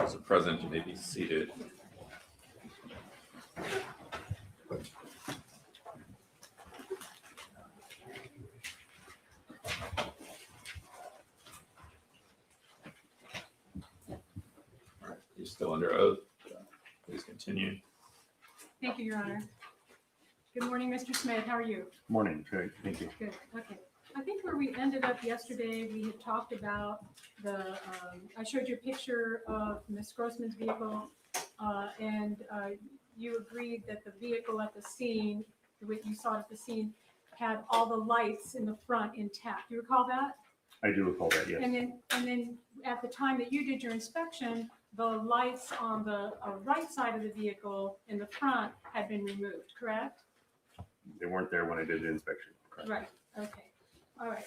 Council President, you may be seated. All right, you're still under oath. Please continue. Thank you, Your Honor. Good morning, Mr. Smith. How are you? Morning, Trey. Thank you. Good. Okay. I think where we ended up yesterday, we had talked about I showed you a picture of Ms. Grossman's vehicle, and you agreed that the vehicle at the scene, what you saw at the scene, had all the lights in the front intact. You recall that? I do recall that, yes. And then at the time that you did your inspection, the lights on the right side of the vehicle in the front had been removed, correct? They weren't there when I did the inspection. Correct. Right. Okay. All right.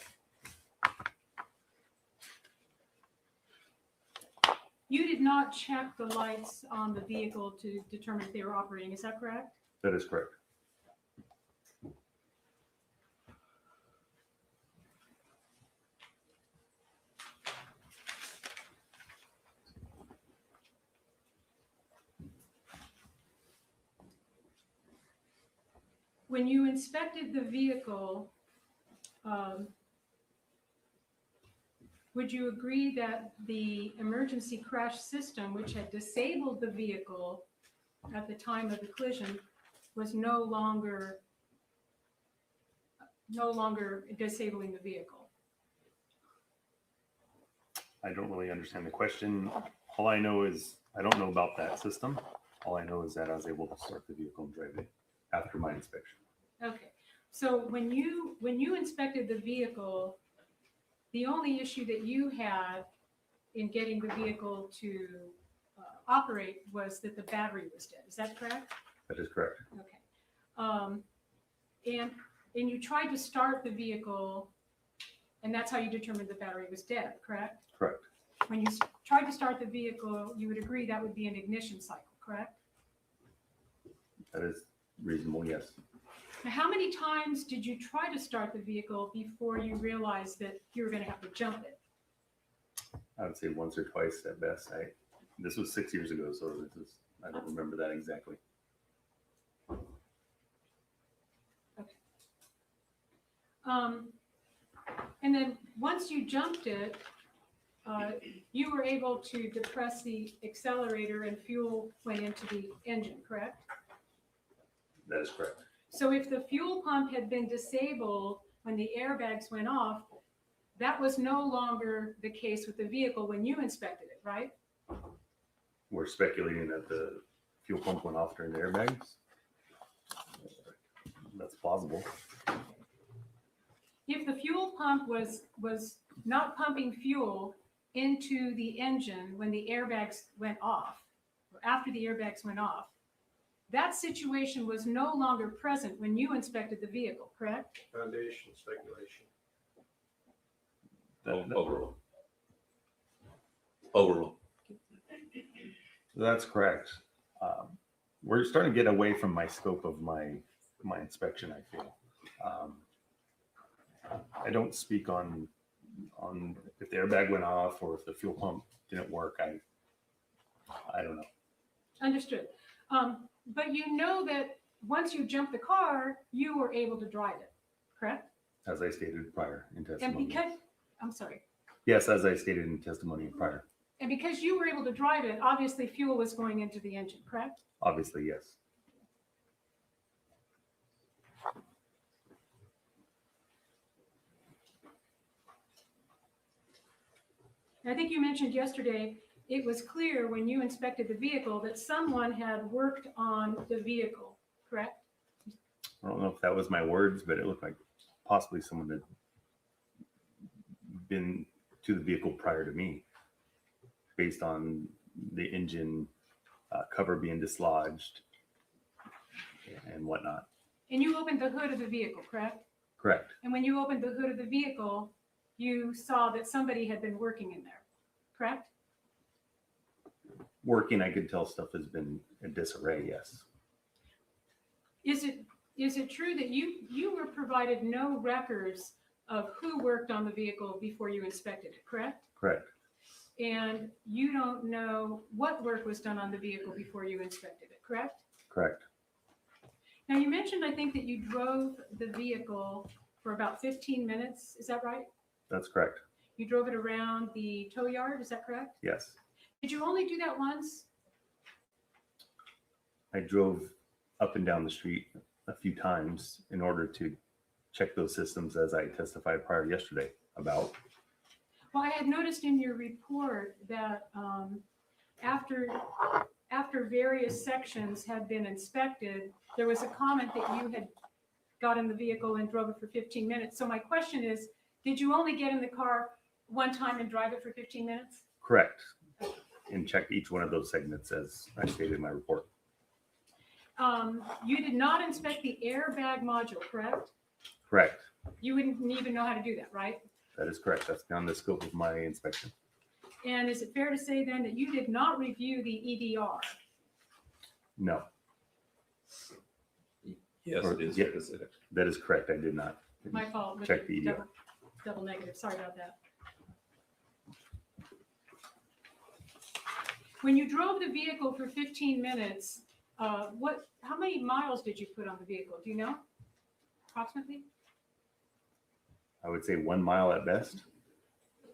You did not check the lights on the vehicle to determine if they were operating. Is that correct? That is correct. When you inspected the vehicle, would you agree that the emergency crash system, which had disabled the vehicle at the time of the collision, was no longer disabling the vehicle? I don't really understand the question. All I know is I don't know about that system. All I know is that I was able to start the vehicle and drive it after my inspection. Okay, so when you inspected the vehicle, the only issue that you had in getting the vehicle to operate was that the battery was dead. Is that correct? That is correct. Okay. And you tried to start the vehicle, and that's how you determined the battery was dead, correct? Correct. When you tried to start the vehicle, you would agree that would be an ignition cycle, correct? That is reasonable, yes. Now, how many times did you try to start the vehicle before you realized that you were going to have to jump it? I would say once or twice at best. This was 6 years ago, so I don't remember that exactly. Okay. And then once you jumped it, you were able to depress the accelerator and fuel went into the engine, correct? That is correct. So if the fuel pump had been disabled when the airbags went off, that was no longer the case with the vehicle when you inspected it, right? We're speculating that the fuel pump went off during the airbags. That's plausible. If the fuel pump was not pumping fuel into the engine when the airbags went off, or after the airbags went off, that situation was no longer present when you inspected the vehicle, correct? Foundation speculation. Overrule. That's correct. We're starting to get away from my scope of my inspection, I feel. I don't speak on if the airbag went off or if the fuel pump didn't work. I don't know. Understood. But you know that once you jumped the car, you were able to drive it, correct? As I stated prior in And testimony. because, I'm sorry. Yes, as I stated in testimony prior. And because you were able to drive it, obviously fuel was going into the engine, correct? Obviously, yes. I think you mentioned yesterday, it was clear when you inspected the vehicle that someone had worked on the vehicle, correct? I don't know if that was my words, but it looked like possibly someone had been to the vehicle prior to me based on the engine cover being dislodged and whatnot. And you opened the hood of the vehicle, correct? Correct. And when you opened the hood of the vehicle, you saw that somebody had been working in there, correct? Working, I could tell stuff has been in disarray, yes. Is it true that you were provided no records of who worked on the vehicle before you inspected it, correct? Correct. And you don't know what work was done on the vehicle before you inspected it, correct? Correct. Now, you mentioned, I think, that you drove the vehicle for about 15 minutes. Is that right? That's correct. You drove it around the tow yard. Is that correct? Yes. Did you only do that once? I drove up and down the street a few times in order to check those systems, as I testified prior yesterday about. Well, I had noticed in your report that after various sections had been inspected, there was a comment that you had got in the vehicle and drove it for 15 minutes. So my question is, did you only get in the car one time and drive it for 15 minutes? Correct. And check each one of those segments, as I stated in my report. You did not inspect the airbag module, correct? Correct. You wouldn't even know how to do that, right? That is correct. That's beyond the scope of my inspection. And is it fair to say then that you did not review the EDR? No, Yes, Or- it is. yeah. fair to say that. that is correct. I did not. My fault. with Check the EDR. Double negative. Sorry about that. When you drove the vehicle for 15 minutes, how many miles did you put on the vehicle? Do you know? Approximately? I would say 1 mile at best.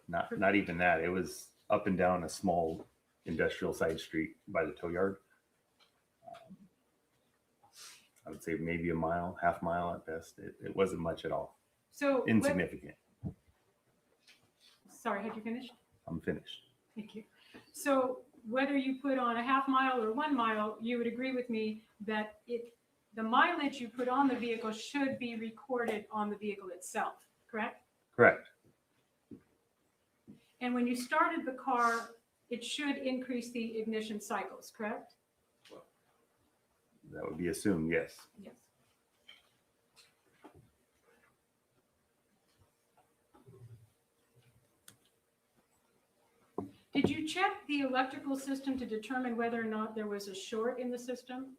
Not even that. It was up and down a small industrial side street by the tow yard. I would say maybe a mile, half mile at best. It wasn't much at all. So, Insignificant. sorry, had you finished? I'm finished. Thank you. So whether you put on a half mile or 1 mile, you would agree with me that the mileage you put on the vehicle should be recorded on the vehicle itself, correct? Correct. And when you started the car, it should increase the ignition cycles, correct? That would be assumed, yes. Yes. Did you check the electrical system to determine whether or not there was a short in the system?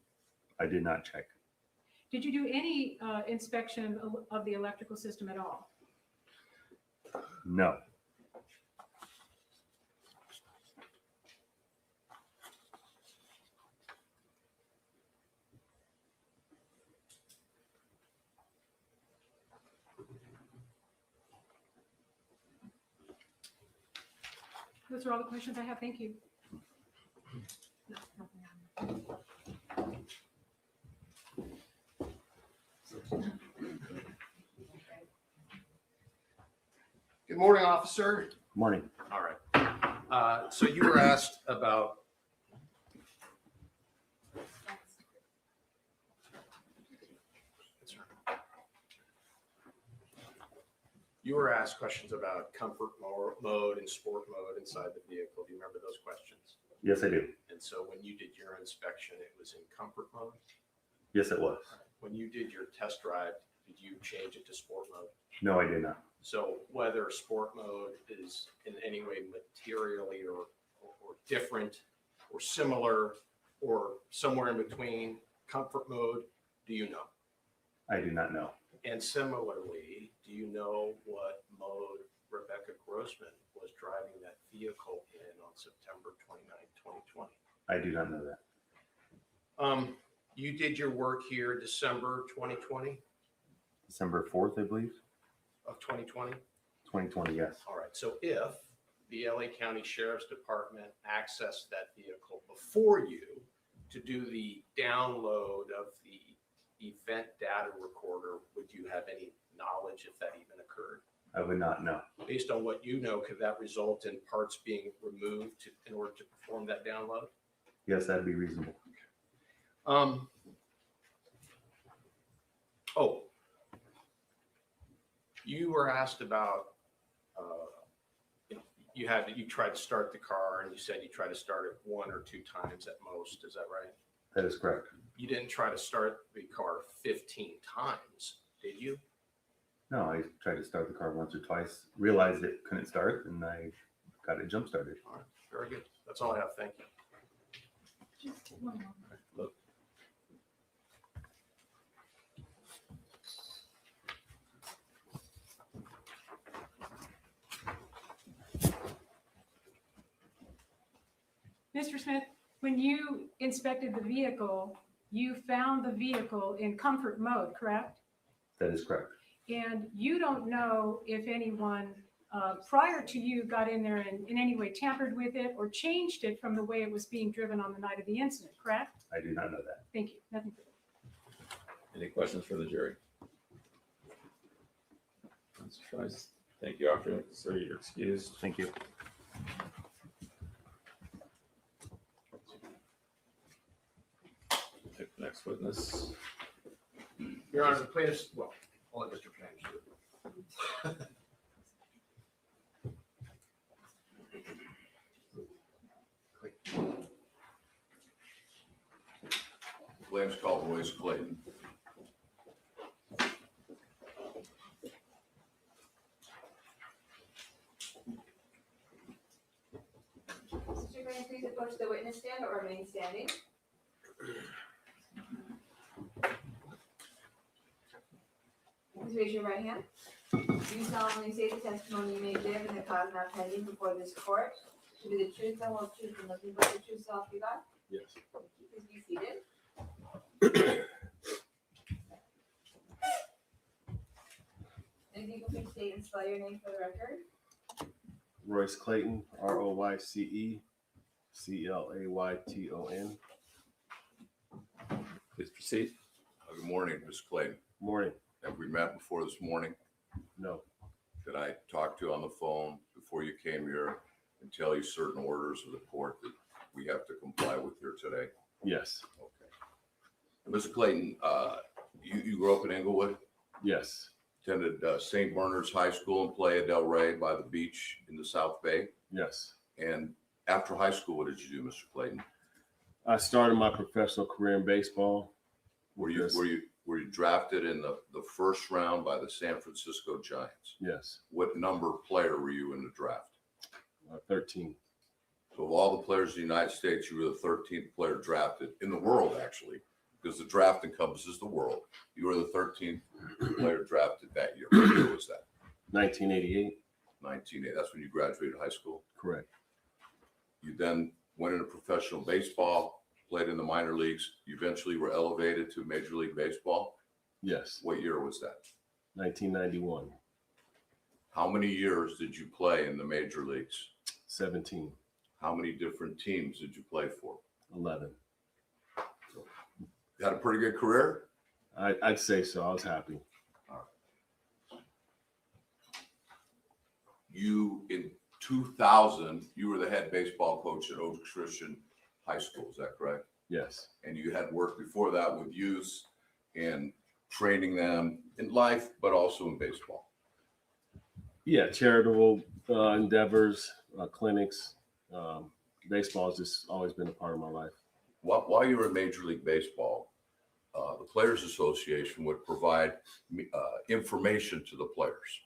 I did not check. Did you do any inspection of the electrical system at all? No. Those are all the questions I have. Thank you. No, nothing on. Good morning, officer. Morning. All right. So you were asked about. You were asked questions about comfort mode and sport mode inside the vehicle. Do you remember those questions? Yes, I do. And so when you did your inspection, it was in comfort mode. Yes, it was. When you did your test drive, did you change it to sport mode? No, I did not. So whether sport mode is in any way materially or different or similar or somewhere in between comfort mode, do you know? I do not know. And similarly, do you know what mode Rebecca Grossman was driving that vehicle in on September 29, 2020? I do not know that. You did your work here December 2020 December 4th, I believe. of 2020? 2020, yes. All right, so if the LA County Sheriff's Department accessed that vehicle before you to do the download of the event data recorder, would you have any knowledge if that even occurred? I would not know. Based Based on what you know, could that result in parts being removed in order to perform that download? Yes, that'd be reasonable. You were asked about, you tried to start the car and you said you tried to start it 1 or 2 times at most. Is that right? That is correct. You didn't try to start the car 15 times, did you? No, I tried to start the car once or twice, realized it couldn't start, and I got it jump started. All right, very good. That's all I have. Thank you. Just one moment. Look. Mr. Smith, when you inspected the vehicle, you found the vehicle in comfort mode, correct? That is correct. And you don't know if anyone prior to you got in there and in any way tampered with it or changed it from the way it was being driven on the night of the incident, correct? I do not know that. Thank you. Nothing further. Any questions for the jury? Mr. Trice, thank you, Officer. Sir, you're excused. Thank you. Take the next witness. Your Honor, the plaintiff's, well, I'll let Mr. Panish do it. Claims called Royce Clayton. Mr. Green, please approach the witness stand or remain standing. Please raise your right hand. Do you solemnly say the testimony you may give in the cause now pending before this court to be the truth, the whole truth, and nothing but the truth, so help you God? Yes. Please be seated. And if you can please state and spell your name for the record. Royce Clayton, RoyceClayton. Please proceed. Good morning, Ms. Clayton. Morning. Have we met before this morning? No. Did I talk to you on the phone before you came here and tell you certain orders of the court that we have to comply with here today? Yes. Okay. Ms. Clayton, you grew up in Englewood, Yes. attended St. Bernard's High School in Playa del Rey by the beach in the South Bay. Yes. And after high school, what did you do, Mr. Clayton? I started my professional career in baseball. Were you drafted in the first round by the San Francisco Giants? Yes. What number player were you in the draft? 13. So of all the players in the United States, you were the 13th player drafted in the world, actually, because the draft encompasses the world. You were the 13th player drafted that year. What year was that? 1988. 1980. That's when you graduated high school. Correct. You then went into professional baseball, played in the minor leagues. You eventually were elevated to Major League Baseball. Yes. What year was that? 1991. How many years did you play in the major leagues? 17. How many different teams did you play for? 11. You had a pretty good career? I'd say so. I was happy. You, in 2000, you were the head baseball coach at Oaks Christian High School. Is that correct? Yes. And you had worked before that with youth and training them in life, but also in baseball. Yeah. Charitable endeavors, clinics. Baseball has just always been a part of my life. While you were in Major League Baseball, the Players Association would provide information to the players.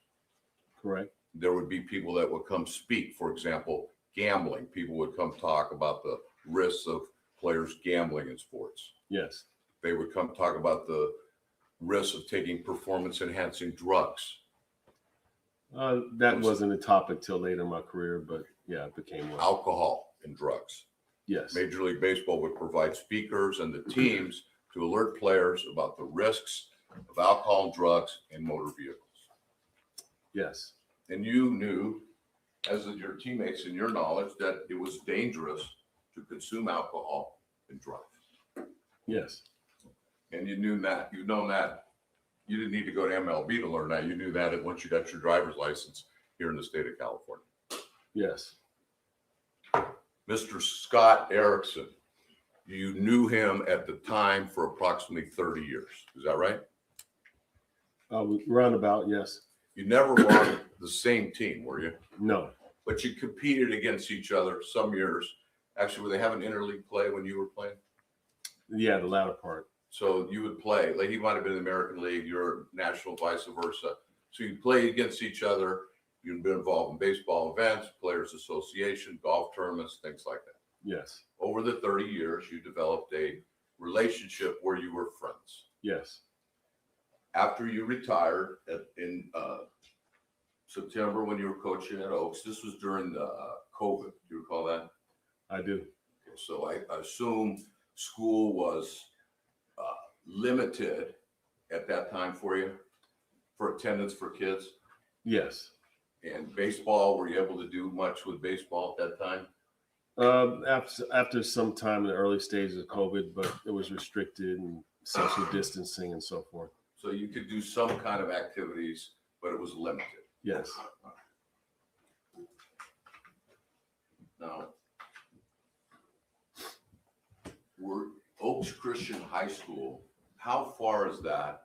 Correct. There would be people that would come speak. For example, gambling. People would come talk about the risks of players gambling in sports. Yes. They would come talk about the risks of taking performance-enhancing drugs. That wasn't a topic till later in my career, but yeah, it became one. Alcohol and drugs. Yes. Major League Baseball would provide speakers and the teams to alert players about the risks of alcohol and drugs in motor vehicles. Yes. And you knew, as did your teammates and your knowledge, that it was dangerous to consume alcohol and drive. Yes. And you knew that. You've known that. You didn't need to go to MLB to learn that. You knew that once you got your driver's license here in the state of California. Yes. Mr. Scott Erickson, you knew him at the time for approximately 30 years. Is that right? Roundabout. Yes. You never were on the same team, were you? No. But you competed against each other some years. Actually, were they having interleague play when you were playing? Yeah. The latter part. So you would play, like he might have been in the American League, you're national, vice versa. So you play against each other. You've been involved in baseball events, players association, golf tournaments, things like that. Yes. Over the 30 years, you developed a relationship where you were friends. Yes. After you retired in September when you were coaching at Oaks, this was during the COVID. Do you recall that? I do. So I assume school was limited at that time for you, for attendance for kids? Yes. And baseball, were you able to do much with baseball at that time? After some time in the early stages of COVID, but it was restricted and social distancing and so forth. So you could do some kind of activities, but it was limited. Yes. Now, we're Oaks Christian High School. How far is that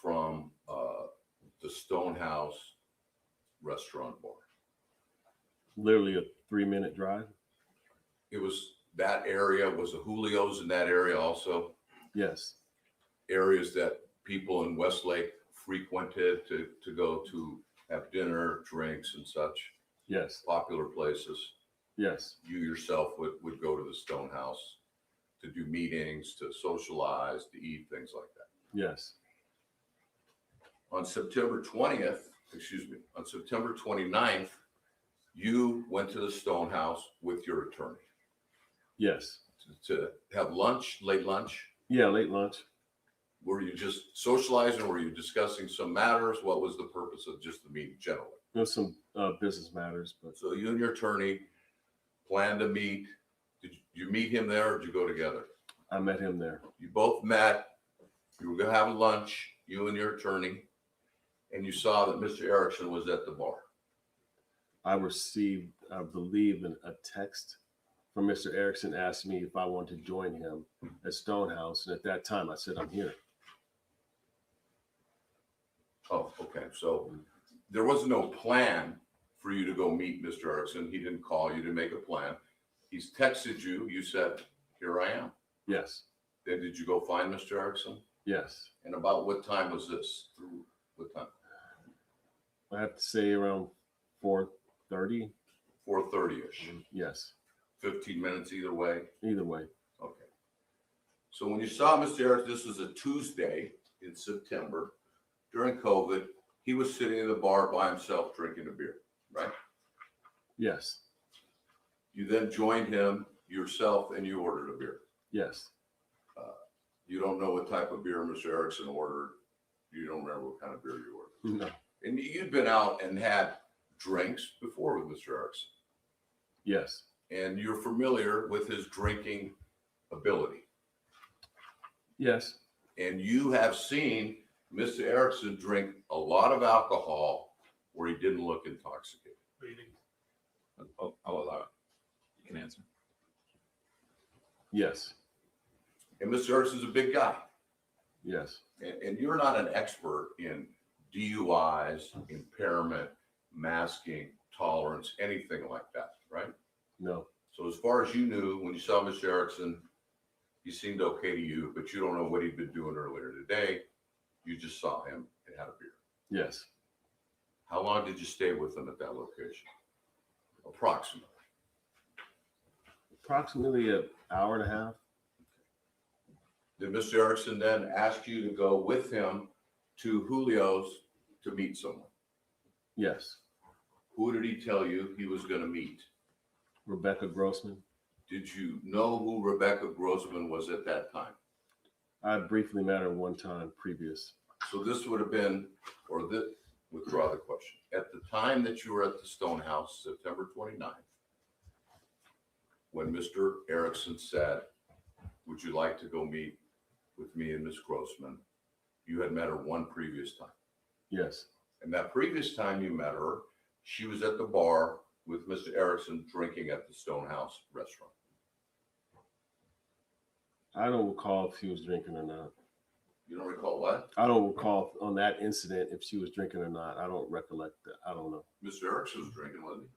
from the Stonehouse Restaurant Bar? Literally a 3-minute drive. It was that area, was the Julio's in that area also? Yes. Areas that people in Westlake frequented to go to have dinner, drinks and such, Yes. popular places. Yes. You yourself would go to the Stonehouse to do meetings, to socialize, to eat, things like that. Yes. On September 20th, on September 29th, you went to the Stonehouse with your attorney Yes. to have lunch, late lunch. Yeah, late lunch. Were you just socializing? Were you discussing some matters? What was the purpose of just the meeting generally? There was some business matters, but So you and your attorney planned to meet. Did you meet him there or did you go together? I met him there. You both met. You were going to have lunch, you and your attorney, and you saw that Mr. Erickson was at the bar. I received, I believe, a text from Mr. Erickson asking me if I wanted to join him at Stonehouse. And at that time, I said, I'm here. Oh, okay. So there was no plan for you to go meet Mr. Erickson. He didn't call you, didn't make a plan. He's texted you. You said, here I am. Yes. Then did you go find Mr. Erickson? Yes. And about what time was this? Through what time? I have to say around 4:30. 4:30-ish. Yes. 15 minutes either way. Either way. Okay. So when you saw Mr. Erickson, this was a Tuesday in September during COVID. He was sitting in the bar by himself drinking a beer, right? Yes. You then joined him yourself and you ordered a beer. Yes. You don't know what type of beer Mr. Erickson ordered. You don't remember what kind of beer you ordered. No. And you'd been out and had drinks before with Mr. Erickson. Yes. And you're familiar with his drinking ability. Yes. And you have seen Mr. Erickson drink a lot of alcohol where he didn't look intoxicated. I'll allow it. You can answer. Yes. And Mr. Erickson's a big guy. Yes. And you're not an expert in DUIs, impairment, masking, tolerance, anything like that, right? No. So as far as you knew, when you saw Mr. Erickson, he seemed okay to you, but you don't know what he'd been doing earlier today. You just saw him and had a beer. Yes. How long did you stay with him at that location? Approximately. Approximately an hour and a half. Did Mr. Erickson then ask you to go with him to Julio's to meet someone? Yes. Who did he tell you he was going to meet? Rebecca Grossman. Did you know who Rebecca Grossman was at that time? I briefly met her one time previous. So this would have been, or this, withdraw the question. At the time that you were at the Stonehouse, September 29th, when Mr. Erickson said, would you like to go meet with me and Ms. Grossman? You had met her one previous time. Yes. And that previous time you met her, she was at the bar with Mr. Erickson drinking at the Stonehouse restaurant. I don't recall if she was drinking or not. You don't recall what? I don't recall on that incident if she was drinking or not. I don't recollect that. I don't know. Mr. Erickson was drinking, wasn't he?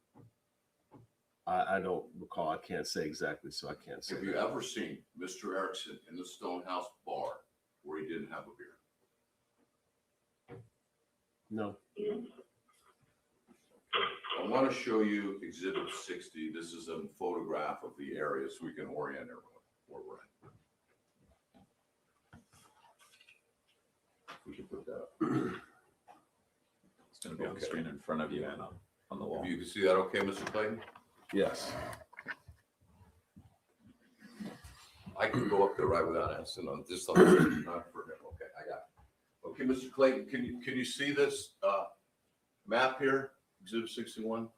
I don't recall. I can't say exactly, so I can't say. Have you that. ever seen Mr. Erickson in the Stonehouse bar where he didn't have a beer? No. I want to show you Exhibit 60. This is a photograph of the area so we can orient everyone where we're at. We can put that up. It's going to be on the screen in front of you and on the wall. If you can see that okay, Mr. Clayton? Yes. I can go up there right without asking on this, not for him. Okay, I got it. Okay, Mr. Clayton, can you see this, map here, exhibit 61?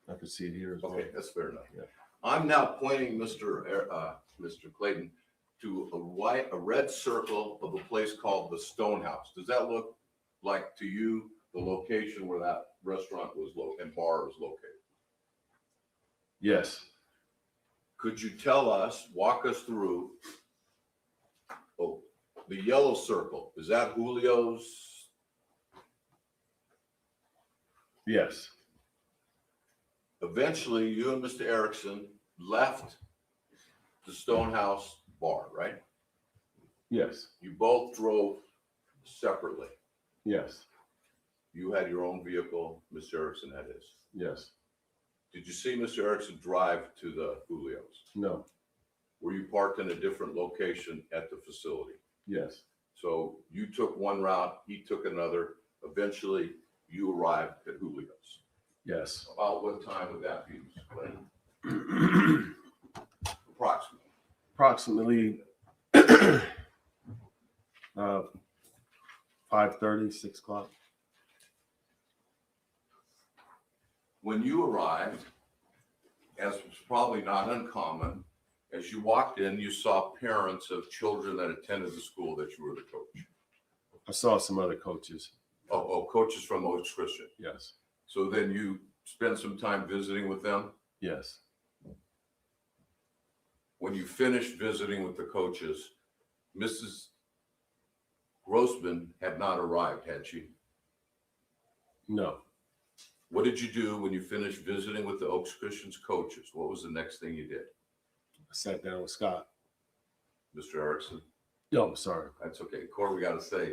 I can see it here as well. Okay, that's fair enough. Yeah. I'm now pointing Mr. Clayton to a red circle of a place called the Stone House. Does that look like to you the location where that restaurant was and bar was located? Yes. Could you walk us through, the yellow circle, is that Julio's? Yes. Eventually, you and Mr. Erickson left the Stonehouse bar, right? Yes. You both drove separately. Yes. You had your own vehicle, Mr. Erickson had his. Yes. Did you see Mr. Erickson drive to the Julio's? No. Were you parked in a different location at the facility? Yes. So you took one route, he took another. Eventually, you arrived at Julio's. Yes. About what time would that be, Mr. Clayton? Approximately. Approximately 5:30, 6 o'clock. When you arrived, as was probably not uncommon, as you walked in, you saw parents of children that attended the school that you were the coach. I saw some other coaches. Coaches from Oaks Christian. Yes. So then you spent some time visiting with them. Yes. When you finished visiting with the coaches, Mrs. Grossman had not arrived, had she? No. What did you do when you finished visiting with the Oaks Christian's coaches? What was the next thing you did? I sat down with Scott. Mr. Erickson? No, I'm sorry. That's okay. Corey, we got to say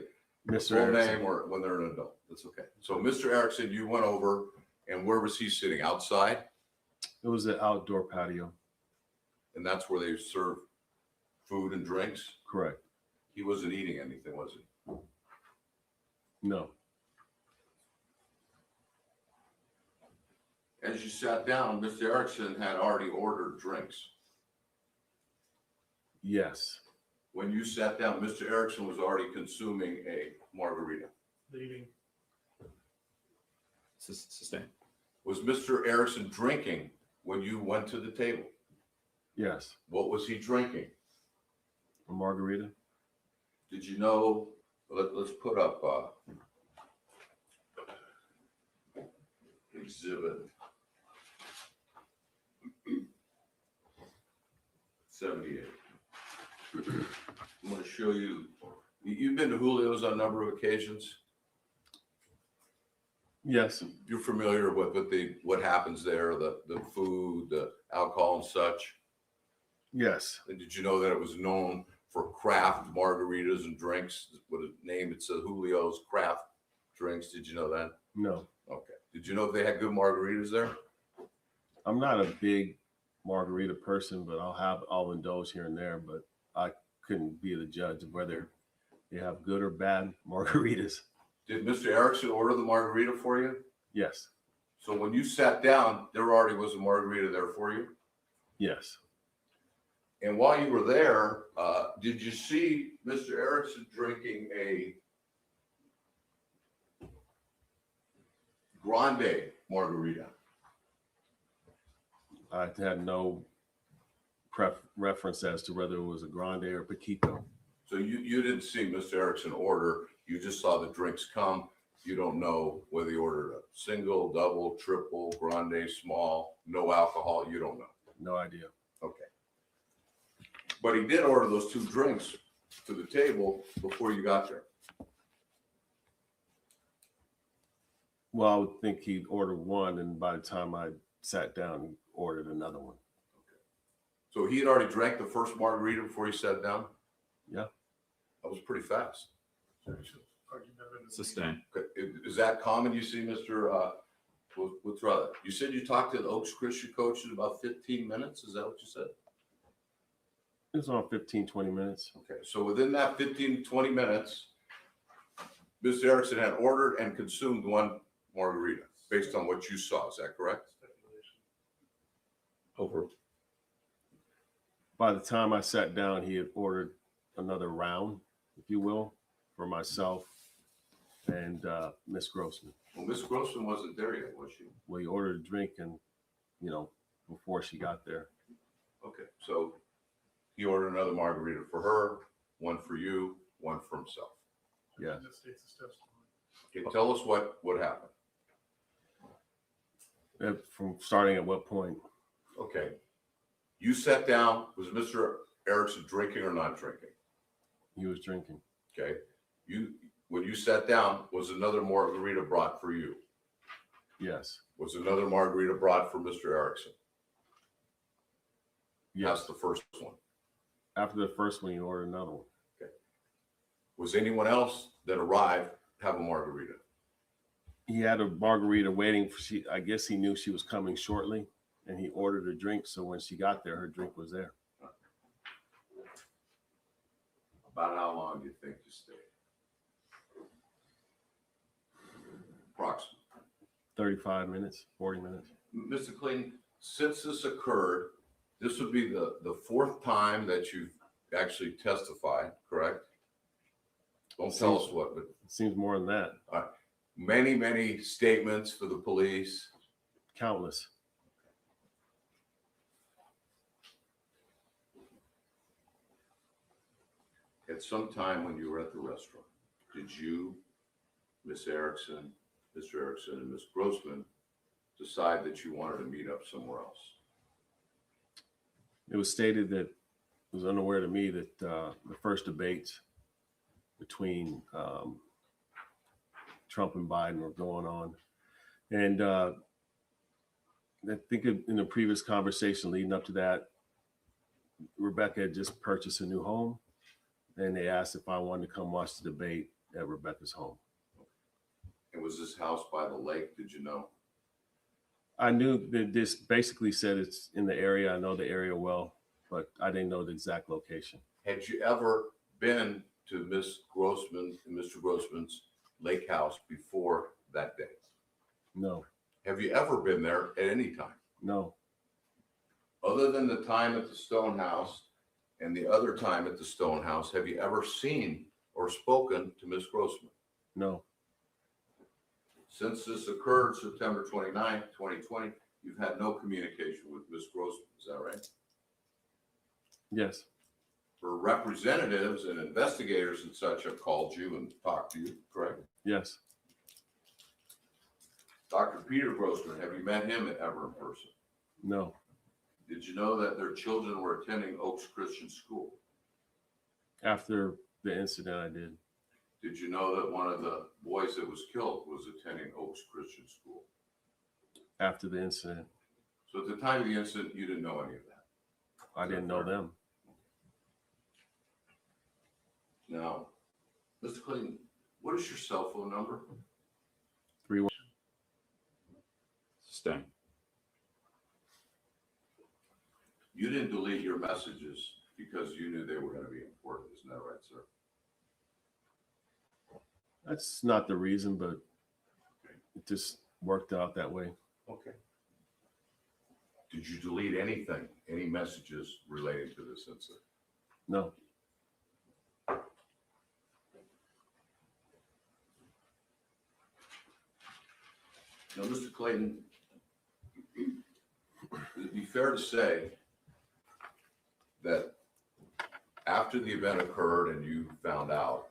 Mr. full Erickson. name or when they're an adult. That's okay. So Mr. Erickson, you went over and where was he sitting? Outside? It was an outdoor patio. And that's where they serve food and drinks? Correct. He wasn't eating anything, was he? No. As you sat down, Mr. Erickson had already ordered drinks. Yes. When you sat down, Mr. Erickson was already consuming a margarita. Leaving. Sustain. Was Mr. Erickson drinking when you went to the table? Yes. What was he drinking? A margarita. Did you know, let's put up exhibit 78. I'm going to show you, you've been to Julio's on a number of occasions. Yes. You're familiar with what happens there, the food, the alcohol and such. Yes. And did you know that it was known for craft margaritas and drinks? What a name, it says Julio's Craft Drinks. Did you know that? No. Okay. Did you know they had good margaritas there? I'm not a big margarita person, but I'll indulge here and there, but I couldn't be the judge of whether they have good or bad margaritas. Did Mr. Erickson order the margarita for you? Yes. So when you sat down, there already was a margarita there for you? Yes. And while you were there, did you see Mr. Erickson drinking a grande margarita? I had no reference as to whether it was a grande or Paquito. So you didn't see Mr. Erickson order, you just saw the drinks come. You don't know whether he ordered a single, double, triple, grande, small, no alcohol, you don't know. No idea. Okay. But he did order those two drinks to the table before you got there. Well, I would think he'd order one, and by the time I sat down, he ordered another one. So he had already drank the first margarita before he sat down? Yeah. That was pretty fast. Sustain. Okay. Is that common? You see, Mr. What's rather? You said you talked to the Oaks Christian coach in about 15 minutes. Is that what you said? It was on 15, 20 minutes. Okay. So within that 15, 20 minutes, Mr. Erickson had ordered and consumed one margarita based on what you saw. Is that correct? Over. By the time I sat down, he had ordered another round, if you will, for myself and Miss Grossman. Well, Miss Grossman wasn't there yet, was she? We ordered a drink and, before she got there. Okay, so he ordered another margarita for her, one for you, one for himself. Yeah. Okay, tell us what happened. From starting at what point? Okay. You sat down, was Mr. Erickson drinking or not drinking? He was drinking. Okay. When you sat down, was another margarita brought for you? Yes. Was another margarita brought for Mr. Erickson? Yes. That's the first one. After the first one, he ordered another one. Okay. Was anyone else that arrived have a margarita? He had a margarita waiting for I guess he knew she was coming shortly, and he ordered a drink. So when she got there, her drink was there. About how long do you think you stayed? Approximately. 35 minutes, 40 minutes. Mr. Clayton, since this occurred, this would be the fourth time that you've actually testified, correct? Don't tell us what, but It seems more than that. many, many statements for the police. Countless. At some time when you were at the restaurant, did you, Miss Erickson, Mr. Erickson, and Miss Grossman decide that you wanted to meet up somewhere else? It was stated that it was unaware to me that the first debates between Trump and Biden were going on. And I think in the previous conversation leading up to that, Rebecca had just purchased a new home, and they asked if I wanted to come watch the debate at Rebecca's home. And was this house by the lake? Did you know? I knew that this basically said it's in the area. I know the area well, but I didn't know the exact location. Had you ever been to Miss Grossman and Mr. Grossman's lake house before that day? No, Have you ever been there at any time? no, Other than the time at the Stone House and the other time at the Stone House, have you ever seen or spoken to Miss Grossman? no, Since this occurred September 29th, 2020, you've had no communication with Miss Grossman, is that right? yes, Her representatives and investigators and such have called you and talked to you, correct? yes, Dr. Peter Grossman, have you met him ever in person? no, Did you know that their children were attending Oaks Christian School? after the incident I did. Did you know that one of the boys that was killed was attending Oaks Christian School? After the incident, So at the time of the incident, you didn't know any of that. I didn't know them. Now, Mr. Clayton, what is your cell phone number? 3-1. Sting. You didn't delete your messages because you knew they were going to be important. Isn't that right, sir? That's not the reason, but it just worked out that way. Okay. Did you delete anything, any messages relating to this incident? No, Now, Mr. Clayton, it'd be fair to say that after the event occurred and you found out,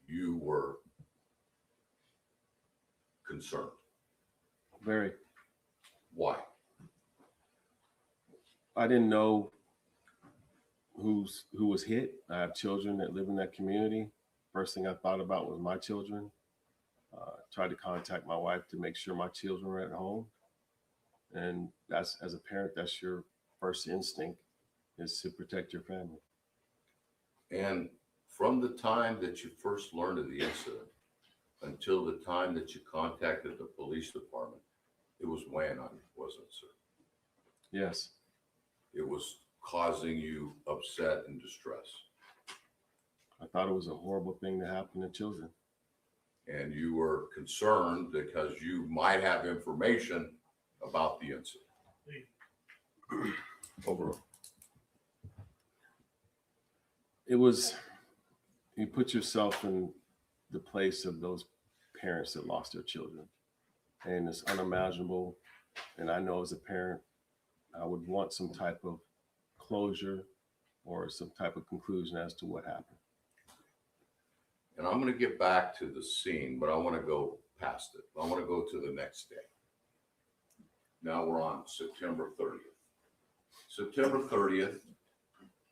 you were concerned. very. Why? I didn't know who was hit. I have children that live in that community. First thing I thought about was my children. Tried to contact my wife to make sure my children were at home. And that's, as a parent, that's your first instinct, is to protect your family. And from the time that you first learned of the incident until the time that you contacted the police department, it was weighing on you, wasn't it, sir? Yes, It was causing you upset and distress. I thought it was a horrible thing to happen to children. And you were concerned because you might have information about the incident. Overall. it was, you put yourself in the place of those parents that lost their children, and it's unimaginable. And I know as a parent, I would want some type of closure or some type of conclusion as to what happened. And I'm going to get back to the scene, but I want to go past it. I want to go to the next day. Now we're on September 30th. September 30th,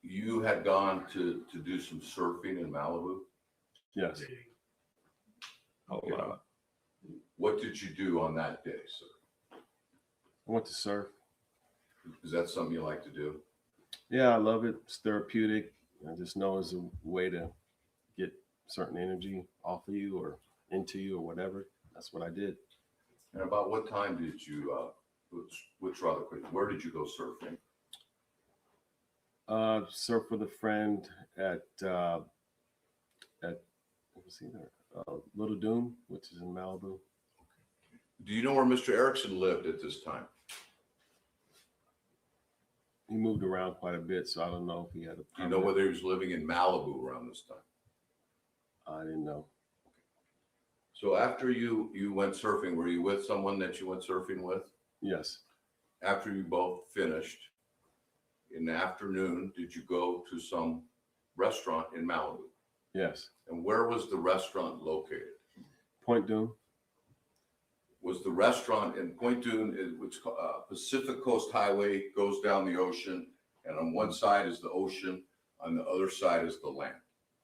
you had gone to do some surfing in Malibu. Yes. Oh, wow. What did you do on that day, sir? I went to surf. Is that something you like to do? Yeah, I love it. It's therapeutic. I just know it's a way to get certain energy off of you or into you or whatever. That's what I did. And about what time did you, which rather quick, where did you go surfing? Surf with a friend at what was he there? Little Doom, which is in Malibu. Do you know where Mr. Erickson lived at this time? He moved around quite a bit, so I don't know if he had a. Do you know whether he was living in Malibu around this time? I didn't know. So after you went surfing, were you with someone that you went surfing with? Yes. After you both finished, in the afternoon, did you go to some restaurant in Malibu? Yes. And where was the restaurant located? Point Doom. Was the restaurant in Point Dune, which Pacific Coast Highway goes down the ocean, and on one side is the ocean, on the other side is the land.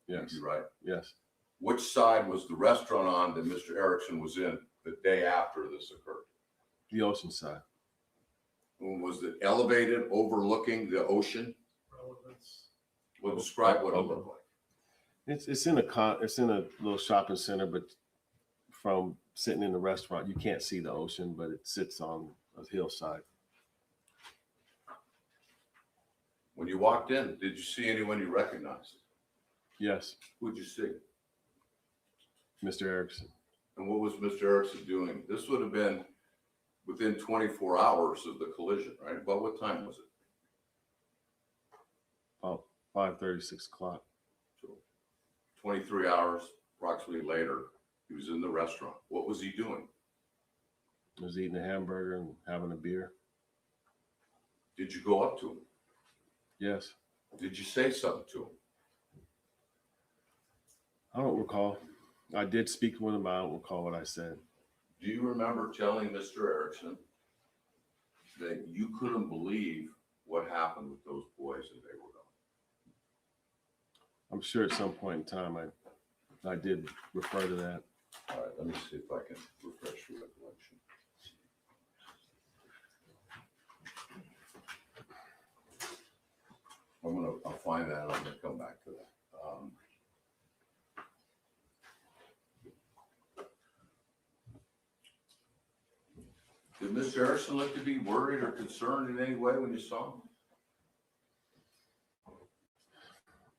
Yes. You right? Yes. Which side was the restaurant on that Mr. Erickson was in the day after this occurred? The ocean side. Was it elevated, overlooking the ocean? Well, describe what it looked like. It's in a little shopping center, but from sitting in the restaurant, you can't see the ocean, but it sits on a hillside. When you walked in, did you see anyone you recognized? Yes. Who'd you see? Mr. Erickson. And what was Mr. Erickson doing? This would have been within 24 hours of the collision, right? About what time was it? About 5:30, 6 o'clock. So 23 hours approximately later, he was in the restaurant. What was he doing? I was eating a hamburger and having a beer. Did you go up to him? Yes. Did you say something to him? I don't recall. I did speak with him, but I don't recall what I said. Do you remember telling Mr. Erickson that you couldn't believe what happened with those boys as they were gone? I'm sure at some point in time I did refer to that. All right, let me see if I can refresh your recollection. I'll find that. I'm gonna come back to that. Did Mr. Erickson look to be worried or concerned in any way when you saw him?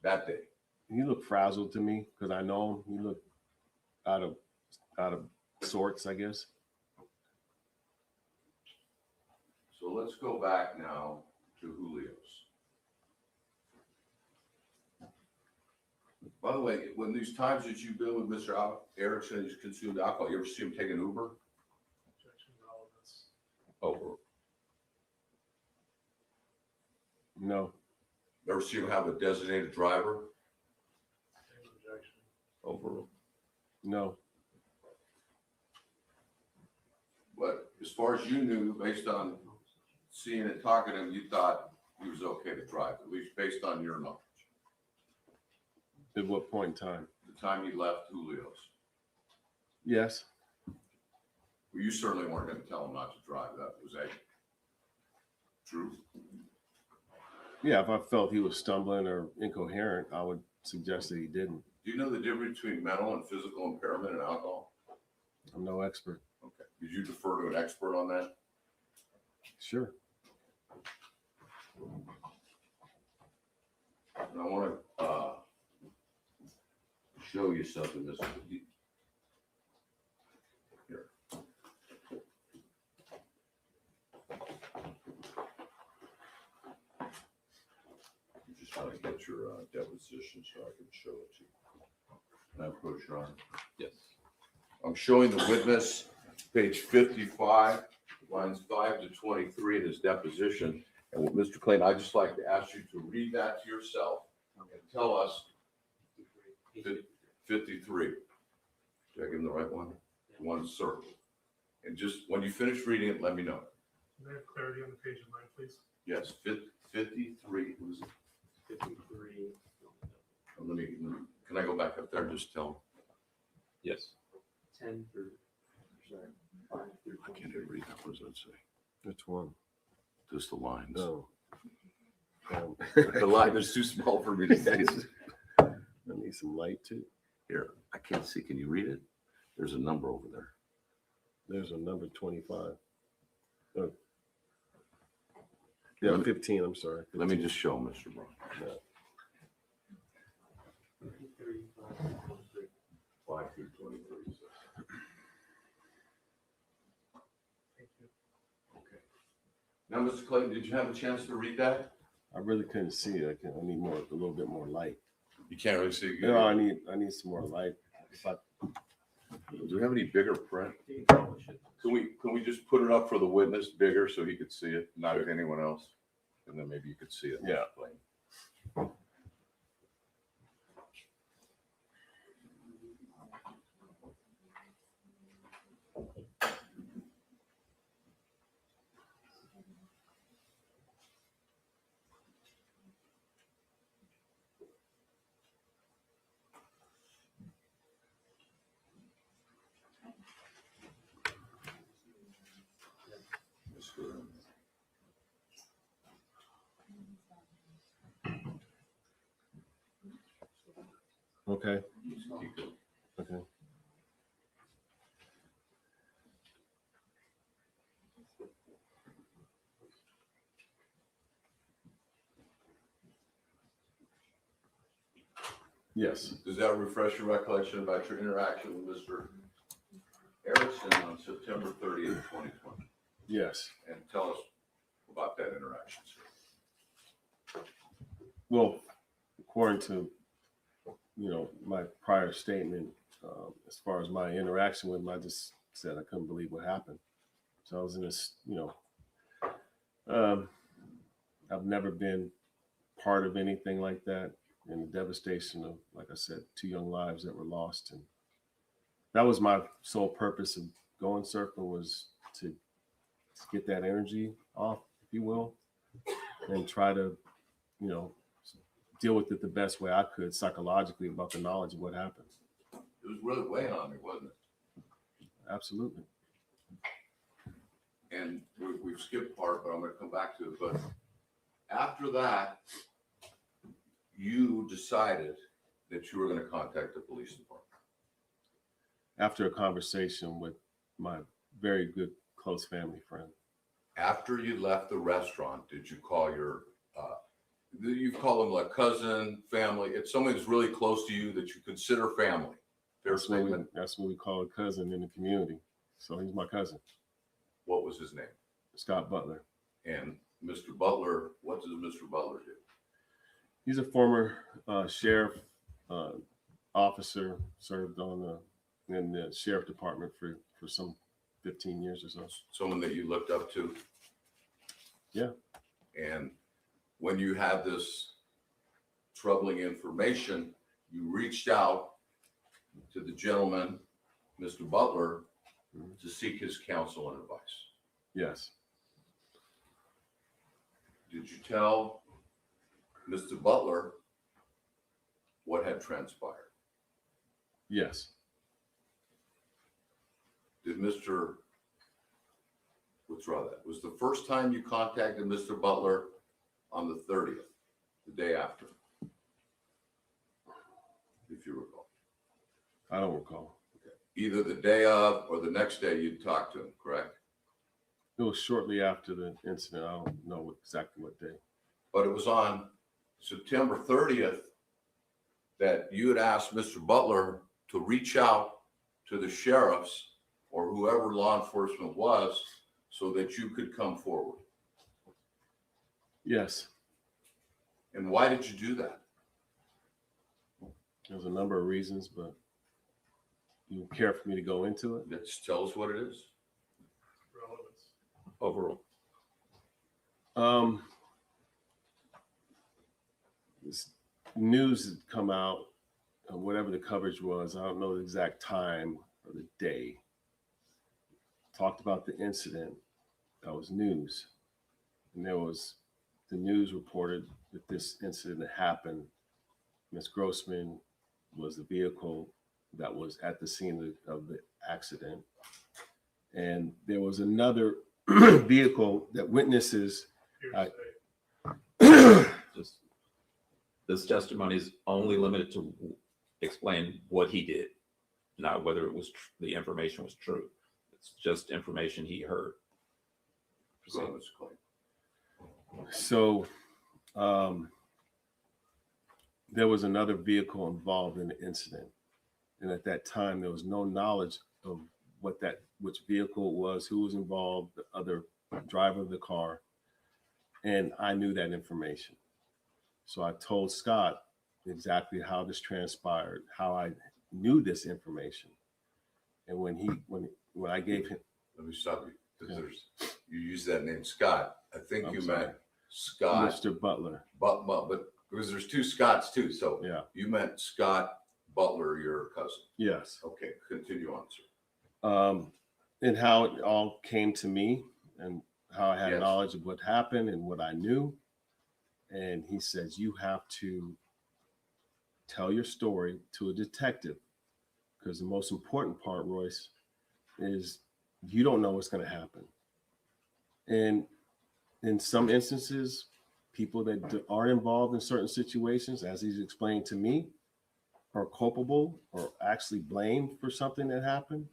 That day? He looked frazzled to me because I know him. He looked out of sorts, I guess. So let's go back now to Julio's. By the way, when these times that you've been with Mr. Erickson, he's consumed alcohol, you ever see him take an Uber? Oh, No. ever see him have a designated driver? Over. No. But as far as you knew, based on seeing and talking to him, you thought he was okay to drive, at least based on your knowledge. At what point in time? The time you left Julio's. Yes. Well, you certainly weren't going to tell him not to drive. Was that true? Yeah, if I felt he was stumbling or incoherent, I would suggest that he didn't. Do you know the difference between mental and physical impairment and alcohol? I'm no expert. Okay. Did you defer to an expert on that? Sure. And I want to show you something. This here. I'm just trying to get want your deposition so I can show it to you. Can I approach your honor? Yes. I'm showing the witness, page 55, lines 5 to 23 in his deposition. And what, Mr. Clayton, I'd just like to ask you to read that to yourself and tell us 53. Did I give him the right one? The one circled. And just when you finish reading it, let me know. Can I have clarity on the page of mine, please? Yes, 53. Who's it? 53. Let me, can I go back up there and just tell him? Yes. 10 through, sorry, 5 through I can't even read that. What does that say? Which one? Just the lines. No. The line is too small for me to see. I need some light too. Here, I can't see. Can you read it? There's a number over there. There's a number 25. Oh. Yeah, 15, I'm sorry. Let me just show Mr. Brown. 53, 5 through 23. 5 through 23. Thank you. Okay. Now, Mr. Clayton, did you have a chance to read that? I really couldn't see it. I need more, a little bit more light. You can't really see. No, I need some more light. If I, Do we have any bigger print? Can we just put it up for the witness bigger so he could see it, not anyone else? And then maybe you could see it. Yeah. Okay. Okay. Yes. Does that refresh your recollection about your interaction with Mr. Erickson on September 30th, 2020? Yes. And tell us about that interaction, sir. Well, according to, my prior statement, as far as my interaction with him, I just said I couldn't believe what happened. So I was in this, I've never been part of anything like that, and the devastation of, like I said, 2 young lives that were lost. And that was my sole purpose of going surfing, was to get that energy off, if you will, and try to, deal with it the best way I could psychologically about the knowledge of what happened. It was really weighing on me, wasn't it? Absolutely. And we've skipped part, but I'm going to come back to it. But after that, you decided that you were going to contact the police department. After a conversation with my very good, close family friend. After you left the restaurant, did you call your, you call them like cousin, family? It's somebody that's really close to you that you consider family. Fair statement? That's what we call a cousin in the community. So he's my cousin. What was his name? Scott Butler. And Mr. Butler, what does Mr. Butler do? He's a former sheriff officer, served in the sheriff department for some 15 years or so. Someone that you looked up to? Yeah. And when you had this troubling information, you reached out to the gentleman, Mr. Butler, to seek his counsel and advice. Yes. Did you tell Mr. Butler what had transpired? Yes. Did Mr. Withdraw that? Was the first time you contacted Mr. Butler on the 30th, the day after? If you recall. I don't recall. Either the day of or the next day you'd talk to him, correct? It was shortly after the incident. I don't know exactly what day. But it was on September 30th that you had asked Mr. Butler to reach out to the sheriffs or whoever law enforcement was so that you could come forward. Yes. And why did you do that? There's a number of reasons, but you care for me to go into it? Just tell us what it is. Relevance. Overall, This news had come out, whatever the coverage was, I don't know the exact time or the day, talked about the incident. That was news. And there was, the news reported that this incident had happened. Ms. Grossman was the vehicle that was at the scene of the accident. And there was another vehicle that witnesses. Hearsay. just this testimony is only limited to explain what he did, not whether it was the information was true. It's just information he heard. Go ahead, Mr. Clay. So there was another vehicle involved in the incident. And at that time, there was no knowledge of which vehicle it was, who was involved, the other driver of the car. And I knew that information. So I told Scott exactly how this transpired, how I knew this information. And when I gave him, Let me stop you. 'Cause Yeah. you use that name, Scott. I think I'm you sorry. meant Scott, Mr. Butler, but because there's two Scotts too. So yeah, you meant Scott Butler, your cousin. yes. Okay, continue on, sir. And how it all came to me and how I had Yes. knowledge of what happened and what I knew. And he says, you have to tell your story to a detective, because the most important part, Royce, is you don't know what's going to happen. And in some instances, people that aren't involved in certain situations, as he's explained to me, are culpable or actually blamed for something that happened.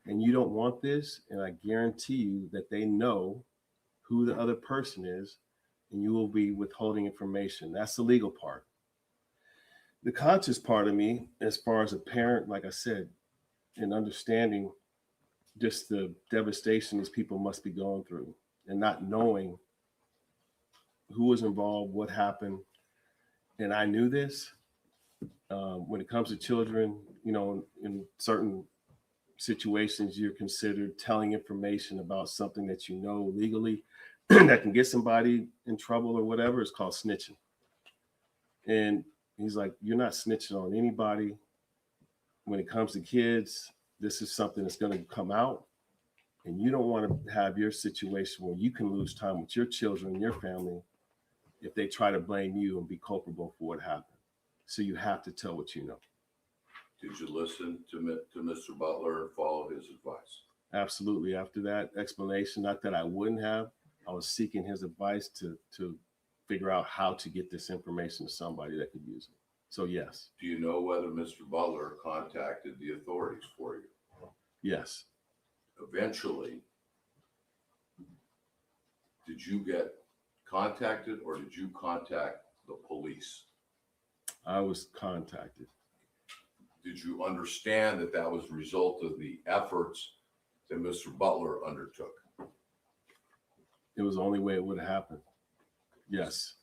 And you don't want this. And I guarantee you that they know who the other person is, and you will be withholding information. That's the legal part. The conscious part of me, as far as a parent, like I said, and understanding just the devastation these people must be going through and not knowing who was involved, what happened. And I knew this. When it comes to children, in certain situations, you're considered telling information about something that you know legally that can get somebody in trouble or whatever. It's called snitching. And he's like, you're not snitching on anybody. When it comes to kids, this is something that's going to come out. And you don't want to have your situation where you can lose time with your children and your family if they try to blame you and be culpable for what happened. So you have to tell what you know. Did you listen to Mr. Butler and follow his advice? Absolutely. After that explanation, not that I wouldn't have, I was seeking his advice to figure out how to get this information to somebody that could use it. So yes, Do you know whether Mr. Butler contacted the authorities for you? yes. Eventually, did you get contacted or did you contact the police? I was contacted. Did you understand that that was a result of the efforts that Mr. Butler undertook? It was the only way it would have happened. Yes.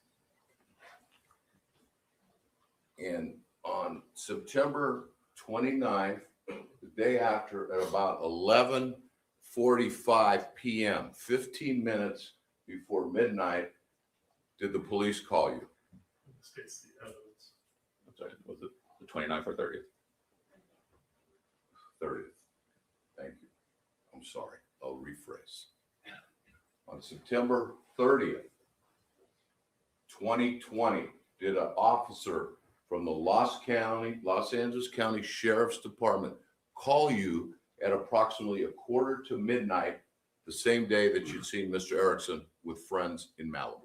And on September 29th, the day after, at about 11:45 p.m., 15 minutes before midnight, did the police call you? States the evidence. I'm sorry, was it the 29th or 30th? 30th. Thank you. I'm sorry. I'll rephrase. On September 30th, 2020, did an officer from the Los Angeles County Sheriff's Department call you at approximately 1:45 midnight the same day that you'd seen Mr. Erickson with friends in Malibu?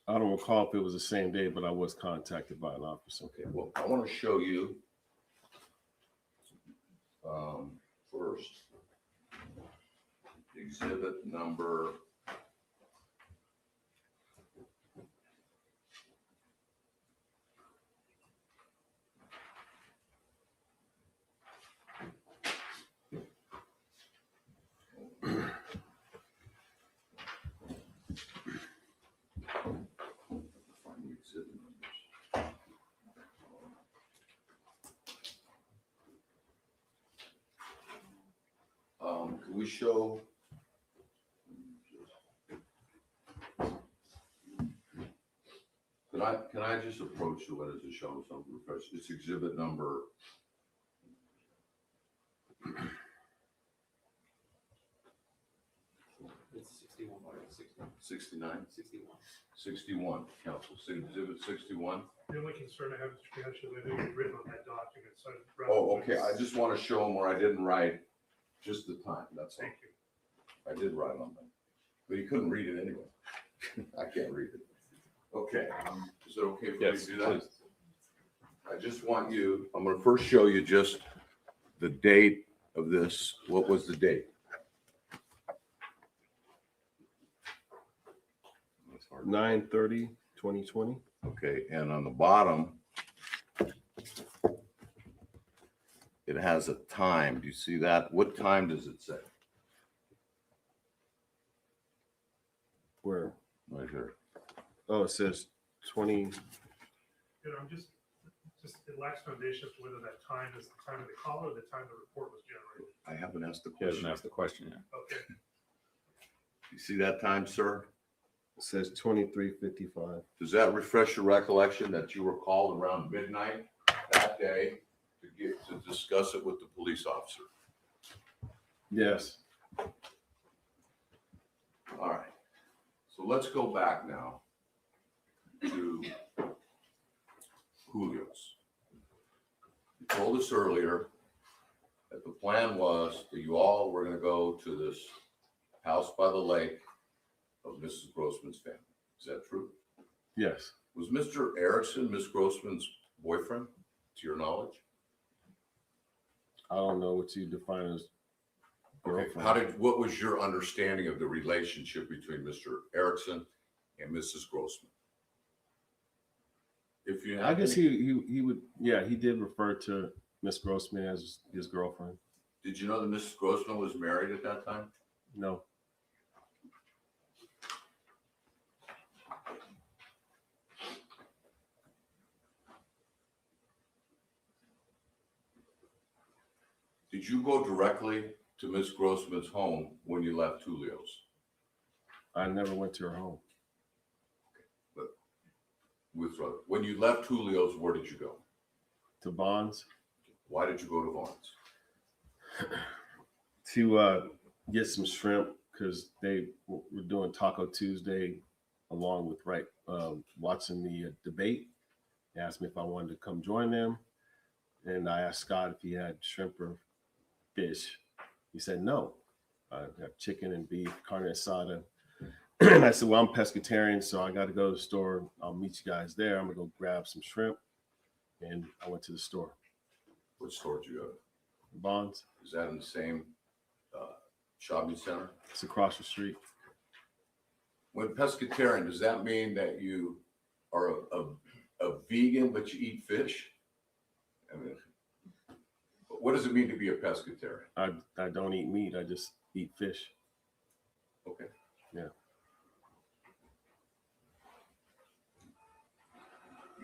I don't recall if it was the same day, but I was contacted by an officer. Okay, well, I want to show you first exhibit number we show? Can I just approach the what is it showing something refresh? It's exhibit number. It's 61, Mark, 61. 69? 61. 61, council, exhibit 61. The only concern I have, Mr. Panish, is I know you've written on that document, so. Oh, okay, I just want to show them where I didn't write just the time, that's all. Thank you. I did write on that, but you couldn't read it anyway. I can't read it. Okay, is it okay for me Yes, to do that? please. I just want you, I'm gonna first show you just the date of this. What was the date? 9/30/2020. Okay, and on the bottom, it has a time. Do you see that? What time does it say? Where? Right here. Oh, it says 20. And I'm just, it lacks foundation as to whether that time is the time of the call or the time the report was generated. I haven't asked the He hasn't question. asked the question yet. Okay, You see that time, sir? It says 23:55. Does that refresh your recollection that you were called around midnight that day to discuss it with the police officer? Yes. All right. So let's go back now to Julio's. You told us earlier that the plan was that you all were going to go to this house by the lake of Mrs. Grossman's family. Is that true? Yes. Was Mr. Erickson Miss Grossman's boyfriend, to your knowledge? I don't know what you define as Okay, girlfriend. what was your understanding of the relationship between Mr. Erickson and Mrs. Grossman? If you I have guess any- he would, yeah, he did refer to Miss Grossman as his girlfriend. Did you know that Mrs. Grossman was married at that time? No. Did you go directly to Miss Grossman's home when you left Julio's? I never went to her home. When you left Julio's, where did you go? To Bonds Why did you go to Vaughn's? to get some shrimp because they were doing Taco Tuesday along with watching the debate. They asked me if I wanted to come join them. And I asked Scott if he had shrimp or fish. He said no. I have chicken and beef, carne asada. And I said, well, I'm pescatarian, so I got to go to the store. I'll meet you guys there. I'm going to go grab some shrimp. And I went to the store. What store did you go to? Bonds. Is that in the same shopping center? It's across the street. When pescatarian, does that mean that you are a vegan but you eat fish? I mean, what does it mean to be a pescatarian? I don't eat meat. I just eat fish. Okay. Yeah.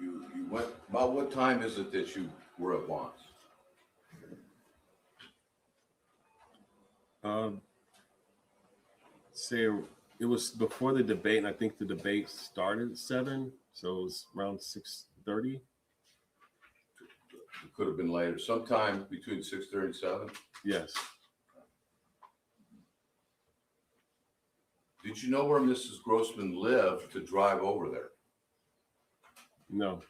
You went, about what time is it that you were at Vaughn's? Say it was before the debate, and I think the debate started at 7, so it was around 6:30. It could have been later, sometime between 6:30 and 7. Yes. Did you know where Mrs. Grossman lived to drive over there? No.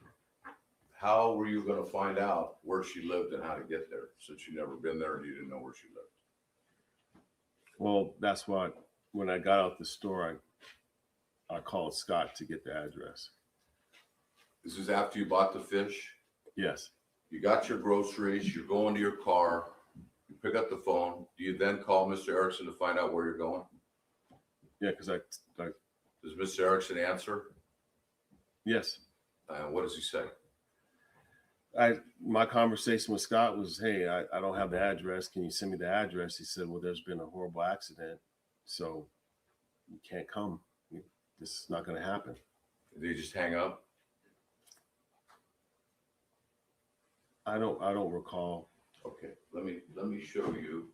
How were you going to find out where she lived and how to get there, since you'd never been there and you didn't know where she lived? Well, that's why when I got out the store, I called Scott to get the address. This is after you bought the fish? Yes. You got your groceries, you're going to your car, you pick up the phone. Do you then call Mr. Erickson to find out where you're going? Yeah, because I Does Mr. Erickson answer? yes. What does he say? My conversation with Scott was, hey, I don't have the address. Can you send me the address? He said, well, there's been a horrible accident, so you can't come. This is not going to happen. Did he just hang up? I don't recall. Okay, let me show you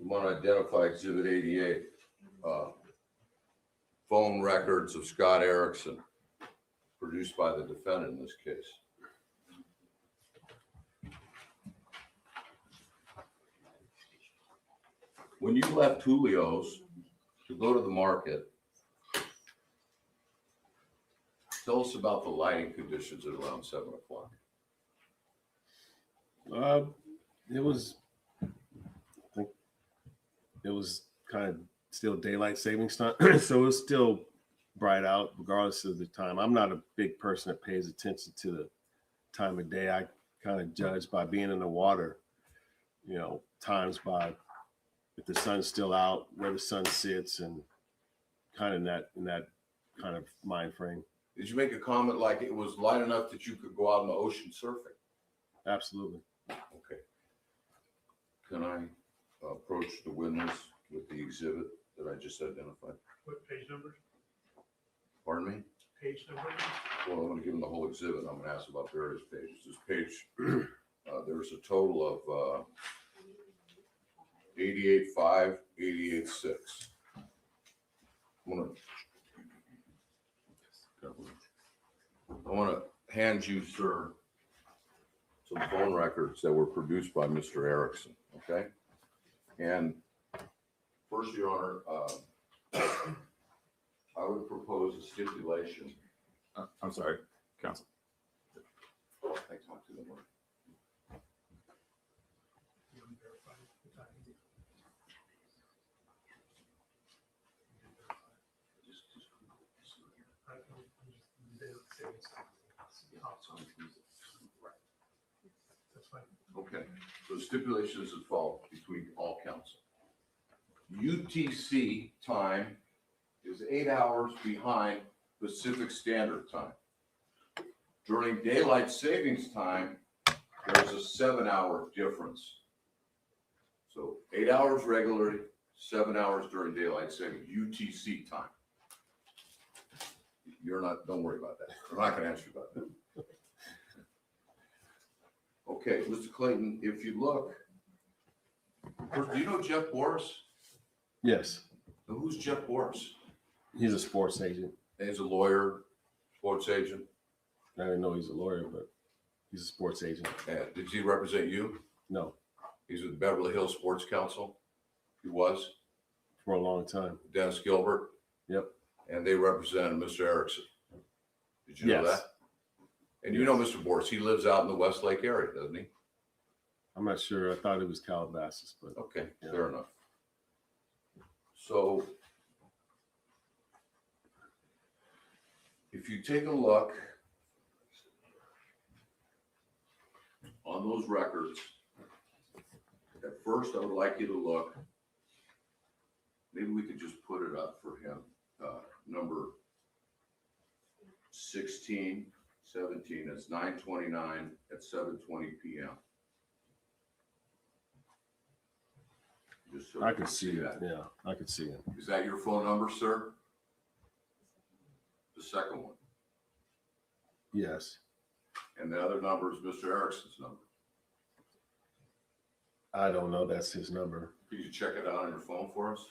We want to identify Exhibit 88, phone records of Scott Erickson, produced by the defendant in this case. When you left Julio's to go to the market, tell us about the lighting conditions at around 7 o'clock. It was, I think it was kind of still daylight savings time, so it was still bright out regardless of the time. I'm not a big person that pays attention to the time of day. I kind of judge by being in the water, you know, times by if the sun's still out, where the sun sits, and kind of in that kind of mind frame. Did you make a comment like it was light enough that you could go out in the ocean surfing? Absolutely. Okay. Can I approach the witness with the exhibit that I just identified? What page number? Pardon me? Page number? Well, I'm going to give him the whole exhibit. I'm going to ask about various pages. This page, there's a total of 88.5, 88.6. I want to hand you, sir, some phone records that were produced by Mr. Erickson, okay? And first, Your Honor, I would propose a stipulation. I'm sorry, counsel. Thanks, Mike, to the word. You want to verify the time? They don't say it's- That's fine. Okay, so the stipulation is as follows between all counsel. UTC time is 8 hours behind Pacific Standard Time. During daylight savings time, there's a 7-hour difference. So 8 hours regularly, 7 hours during daylight saving, UTC time. You're not, don't worry about that. I'm not going to ask you about that. Okay, Mr. Clayton, if you look, do you know Jeff Boris? Yes, Now, who's Jeff Boris? he's a sports agent. He's a lawyer, sports agent. I didn't know he's a lawyer, but he's a sports agent. And did he represent you? No, He's with the Beverly Hills Sports Council. He was. for a long time. Dennis Gilbert. Yep. And they represented Mr. Erickson. Did you know Yes. that? And you know Mr. Boris, he lives out in the Westlake area, doesn't he? I'm not sure. I thought it was Calabasas, but Okay, Yeah. fair enough. So if you take a look on those records, at first I would like you to look, maybe we could just put it up for him, number 16, 17, it's 9:29 at 7:20 p.m. Just so I you could see that. it. Yeah, I could see it. Is that your phone number, sir? The second one. Yes. And the other number is Mr. Erickson's number. I don't know. That's his number. Could you check it out on your phone for us?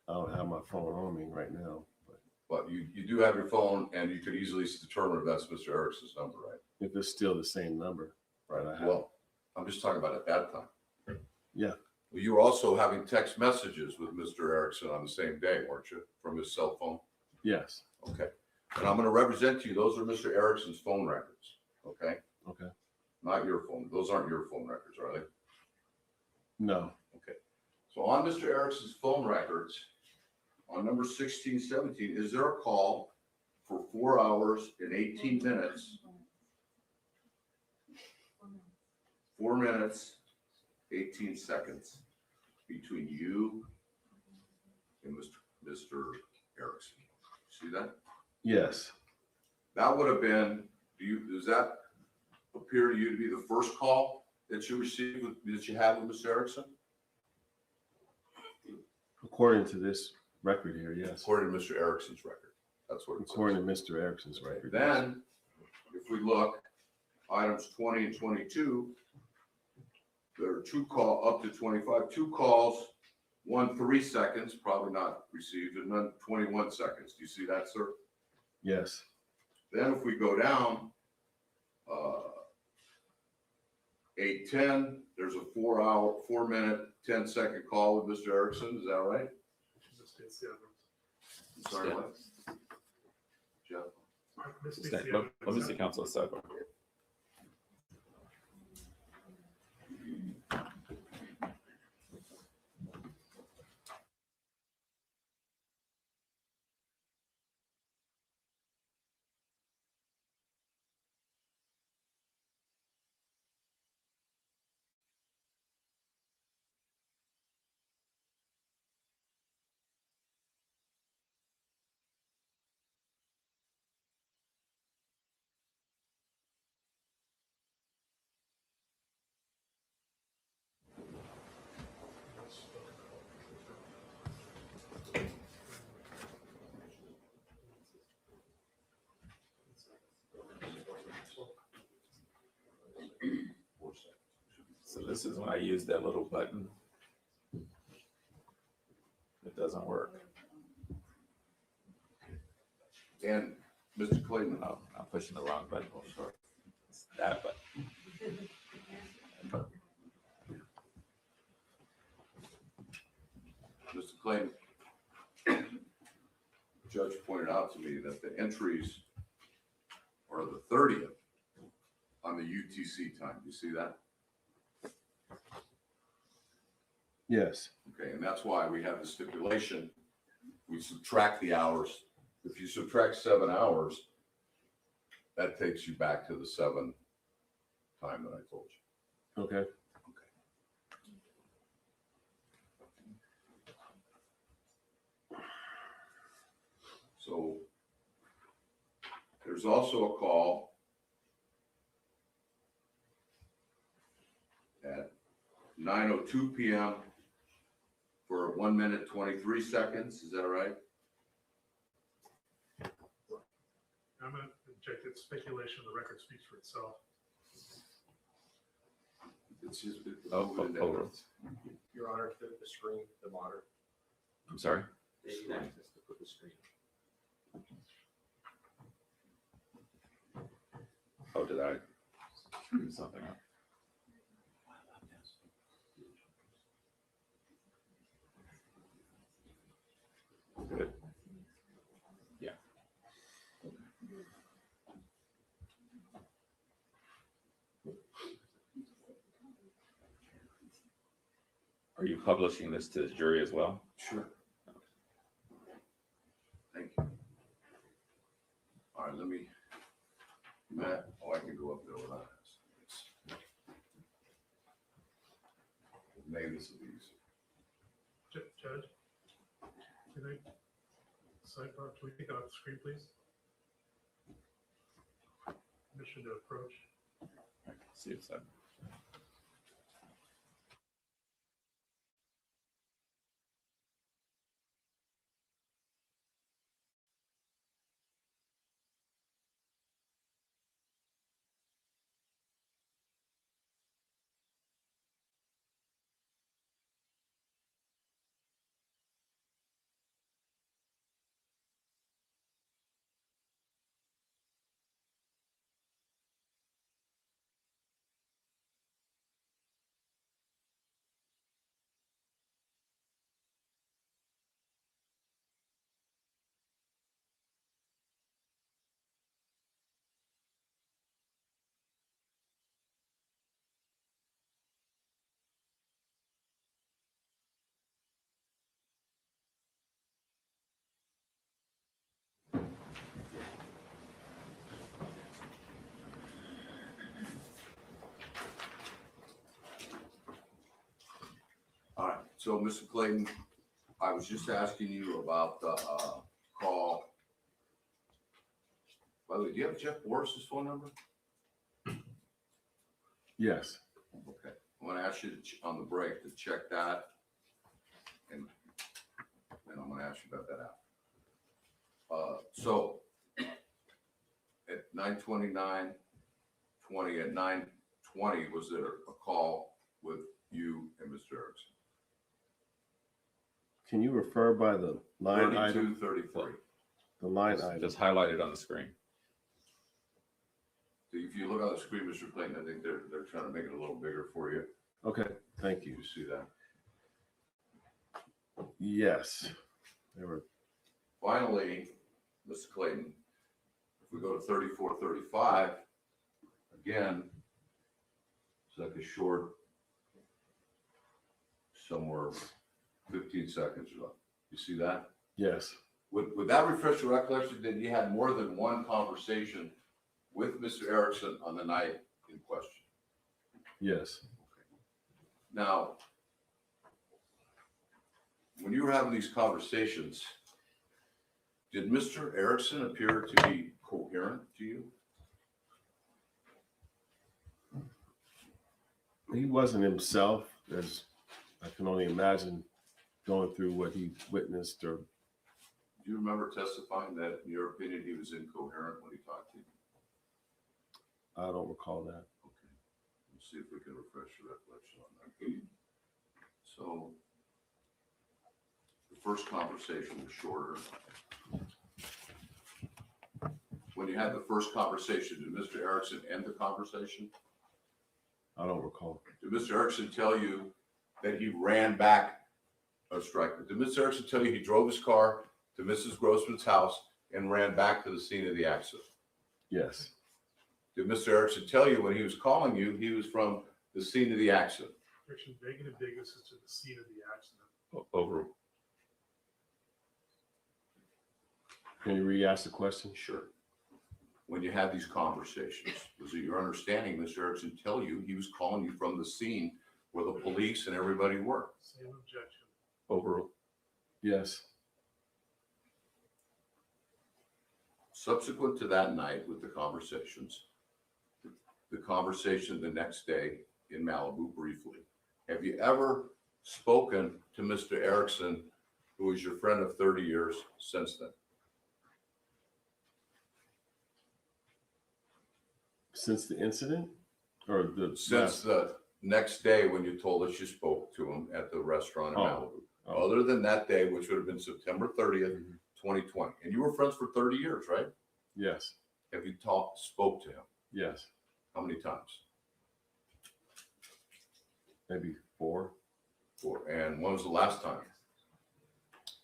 I don't have my phone on me right now, but But you do have your phone and you could easily determine if that's Mr. Erickson's number, right? if it's still the same number. Right. I have. Well, I'm just talking about at that time. Yeah. Well, you were also having text messages with Mr. Erickson on the same day, weren't you? From his cell phone? Yes. Okay. And I'm going to represent to you, those are Mr. Erickson's phone records, okay? Okay. Not your phone. Those aren't your phone records, are they? No. So on Mr. Erickson's phone records, on number 16, 17, is there a call for 4 hours and 18 minutes? 4 minutes, 18 seconds between you and Mr. Erickson. See that? Yes. That would have been, does that appear to you to be the first call that you received, that you had with Mr. Erickson? According to this record here, yes. According to Mr. Erickson's record. That's what it says. According to Mr. Erickson's record. yes. Then, if we look, items 20 and 22, There are up to 25, 2 calls, one 3 seconds, probably not received, and then 21 seconds. Do you see that, sir? Yes. Then if we go down, 8:10, there's a 4-minute, 10-second call with Mr. Erickson. Is that right? It's the other I'm sorry, what? Jeff? one. This is Let the other let me one. see council sidebar. So this is when I use that little button. It doesn't work. And Mr. Clayton, Oh, I'm pushing the wrong button. Oh, sorry. It's that button. Mr. Clayton, the judge pointed out to me that the entries are the 30th on the UTC time. Do you see that? Yes. Okay, and that's why we have the stipulation. We subtract the hours. If you subtract 7 hours, that takes you back to the 7 time that I told you. Okay. So there's also a call at 9:02 p.m. for 1 minute, 23 seconds. Is that right? I'm going to inject it speculation. The record speaks for itself. It's just. Oh. Your Honor, the screen, the monitor, I'm sorry. they need access to put the screen. Oh, did I screw something up? Good. Yeah. Are you publishing this to the jury as well? Sure. Thank you. All right, let me, Matt, I can go up there without this. Maybe this will be easy. Judge, can I sidebar? Can we take it off the screen, please? Permission to approach. See if that. All right, so Mr. Clayton, I was just asking you about the call. By the way, do you have Jeff Boris's phone number? Yes. Okay, I want to ask you to, on the break, to check that. And then I'm going to ask you about that after. So at 9:29:20, at 9:20, was there a call with you and Mr. Erickson? Can you refer by the line item? 3233. The line Just item. just highlight it on the screen. If you look on the screen, Mr. Clayton, I think they're trying to make it a little bigger for you. Okay, thank you. You see that? Yes. They were, Finally, Mr. Clayton, if we go to 3435, again, it's like a short, somewhere 15 seconds or so. You see that? yes, Would that refresh your recollection that you had more than one conversation with Mr. Erickson on the night in question? yes, Now, when you were having these conversations, did Mr. Erickson appear to be coherent to you? he wasn't himself, as I can only imagine going through what he witnessed, or Do you remember testifying that, in your opinion, he was incoherent when he talked to you? I don't recall that. Okay, let's see if we can refresh your recollection on that. So, the first conversation was shorter. When you had the first conversation, did Mr. Erickson end the conversation? I don't recall. Did Mr. Erickson tell you that he ran back a striker? Did Mr. Erickson tell you he drove his car to Mrs. Grossman's house and ran back to the scene of the accident? Yes, Did Mr. Erickson tell you when he was calling you, he was from the scene of the accident? Friction big and ambiguous as to the scene of the accident. Over. can you re-ask the question? Sure. When you had these conversations, was it your understanding Mr. Erickson tell you he was calling you from the scene where the police and everybody were? Same objection. Over. Yes, Subsequent to that night with the conversations, the conversation the next day in Malibu briefly, have you ever spoken to Mr. Erickson, who is your friend of 30 years since then? since the incident, or the Since the next day when you told us you spoke to him at the restaurant in Oh. Malibu? Oh. Other than that day, which would have been September 30th, 2020. And you were friends for 30 years, right? Yes, Have you spoke to him? yes, How many times? maybe 4. And when was the last time?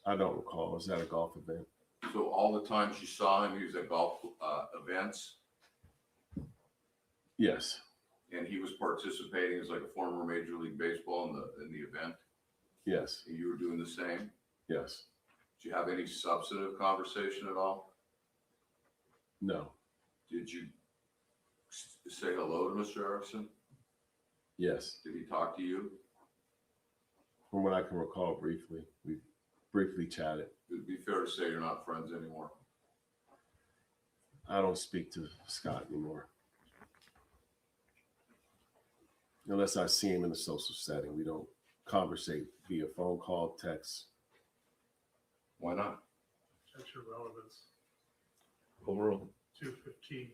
I don't recall. It was at a golf event. So all the times you saw him, he was at golf events, Yes, and he was participating as like a former Major League Baseball in the event, yes, and you were doing the same. yes, Did you have any substantive conversation at all? no, Did you say hello to Mr. Erickson? yes. Did he talk to you? From what I can recall briefly, we briefly chatted. It'd be fair to say you're not friends anymore. I don't speak to Scott anymore. Unless I see him in a social setting. We don't conversate via phone call, text. Why not? Objection relevance. Overruled. 215.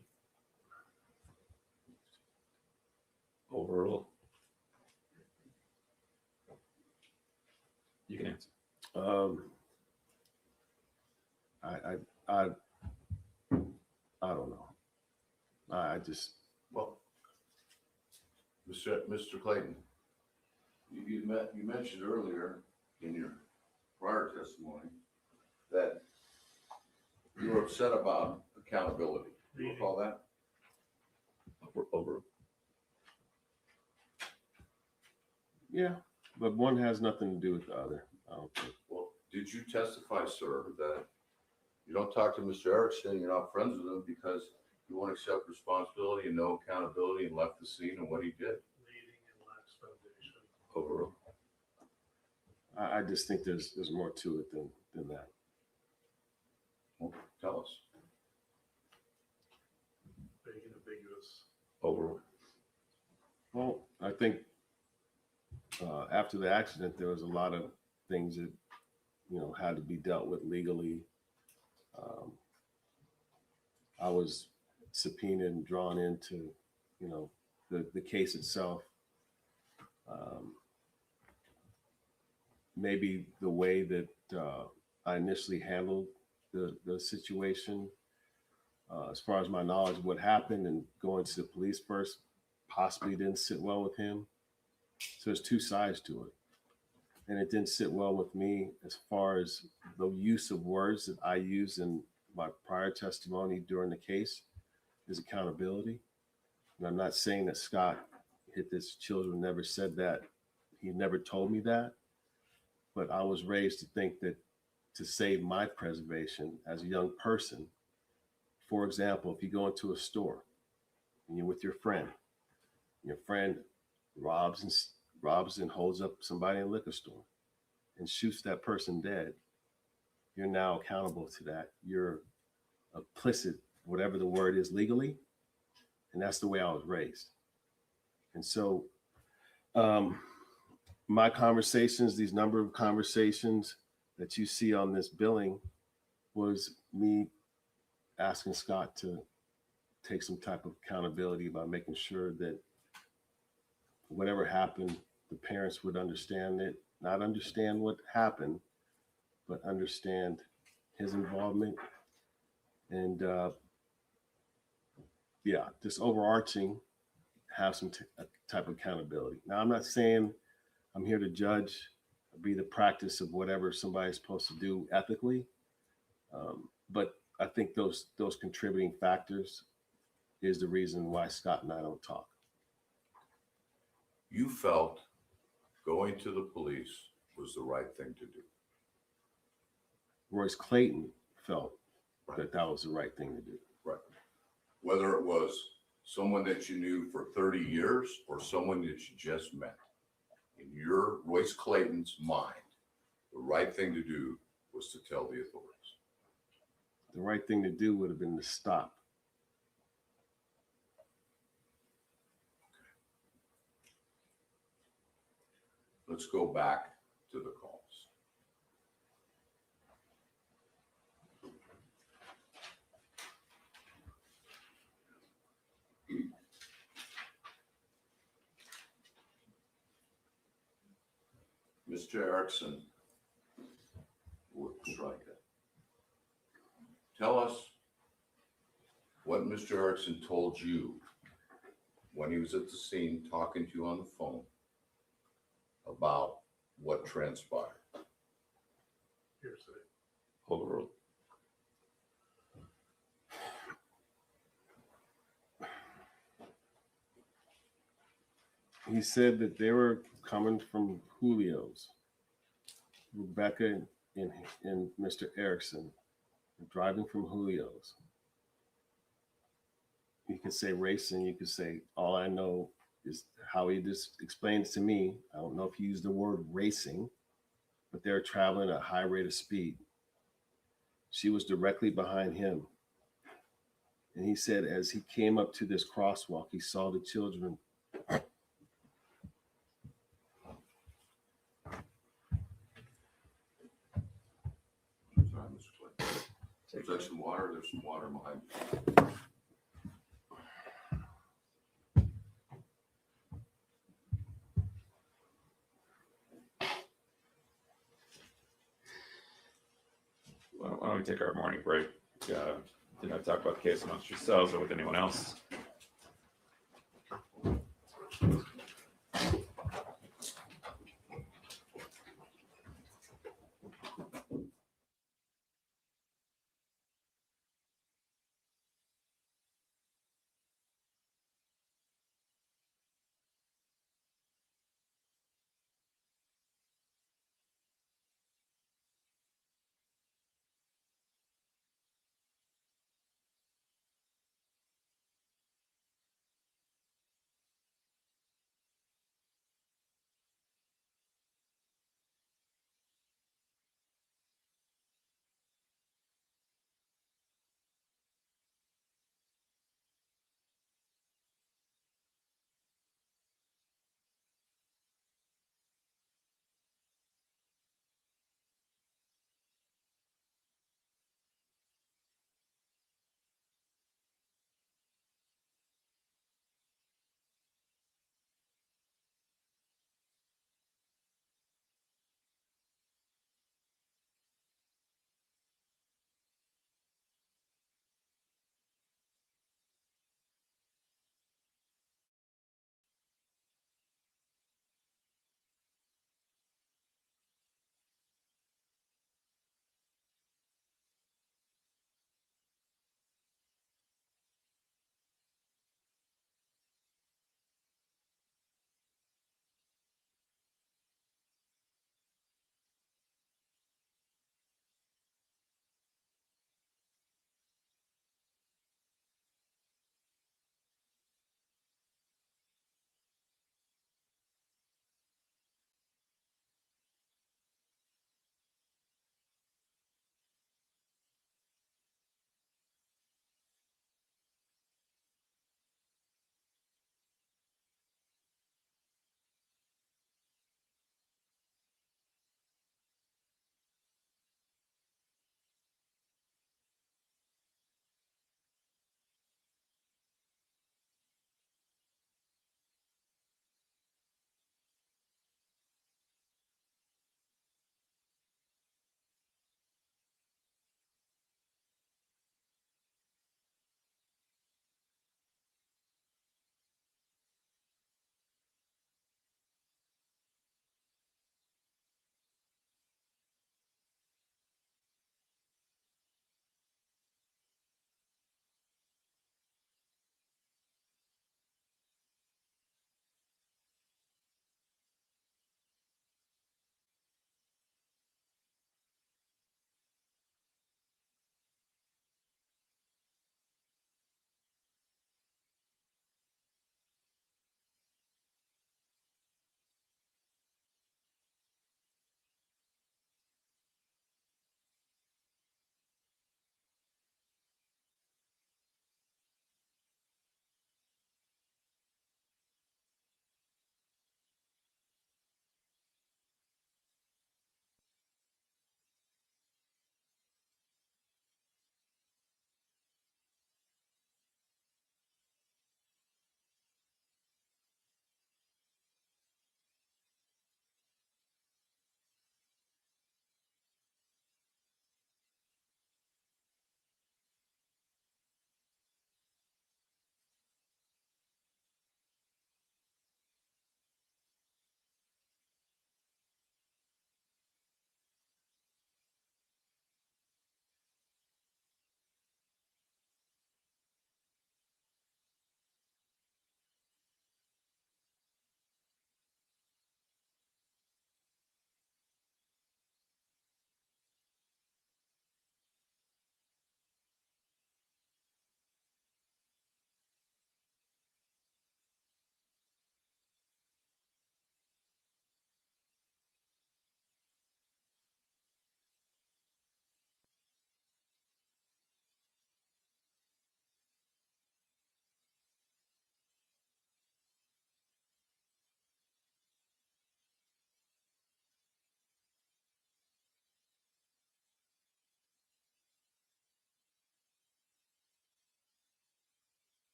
Overruled. You can answer. I don't know. I just, Well, Mr. Clayton, you mentioned earlier in your prior testimony that you were upset about accountability. Do you recall that? Over. yeah, but one has nothing to do with the other. I don't think. Well, did you testify, sir, that you don't talk to Mr. Erickson, you're not friends with him because you won't accept responsibility and no accountability and left the scene and what he did? Leading and lacks foundation. Overruled. I just think there's more to it than that. Well, tell us. Vague and ambiguous. Overruled. Well, I think after the accident, there was a lot of things that, had to be dealt with legally. I was subpoenaed and drawn into, the case itself. Maybe the way that I initially handled the situation, as far as my knowledge of what happened and going to the police first, possibly didn't sit well with him. So there's two sides to it. And it didn't sit well with me as far as the use of words that I used in my prior testimony during the case is accountability. And I'm not saying that Scott hit his children, never said that. He never told me that. But I was raised to think that to save my preservation as a young person, for example, if you go into a store and you're with your friend robs and holds up somebody in a liquor store and shoots that person dead, you're now accountable to that. You're implicit, whatever the word is legally. And that's the way I was raised. And so my conversations, these number of conversations that you see on this billing, was me asking Scott to take some type of accountability by making sure that whatever happened, the parents would understand it, not understand what happened, but understand his involvement. And just overarching, have some type of accountability. Now, I'm not saying I'm here to judge, be the practice of whatever somebody's supposed to do ethically. But I think those contributing factors is the reason why Scott and I don't talk. You felt going to the police was the right thing to do. Royce Clayton felt that was the right thing to do. Right. Whether it was someone that you knew for 30 years or someone that you just met, in your Royce Clayton's mind, the right thing to do was to tell the authorities. The right thing to do would have been to stop. Let's go back to the calls. Mr. Erickson, strike it. Tell us what Mr. Erickson told you when he was at the scene talking to you on the phone about what transpired. Hearsay. Overruled. He said that they were coming from Julio's. Rebecca and Mr. Erickson were driving from Julio's. You could say racing, you could say, all I know is how he just explains to me. I don't know if he used the word racing, but they're traveling at a high rate of speed. She was directly behind him. And he said, as he came up to this crosswalk, he saw the children. Sorry, Mr. Clayton. Is there some water? There's some water behind you. Why don't we take our morning break? Did I talk about the case amongst yourselves or with anyone else?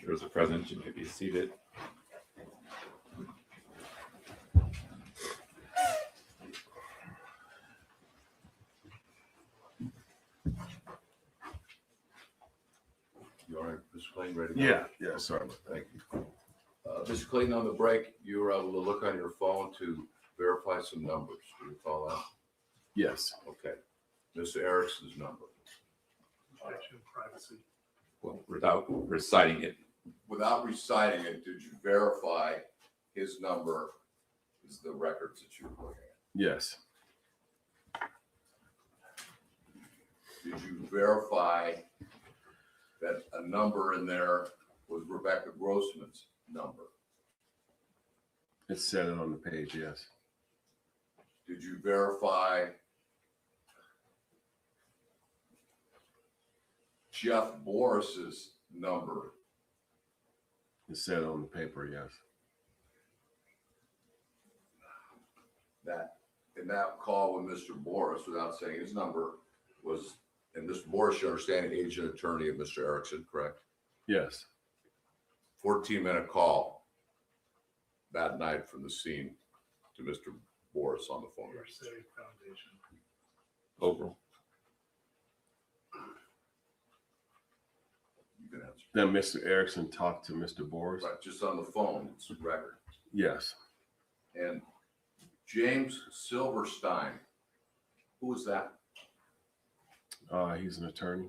Jurors are present, you may be seated. You all right, Mr. Clayton, ready? Yeah, sorry about that. Thank you. Mr. Clayton, on the break, you were able to look on your phone to verify some numbers. Do you recall that? Yes, Okay. Mr. Erickson's number. Objection, privacy. Well, without reciting it, Without reciting it, did you verify his number is the records that you were looking at? yes, Did you verify that a number in there was Rebecca Grossman's number? it said it on the page, yes. Did you verify Jeff Boris's number? It said it on the paper, yes. That in that call with Mr. Boris, without saying his number, was, and Mr. Boris, you understand, agent attorney of Mr. Erickson, correct? Yes, 14-minute call that night from the scene to Mr. Boris on the phone. Hearsay foundation. overall. You can answer. then Mr. Erickson talked to Mr. Boris. Right, just on the phone, it's a record. Yes, And James Silverstein, who was that? he's an attorney.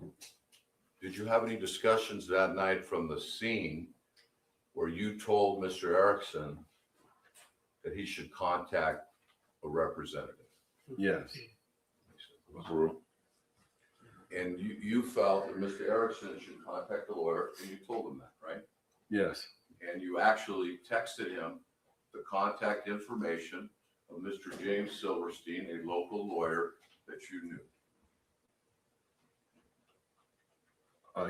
Did you have any discussions that night from the scene where you told Mr. Erickson that he should contact a representative? Yes, Overruled. And you felt that Mr. Erickson should contact a lawyer, and you told him that, right? yes, And you actually texted him the contact information of Mr. James Silverstein, a local lawyer that you knew.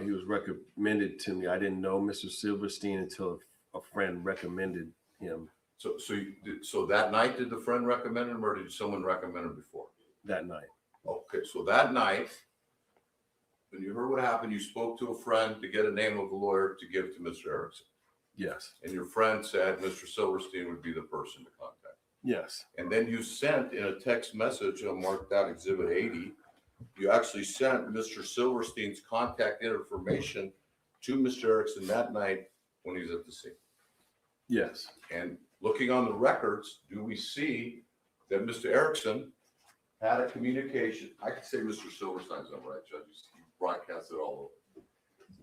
he was recommended to me. I didn't know Mr. Silverstein until a friend recommended him So that night, did the friend recommend him, or did someone recommend him before? that night. Okay, so that night, when you heard what happened, you spoke to a friend to get a name of a lawyer to give to Mr. Erickson. Yes, And your friend said Mr. Silverstein would be the person to contact. yes, And then you sent in a text message, I marked out Exhibit 80, you actually sent Mr. Silverstein's contact information to Mr. Erickson that night when he was at the scene. yes, And looking on the records, do we see that Mr. Erickson had a communication? I could say Mr. Silverstein's number, right, Judge? You broadcast it all over.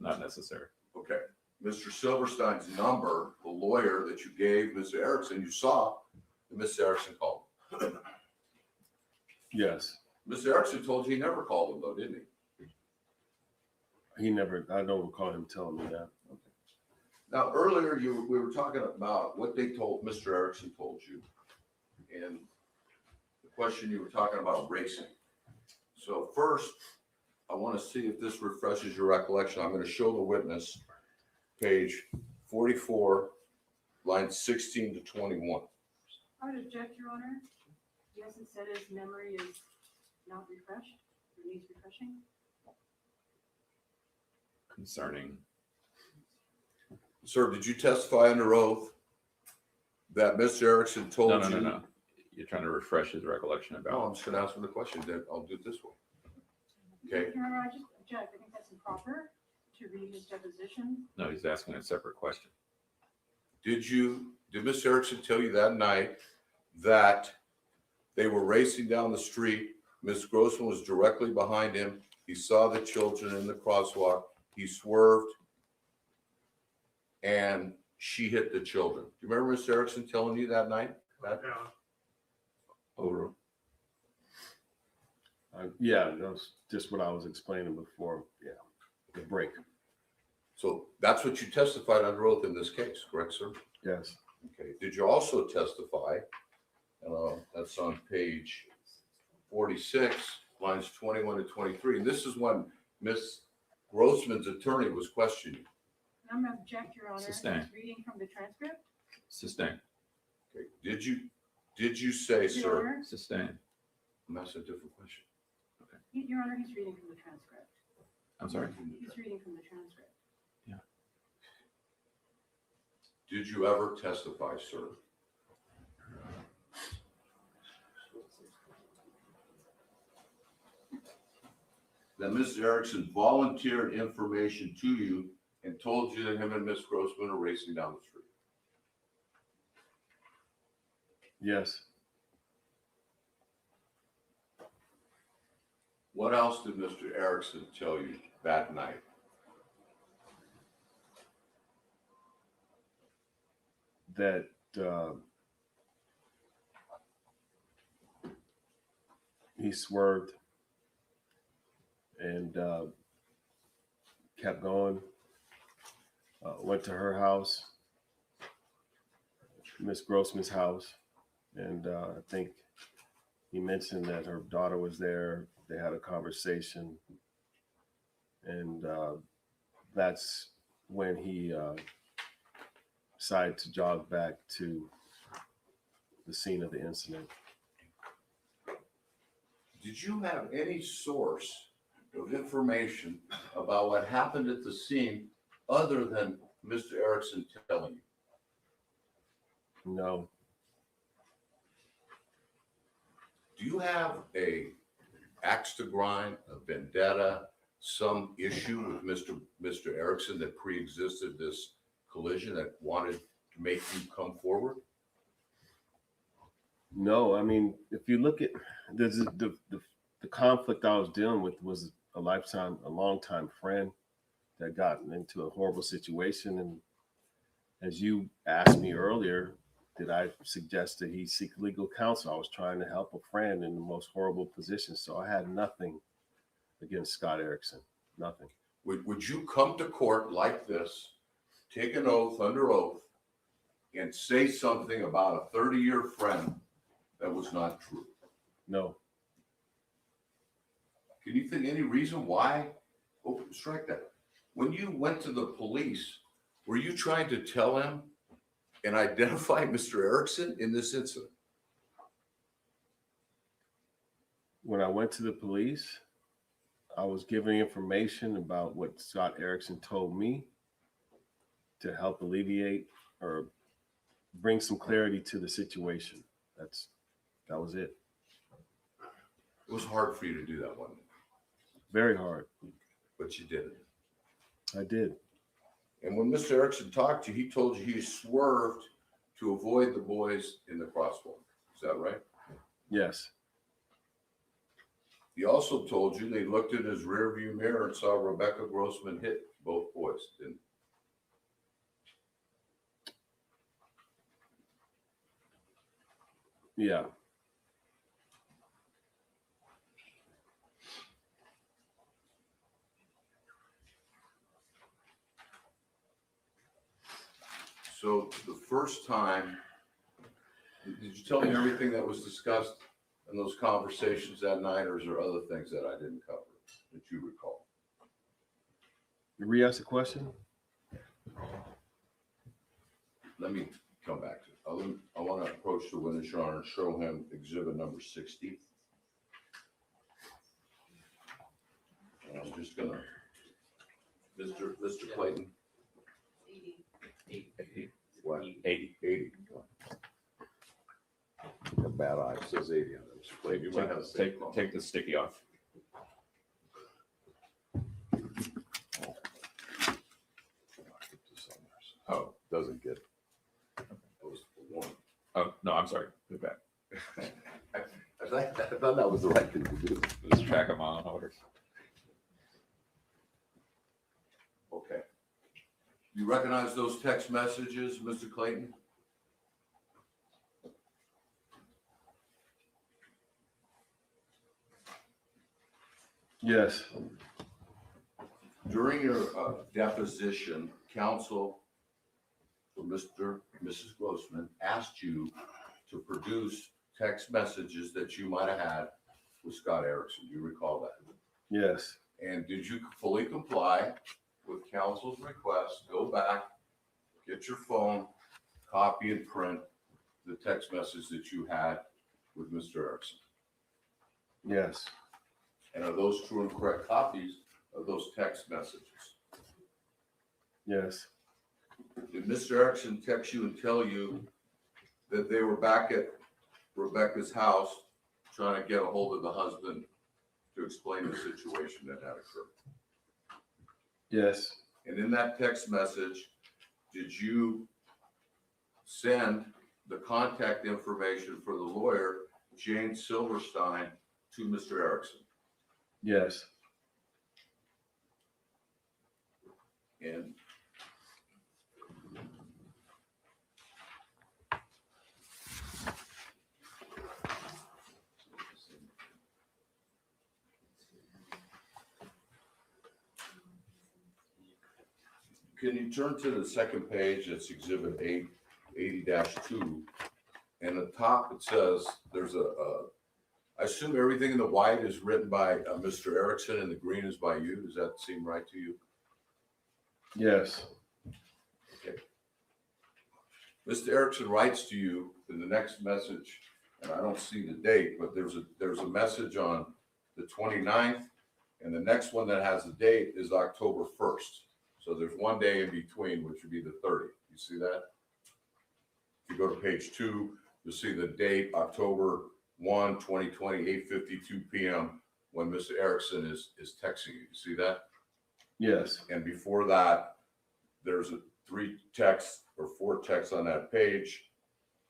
Not necessary. Okay. Mr. Silverstein's number, the lawyer that you gave Mr. Erickson, you saw that Mr. Erickson called. yes. Mr. Erickson told you he never called him though, didn't he? He never, I don't recall him telling me that. Now, earlier we were talking about what they told, Mr. Erickson told you. And the question you were talking about racing. So first, I want to see if this refreshes your recollection. I'm going to show the witness page 44, lines 16 to 21. I would object, Your Honor. He hasn't said his memory is not refreshed, or needs refreshing. Concerning, Sir, did you testify under oath that Mr. Erickson told you? no. You're trying to refresh his recollection No, I'm about. just going to ask him the question. Then I'll do it this way. Okay. Your Honor, I just object. I think that's improper to read his deposition. No, he's asking a separate question. Did Mr. Erickson tell you that night that they were racing down the street? Ms. Grossman was directly behind him. He saw the children in the crosswalk. He swerved and she hit the children. Do you remember Mr. Erickson telling you that night? That- Yeah. Overruled. Yeah, that was just what I was explaining before. Yeah, the break. So that's what you testified under oath in this case, correct, sir? Yes, Okay. Did you also testify, that's on page 46, lines 21 to 23. And this is when Ms. Grossman's attorney was questioning. I'm going to object, Your Honor. Sustain. He's reading from the transcript. Sustain, Okay. Did you say, Your sir? Honor, sustain. I'm asking a different question. Your Honor, he's reading from the transcript. I'm sorry. He's reading from the transcript. Did you ever testify, sir? That Mr. Erickson volunteered information to you and told you that him and Miss Grossman are racing down the street? Yes. What else did Mr. Erickson tell you that night? That he swerved and kept going. Went to her house, Miss Grossman's house, and I think he mentioned that her daughter was there. They had a conversation, and that's when he decided to jog back to the scene of the incident. Did you have any source of information about what happened at the scene other than Mr. Erickson telling you? No. Do you have a axe to grind, a vendetta, some issue with Mr. Erickson that pre-existed this collision that wanted to make you come forward? No, I mean, if you look at the conflict I was dealing with was a long-time friend that got into a horrible situation. And as you asked me earlier, did I suggest that he seek legal counsel? I was trying to help a friend in the most horrible position. So I had nothing against Scott Erickson, nothing. Would you come to court like this, take an oath under oath, and say something about a 30-year friend that was not true? No. Can you think any reason why? Oh, strike that. When you went to the police, were you trying to tell them and identify Mr. Erickson in this incident? When I went to the police, I was giving information about what Scott Erickson told me to help alleviate or bring some clarity to the situation. That was it. It was hard for you to do that one, Very hard. but you did it. I did. And when Mr. Erickson talked to you, he told you he swerved to avoid the boys in the crosswalk. Is that right? Yes. He also told you they looked in his rearview mirror and saw Rebecca Grossman hit both boys, didn't he? Yeah. So the first time, did you tell me everything that was discussed in those conversations that night, or is there other things that I didn't cover that you recall? You re-ask the question? Let me come back to it. I want to approach the witness, Your Honor, and show him exhibit number 60. And I'm just gonna, Mr. Clayton. 80. What? 80. 80. A bad eye. It says 80 on it. Mr. Clayton, you might have the same problem. Take the sticky off. Oh, Doesn't get. That was the one. oh, no, I'm sorry. Put it back. I thought that was the right thing to do. Let's track them on orders. Okay. You recognize those text messages, Mr. Clayton? Yes. During your deposition, counsel for Mr. and Mrs. Grossman asked you to produce text messages that you might have had with Scott Erickson. Do you recall that? Yes. And did you fully comply with counsel's request? Go back, get your phone, copy and print the text message that you had with Mr. Erickson. Yes. And are those true and correct copies of those text messages? Yes. Did Mr. Erickson text you and tell you that they were back at Rebecca's house trying to get a hold of the husband to explain the situation that had occurred? Yes. And in that text message, did you send the contact information for the lawyer, Jane Silverstein, to Mr. Erickson? Yes. And can you turn to the second page? It's Exhibit 80-2. And at the top, it says, there's I assume everything in the white is written by Mr. Erickson and the green is by you. Does that seem right to you? Yes. Mr. Erickson writes to you in the next message, and I don't see the date, but there's a message on the 29th, and the next one that has the date is October 1st. So there's one day in between, which would be the 30th. You see that? If you go to page 2, you'll see the date, October 1, 2020, 8:52 p.m. when Mr. Erickson is texting you. You see that? Yes. And before that, there's 3 texts or 4 texts on that page,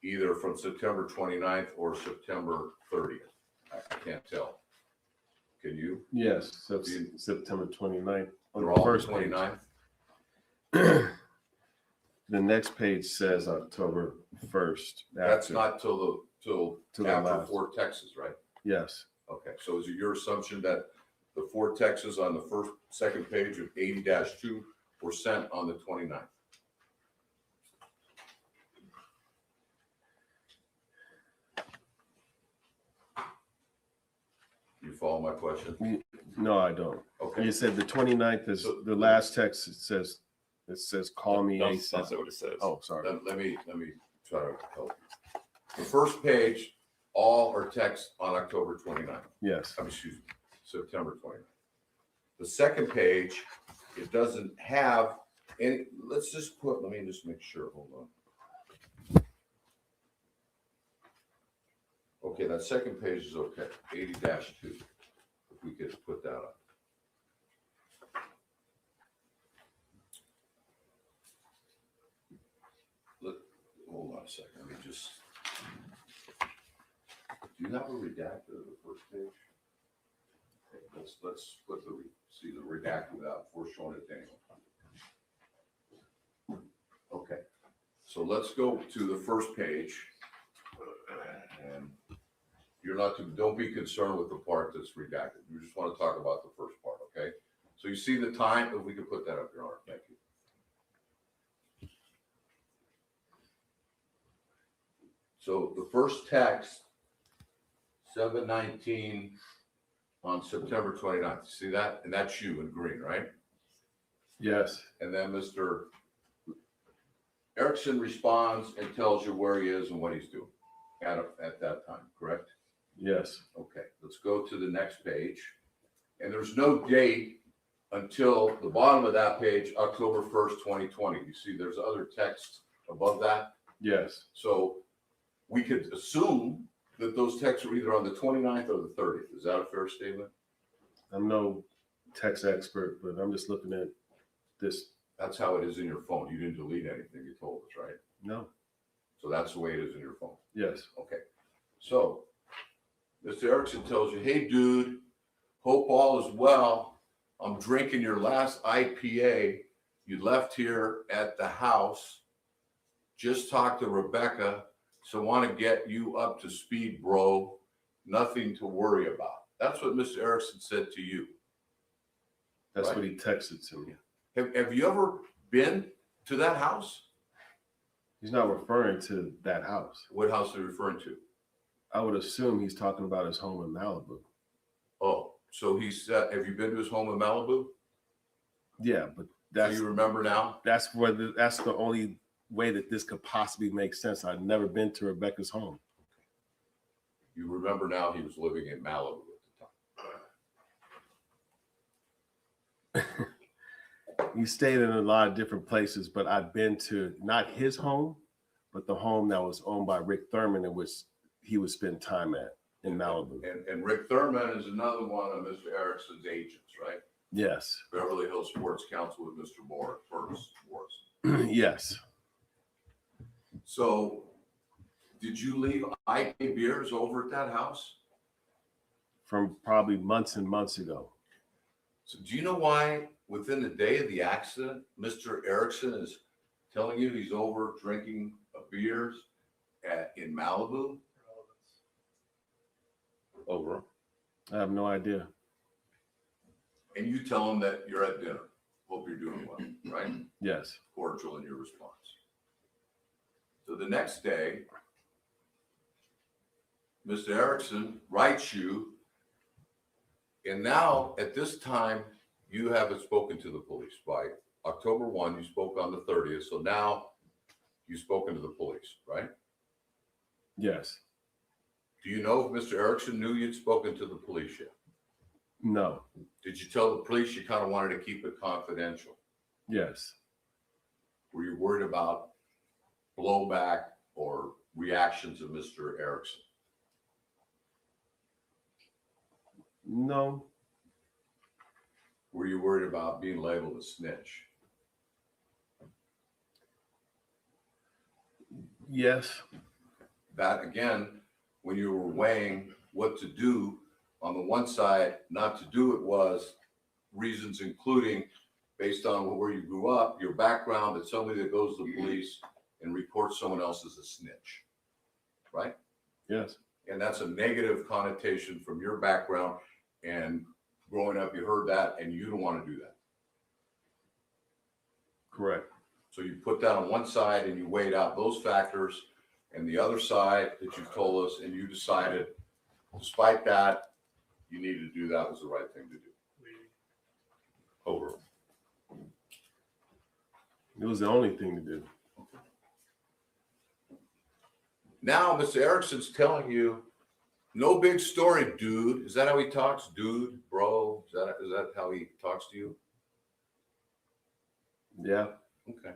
either from September 29th or September 30th. I can't tell. Can you? Yes. September 29th. On They're the all first 29th? page. The next page says October 1st. That's after. not till the after last. 4 texts, right? Yes. Okay, so is it your assumption that the 4 texts on the second page of 80-2 were sent on the 29th? You follow my question? No, I don't. Okay. You said the 29th is So- the last text. It says call me That's ASAP. what it says. Oh, sorry. Let me try to help you. The first page, all are text on October 29th. Yes. Excuse me, September 29th. The second page, it doesn't have any, let me just make sure, hold on. Okay, that second page is okay, 80-2, if we could put that up. Hold on a second, let me just. Do you have a redacted of the first page? Okay, let's put see the redacted without before showing it to anyone. Okay, so let's go to the first page. And don't be concerned with the part that's redacted. We just want to talk about the first part, okay? So you see the time, if we could put that up, Your Honor, thank you. So the first text, 7:19 on September 29th. See that? And that's you in green, right? Yes. And then Mr. Erickson responds and tells you where he is and what he's doing at that time, correct? Yes. Okay, let's go to the next page. And there's no date until the bottom of that page, October 1st, 2020. You see there's other text above that. Yes. So we could assume that those texts are either on the 29th or the 30th. Is that a fair statement? I'm no text expert, but I'm just looking at this. That's how it is in your phone. You didn't delete anything, you told us, right? No. So that's the way it is in your phone. Yes. Okay. So Mr. Erickson tells you, hey, dude, hope all is well. I'm drinking your last IPA you left here at the house. Just talked to Rebecca. So want to get you up to speed, bro. Nothing to worry about. That's what Mr. Erickson said to you. That's Right. what he texted to me. Have you ever been to that house? He's not referring to that house. What house are you referring to? I would assume he's talking about his home in Malibu. Oh, so he said, have you been to his home in Malibu? Yeah, but Do that's you remember now? that's the only way that this could possibly make sense. I've never been to Rebecca's home. You remember now he was living in Malibu at the time. He stayed in a lot of different places, but I've been to not his home, but the home that was owned by Rick Thurman, in which he would spend time at in Malibu. And Rick Thurman is another one of Mr. Erickson's agents, right? Yes. Beverly Hills Sports Council with Mr. Morris. Yes. So did you leave IK beers over at that house? From probably months and months ago. So do you know why within the day of the accident, Mr. Erickson is telling you he's over drinking beers in Malibu? Over. I have no idea. And you tell him that you're at dinner. Hope you're doing well, right? Yes. Cordial in your response. So the next day, Mr. Erickson writes you, and now at this time, you haven't spoken to the police. By October 1, you spoke on the 30th. So now you've spoken to the police, right? Yes. Do you know if Mr. Erickson knew you'd spoken to the police yet? No. Did you tell the police you kind of wanted to keep it confidential? Yes. Were you worried about blowback or reactions of Mr. Erickson? No. Were you worried about being labeled a snitch? Yes. That again, when you were weighing what to do, on the one side, not to do it was reasons including based on where you grew up, your background, that somebody that goes to the police and reports someone else as a snitch, right? Yes. And that's a negative connotation from your background, and growing up, you heard that and you don't want to do that. Correct. So you put that on one side and you weighed out those factors, and the other side that you told us, and you decided, despite that, you needed to do that was the right thing to do. Over. It was the only thing to do. Now, Mr. Erickson's telling you, no big story, dude. Is that how he talks? Dude, bro? Is that how he talks to you? Yeah. Okay.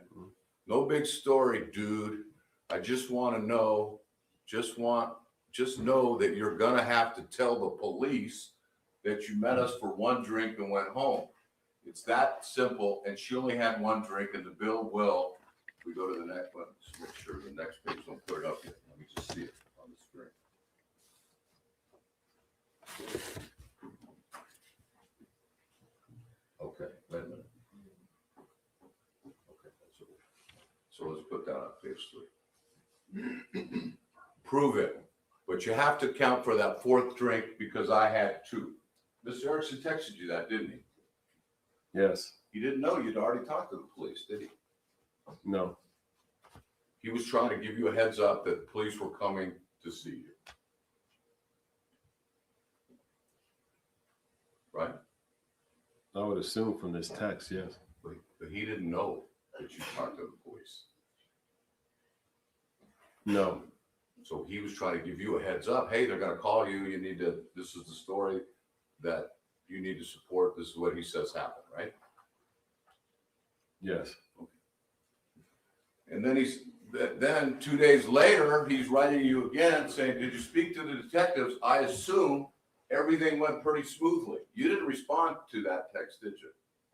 No big story, dude. I just want to know, just know that you're going to have to tell the police that you met us for one drink and went home. It's that simple. And she only had one drink, and the bill will. We go to the next one. Just make sure the next page don't put it up yet. Let me just see it on the screen. Okay, wait a minute. Okay, so let's put that on page 3. Prove it, but you have to account for that fourth drink because I had 2. Mr. Erickson texted you that, didn't he? Yes. He didn't know you'd already talked to the police, did he? No. He was trying to give you a heads up that the police were coming to see you. Right? I would assume from this text, yes. But he didn't know that you talked to the police. No. So he was trying to give you a heads up. Hey, they're going to call you. You need to, this is the story that you need to support. This is what he says happened, right? Yes. And then then 2 days later, he's writing you again saying, did you speak to the detectives? I assume everything went pretty smoothly. You didn't respond to that text, did you?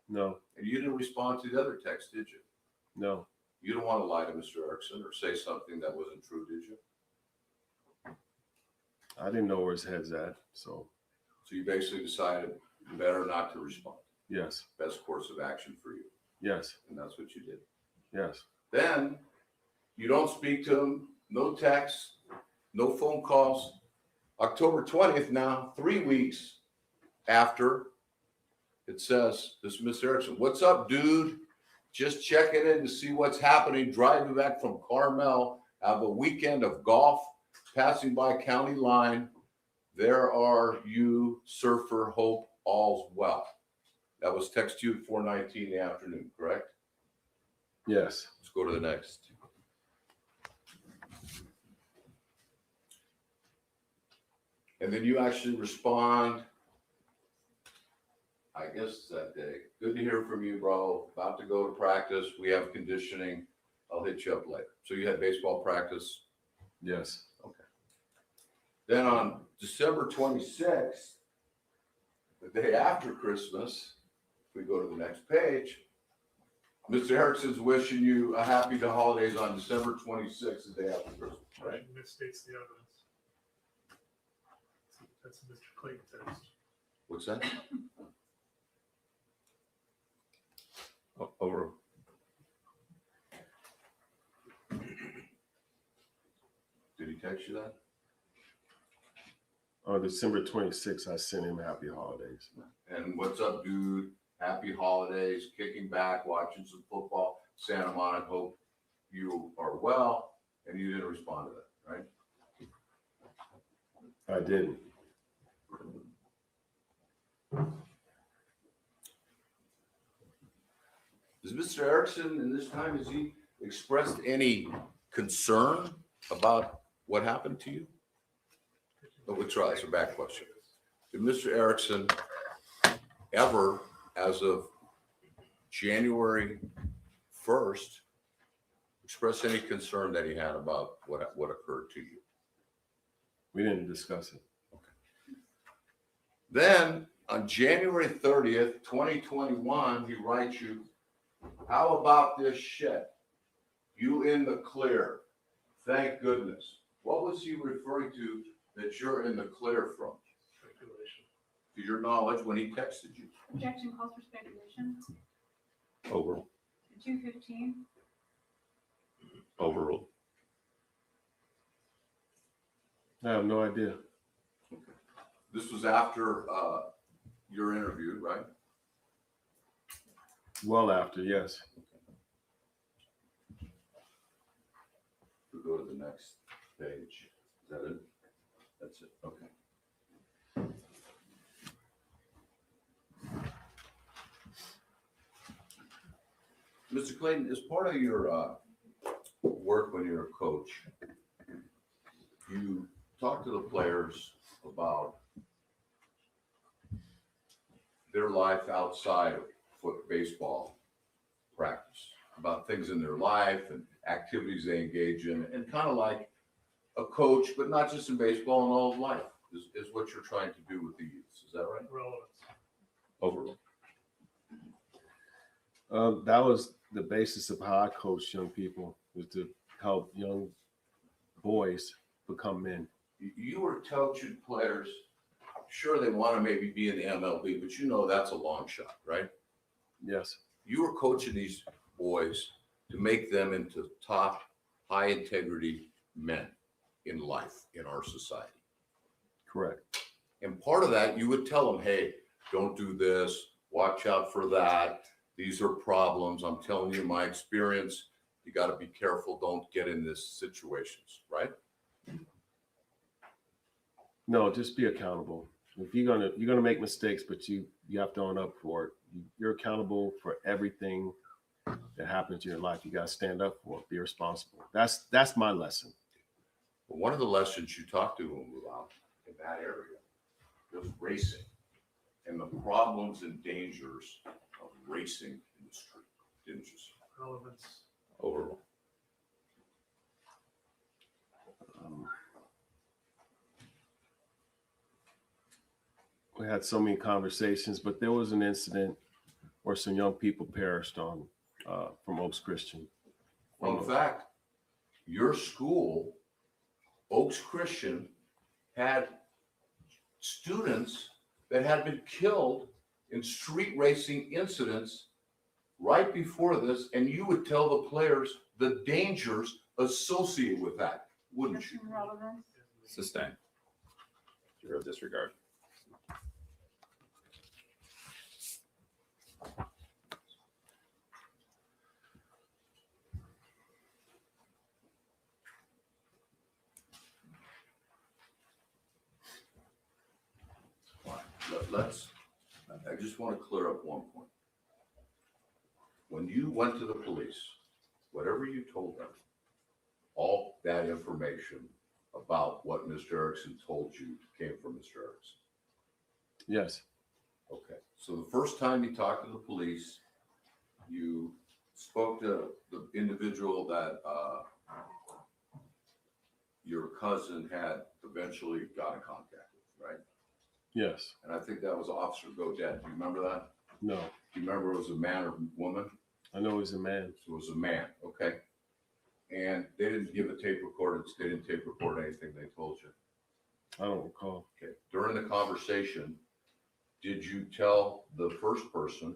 No. And you didn't respond to the other text, did you? No. You don't want to lie to Mr. Erickson or say something that wasn't true, did you? I didn't know where his head's at. So, You basically decided better not to respond. yes. Best course of action for you. Yes. And that's what you did. Yes. Then you don't speak to him, no texts, no phone calls. October 20th now, 3 weeks after, it says, this is Mr. Erickson, what's up, dude? Just checking in to see what's happening. Driving back from Carmel. Have a weekend of golf, passing by county line. There are you, surfer, hope all's well. That was text you at 4:19 in the afternoon, correct? Yes. Let's go to the next. And then you actually respond. I guess that day. Good to hear from you, bro. About to go to practice. We have conditioning. I'll hit you up later. So you had baseball practice. Yes. Then on December 26th, the day after Christmas, if we go to the next page, Mr. Erickson's wishing you a happy holidays on December 26th, the day after Christmas, right? Misstates the evidence. That's a Mr. Clayton text. What's that? Over. Did he text you that? On December 26th, I sent him happy holidays. And what's up, dude? Happy holidays, kicking back, watching some football. Santa Monica, hope you are well. And you didn't respond to that, right? I didn't. Does Mr. Erickson in this time, has he expressed any concern about what happened to you? But we'll try, it's a back question. Did Mr. Erickson ever, as of January 1st, express any concern that he had about what occurred to you? We didn't discuss it. Then on January 30th, 2021, he writes you, how about this shit? You in the clear. Thank goodness. What was he referring to that you're in the clear from? Speculation. To your knowledge when he texted you? Objection calls for speculation. Overruled. 215. Overruled. I have no idea. This was after your interview, right? Well after, yes. We'll go to the next page. Is that it? That's it. Okay. Mr. Clayton, as part of your work when you're a coach, you talk to the players about their life outside of baseball practice, about things in their life and activities they engage in, and kind of like a coach, but not just in baseball, in all of life, is what you're trying to do with the youth. Is that right? Relevance. Overruled. That was the basis of how I coach young people, was to help young boys become men. You were coaching players, sure they want to maybe be in the MLB, but you know that's a long shot, right? Yes. You were coaching these boys to make them into top, high integrity men in life, in our society. Correct. And part of that, you would tell them, hey, don't do this, watch out for that. These are problems. I'm telling you my experience. You got to be careful. Don't get in these situations, right? No, just be accountable. If you're gonna make mistakes, but you have to own up for it. You're accountable for everything that happens in your life. You got to stand up for it. Be responsible. That's my lesson. But one of the lessons you talked to them about in that area was racing and the problems and dangers of racing in the street, didn't you? Relevance. Overruled. We had so many conversations, but there was an incident where some young people perished from Oaks Christian. Well, in fact, your school, Oaks Christian, had students that had been killed in street racing incidents right before this, and you would tell the players the dangers associated with that, wouldn't you? Relevance. Sustained. Zero disregard. I just want to clear up one point. When you went to the police, whatever you told them, all that information about what Mr. Erickson told you came from Mr. Erickson. Yes. Okay, so the first time you talked to the police, you spoke to the individual that your cousin had eventually got in contact with, right? Yes. And I think that was Officer Godet. Do you remember that? No. Do you remember it was a man or woman? I know he's a man. So it was a man, okay? And they didn't give a tape recorder. They didn't tape record anything they told you. I don't recall. Okay. During the conversation, did you tell the first person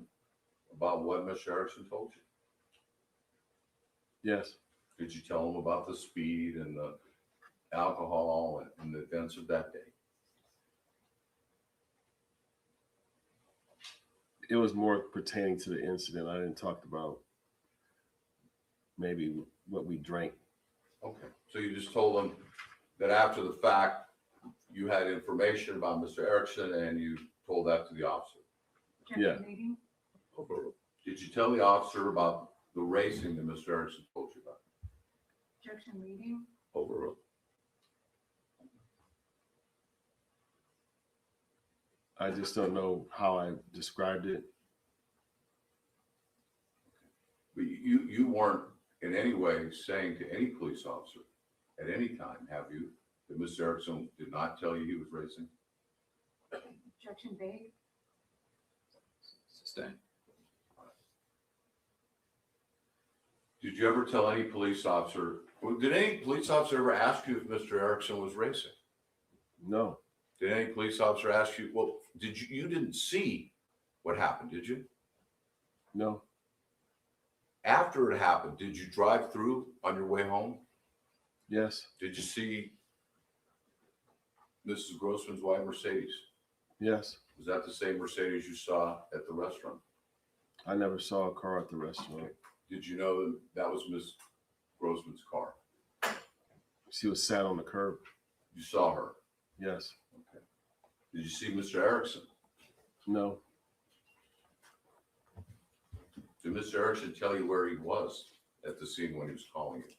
about what Mr. Erickson told you? Yes. Did you tell him about the speed and the alcohol and the events of that day? It was more pertaining to the incident. I didn't talk about maybe what we drank. Okay, so you just told him that after the fact, you had information about Mr. Erickson and you told that to the officer. Yeah. Did you tell the officer about the racing that Mr. Erickson told you about? Objection reading. Overruled. I just don't know how I described it. But you weren't in any way saying to any police officer at any time, have you, that Mr. Erickson did not tell you he was racing? Objection vague. Sustained. Did you ever tell any police officer, did any police officer ever ask you if Mr. Erickson was racing? No. Did any police officer ask you, well, you didn't see what happened, did you? No. After it happened, did you drive through on your way home? Yes. Did you see Mrs. Grossman's white Mercedes? Yes. Was that the same Mercedes you saw at the restaurant? I never saw a car at the restaurant. Did you know that that was Miss Grossman's car? She was sat on the curb. You saw her? Yes. Okay. Did you see Mr. Erickson? No. Did Mr. Erickson tell you where he was at the scene when he was calling you?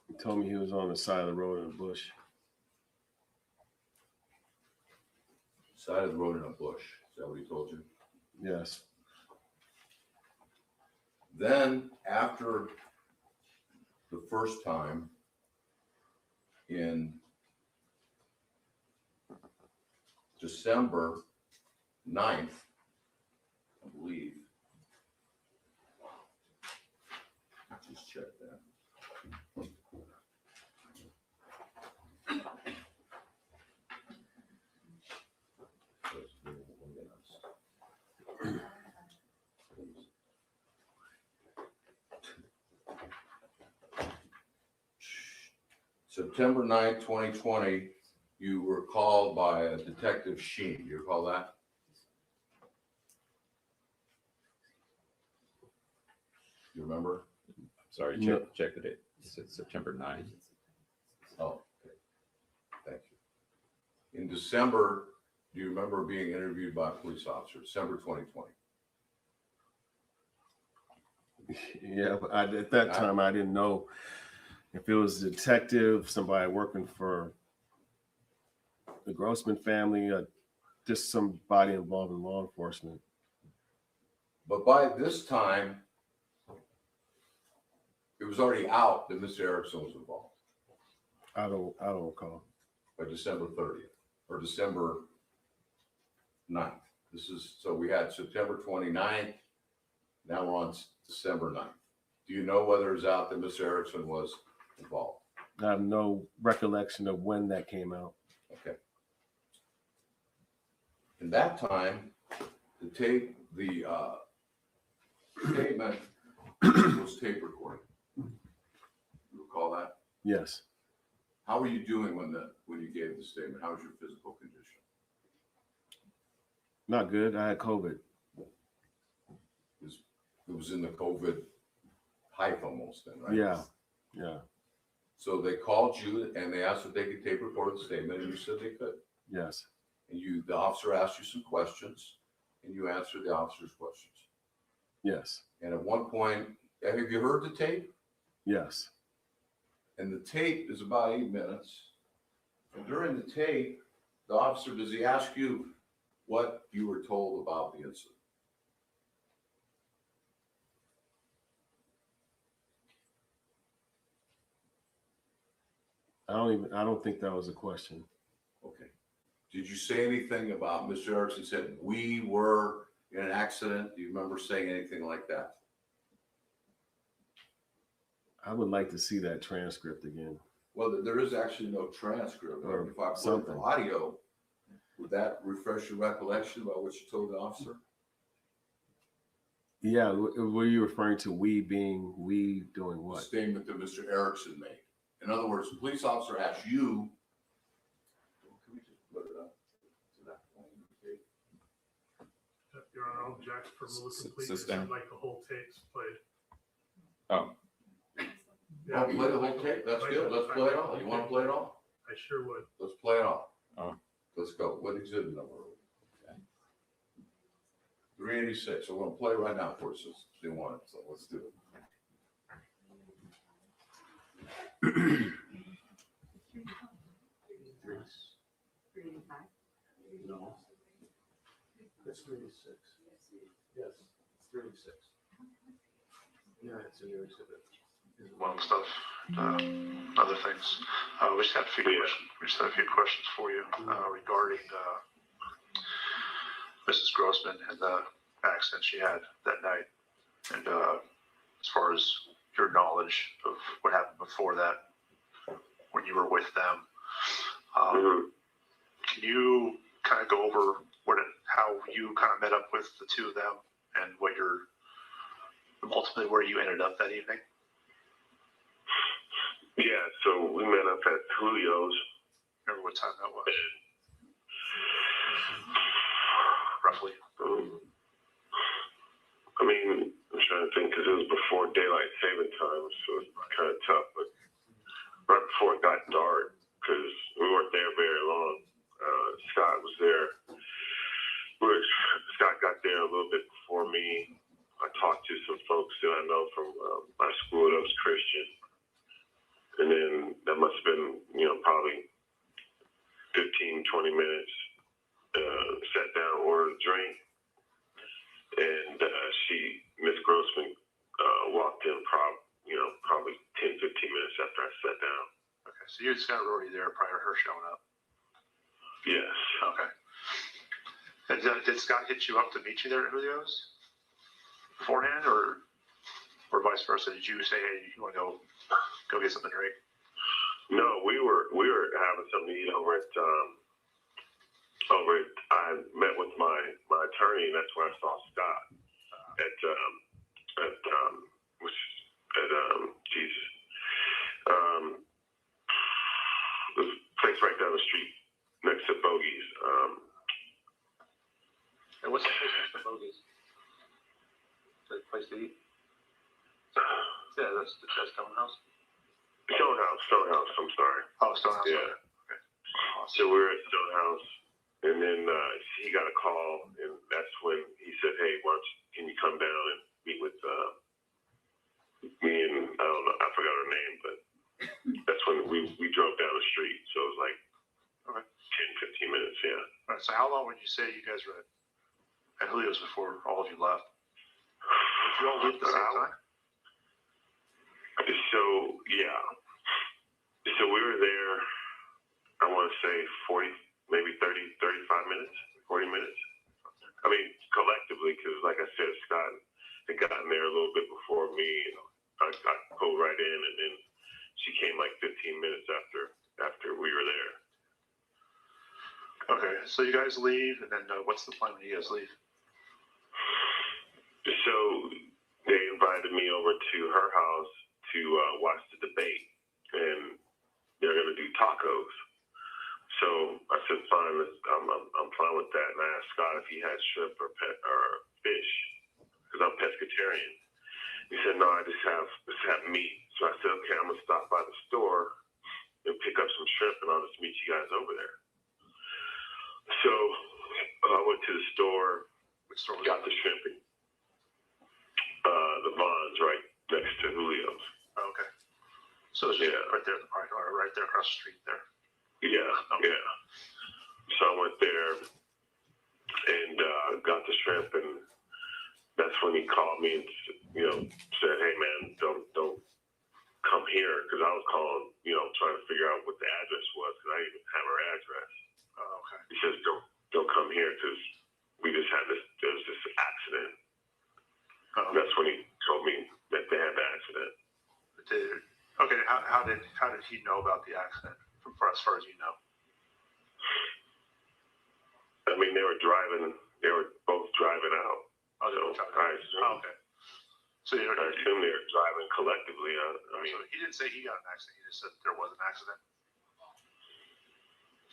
He told me he was on the side of the road in a bush. Side of the road in a bush. Is that what he told you? Yes. Then after the first time in December 9th, I believe. Just check that. September 9th, 2020, you were called by a Detective Sheen. Do you recall that? You remember? Sorry, No. check the date. It's September 9th. Oh, okay. Thank you. In December, do you remember being interviewed by a police officer, December 2020? Yeah, but at that time, I didn't know if it was a detective, somebody working for the Grossman family, just somebody involved in law enforcement. But by this time, it was already out that Mr. Erickson was involved I don't recall. by December 30th or December 9th. So we had September 29th. Now we're on December 9th. Do you know whether it's out that Mr. Erickson was involved? I have no recollection of when that came out. Okay. In that time, the statement was tape recorded. You recall that? Yes. How were you doing when you gave the statement? How was your physical condition? Not good. I had COVID. It was in the COVID height almost then, right? Yeah. Yeah. So they called you and they asked if they could tape record the statement, and you said they could. Yes. And the officer asked you some questions, and you answered the officer's questions. Yes. And at one point, have you heard the tape? Yes. And the tape is about 8 minutes. And during the tape, The officer, does he ask you what you were told about the incident? I don't think that was a question. Okay. Did you say anything about, Mr. Erickson said, we were in an accident? Do you remember saying anything like that? I would like to see that transcript again. Well, there is actually no transcript. Or If I put something. the audio, would that refresh your recollection about what you told the officer? Yeah, were you referring to we being we doing The what? statement that Mr. Erickson made. In other words, the police officer asked you. Can we just put it up to that point? Okay. Your Honor, I'll object for rule of completeness. Sustain. I'd like the whole tapes played. Oh, Oh, play the whole tape. That's good. Let's play it all. You want to play it all? I sure would. Let's play it all. Oh. Let's go. What exhibit number are we? Okay. 386. So we're going to play right now for us since they want it. So let's do it. No. It's 386. Yes, it's 386. Yeah, it's in your exhibit. Amongst other things. We just had a few questions for you regarding Mrs. Grossman and the accident she had that night. And as far as your knowledge of what happened before that, when you were with them, can you kind of go over how you kind of met up with the two of them and what ultimately where you ended up that evening? Yeah, so we met up at Julio's. Remember what time that was? Roughly. I mean, I'm trying to think because it was before daylight saving time, so it's kind of tough. But right before it got dark, because we weren't there very long. Scott was there. Scott got there a little bit before me. I talked to some folks that I know from my school that was Christian. And then that must have been, probably 15, 20 minutes. Sat down, ordered a drink. And Miss Grossman, walked in probably 10, 15 minutes after I sat down. Okay, so you just got already there prior to her showing up? Yes. Okay. And did Scott hit you up to meet you there at Julio's beforehand, or vice versa? Did you say, hey, you want to go get something to drink? No, we were having something to eat over at I met with my attorney, and that's where I saw Scott at this place right down the street next to Bogey's. And what's the place next to Bogey's? The place to eat? Yeah, that's Stonehouse. Stonehouse, I'm sorry. Oh, Stonehouse. Yeah. Okay. So we were at Stonehouse, and then he got a call, and that's when he said, hey, can you come down and meet with me and, I don't know, I forgot her name, but that's when we drove down the street. So it was like 10, 15 minutes, yeah. All right, so how long would you say you guys were at Julio's before all of you left? Did you all leave at the same time? So, yeah. So we were there, I want to say 40, maybe 30, 35 minutes, 40 minutes. I mean, collectively, because like I said, Scott had gotten there a little bit before me. I pulled right in, and then she came like 15 minutes after we were there. Okay, so you guys leave, and then what's the plan when you guys leave? So they invited me over to her house to watch the debate, and they're going to do tacos. So I said, fine, I'm fine with that. And I asked Scott if he had shrimp or fish, because I'm pescatarian. He said, no, I just have meat. So I said, okay, I'm going to stop by the store and pick up some shrimp, and I'll just meet you guys over there. So I went to the store, Which store was got that? the shrimp, the Vons right next to Julio's. Oh, okay. So it's just right there in the parking lot, right there across the street there. Yeah, Okay. yeah. So I went there and got the shrimp, and that's when he called me and said, "Hey man, don't come here," because I was calling, trying to figure out what the address was because I didn't even have her address. Oh, okay. He says, "Don't come here because we just had there was this accident." Oh, That's when he told me that they had the accident. Okay, how did he know about the accident? As far as you know. I mean, they were both driving out. Oh, they were driving out. Okay. So I assume they were driving collectively. I mean, so he didn't say he got an accident. He just said there was an accident.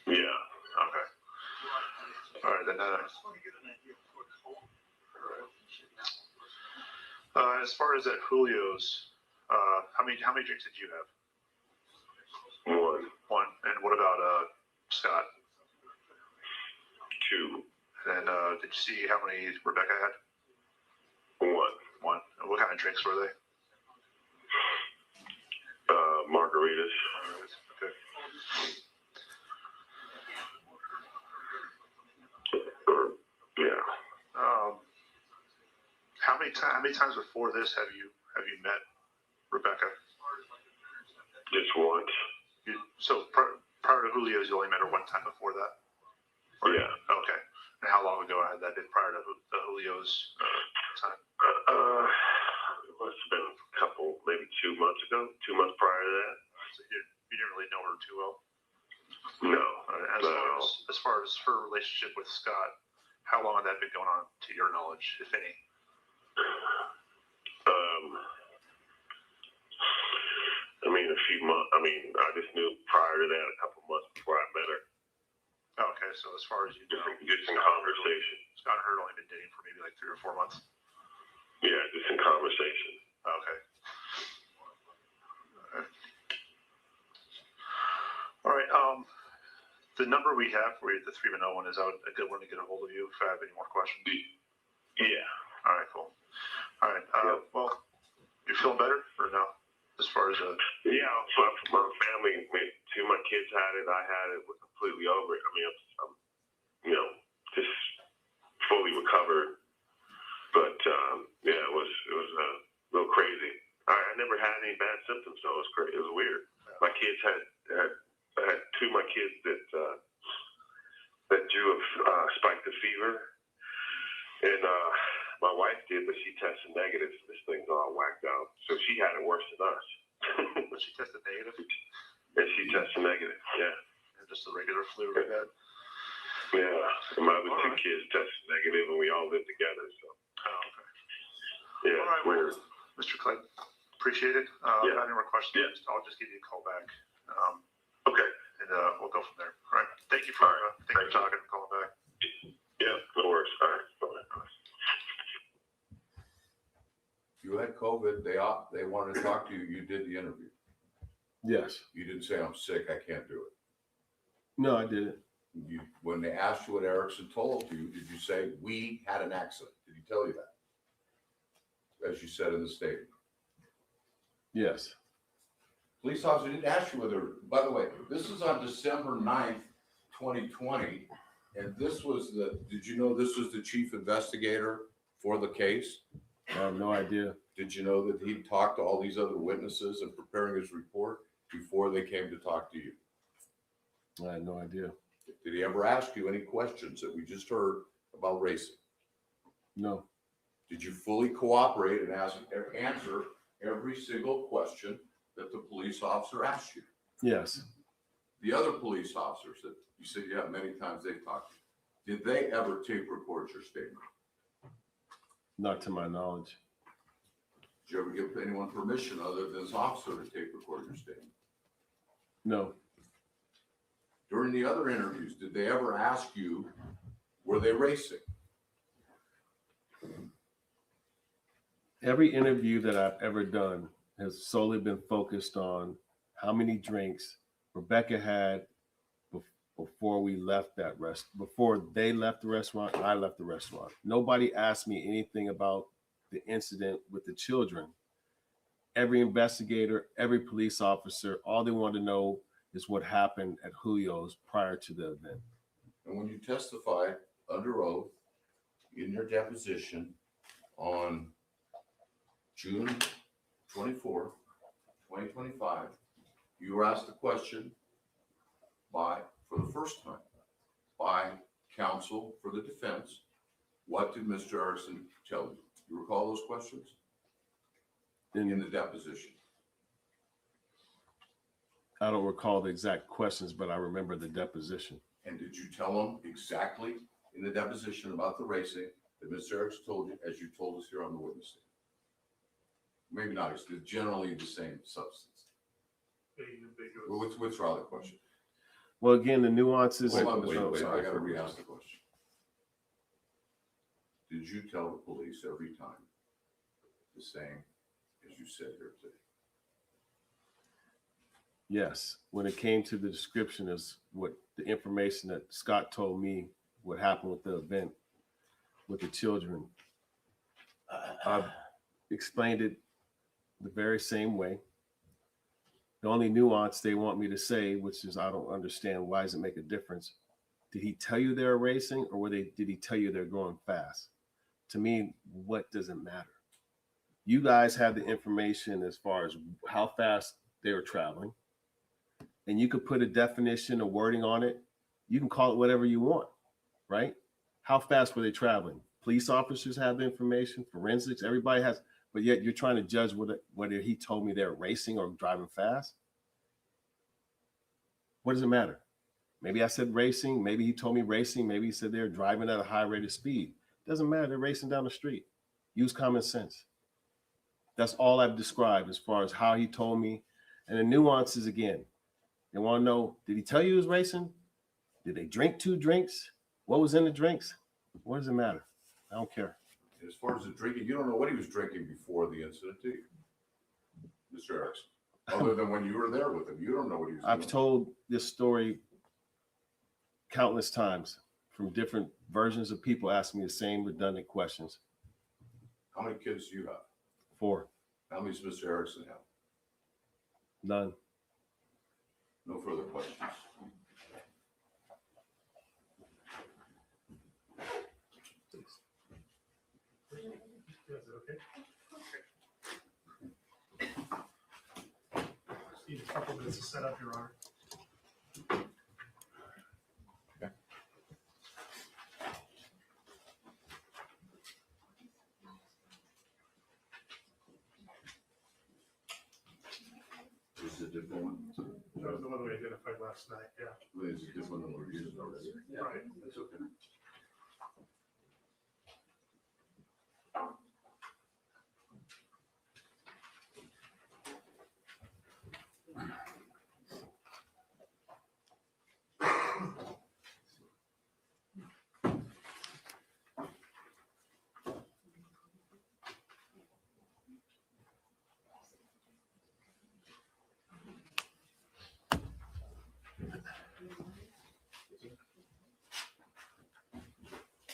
yeah. Okay. All right, then. As far as at Julio's, how many drinks did you have? One. And what about Scott? 2. And did you see how many Rebecca had? 1. And what kind of drinks were they? Margaritas. Okay. Yeah. How many times before this have you met Rebecca? Just once. So prior to Julio's, you only met her one time before that? Yeah. Okay. And how long ago had that been prior to the Julio's time? It must have been a couple, maybe 2 months ago. 2 months prior to that. So you didn't really know her too well? No. As far as her relationship with Scott, how long had that been going on to your knowledge, if any? I mean, a few months. I mean, I just knew prior to that, a couple months before I met her. Okay, so as far as you know, Just in conversation. Scott and her had only been dating for maybe like 3 or 4 months? Yeah, just in conversation. Okay. All right. The number we have for you, the 310 one, is that a good one to get a hold of you if I have any more questions? Yeah. All right, cool. All right. Well, you feeling better or no? As far as yeah, my family, 2 of my kids had it. I had it. We're completely over it. I mean, I'm just fully recovered. But yeah, it was a little crazy. I never had any bad symptoms, so it was great. It was weird. My kids I had 2 of my kids that drew a spike of fever, and my wife did, but she tested negative. So this thing's all whacked out. So she had it worse than us. but she tested negative? And she tested negative. Yeah. And just the regular flu we had? Yeah. And my other 2 kids tested negative, and we all lived together. So. Oh, okay. Yeah. All right, Weird. well, Mr. Clegg, appreciate it. If I have any more questions, I'll just give you a call back. Okay. And we'll go from there. All right. Thank you for talking and calling back. Yeah, no worries. All right. Bye-bye. You had COVID, they wanted to talk to you, you did the interview. Yes. You didn't say, "I'm sick, I can't do it." No, I didn't. When they asked you what Erickson told you, did you say, "We had an accident"? Did he tell you that? As you said in the statement. Yes. Police officer didn't ask you whether, by the way, this is on December 9th, 2020. And did you know this was the chief investigator for the case? I have no idea. Did you know that he talked to all these other witnesses and preparing his report before they came to talk to you? I had no idea. Did he ever ask you any questions that we just heard about racing? No. Did you fully cooperate and answer every single question that the police officer asked you? Yes. The other police officers that you said you have many times they've talked to you, did they ever tape record your statement? Not to my knowledge. Did you ever give anyone permission other than this officer to tape record your statement? No. During the other interviews, did they ever ask you, were they racing? Every interview that I've ever done has solely been focused on how many drinks Rebecca had before we left before they left the restaurant, I left the restaurant. Nobody asked me anything about the incident with the children. Every investigator, every police officer, all they wanted to know is what happened at Julio's prior to the event. And when you testify under oath in your deposition on June 24th, 2025, you were asked a question for the first time, by counsel for the defense. What did Mr. Erickson tell you? You recall those questions? In the deposition. I don't recall the exact questions, but I remember the deposition. And did you tell him exactly in the deposition about the racing that Mr. Erickson told you, as you told us here on the witness stand? Maybe not, it's generally the same substance. Well, withdraw the question. Well, again, the nuances. Hold on, Oh, wait, I sorry. gotta re-ask the question. Did you tell the police every time the same as you said here today? Yes, when it came to the description of what the information that Scott told me what happened with the event with the children, I explained it the very same way. The only nuance they want me to say, which is I don't understand, why does it make a difference? Did he tell you they're racing, or did he tell you they're going fast? To me, what does it matter? You guys have the information as far as how fast they were traveling, and you could put a definition, a wording on it. You can call it whatever you want, right? How fast were they traveling? Police officers have the information, forensics, everybody has, but yet you're trying to judge whether he told me they're racing or driving fast. What does it matter? Maybe I said racing, maybe he told me racing, maybe he said they're driving at a high rate of speed. Doesn't matter, they're racing down the street. Use common sense. That's all I've described as far as how he told me. And the nuances, again, they want to know, did he tell you he was racing? Did they drink 2 drinks? What was in the drinks? What does it matter? I don't care. As far as the drinking, you don't know what he was drinking before the incident, do you, Mr. Erickson? Other than when you were there with him, you don't know what he was doing. I've told this story countless times from different versions of people asking me the same redundant questions. How many kids do you have? 4, How many does Mr. Erickson have? none. No further questions. Is it okay? Just need a couple minutes to set up, Your Honor. This is a different one. That was the one we identified last night, yeah. This is a different one we're using already. Right. That's okay.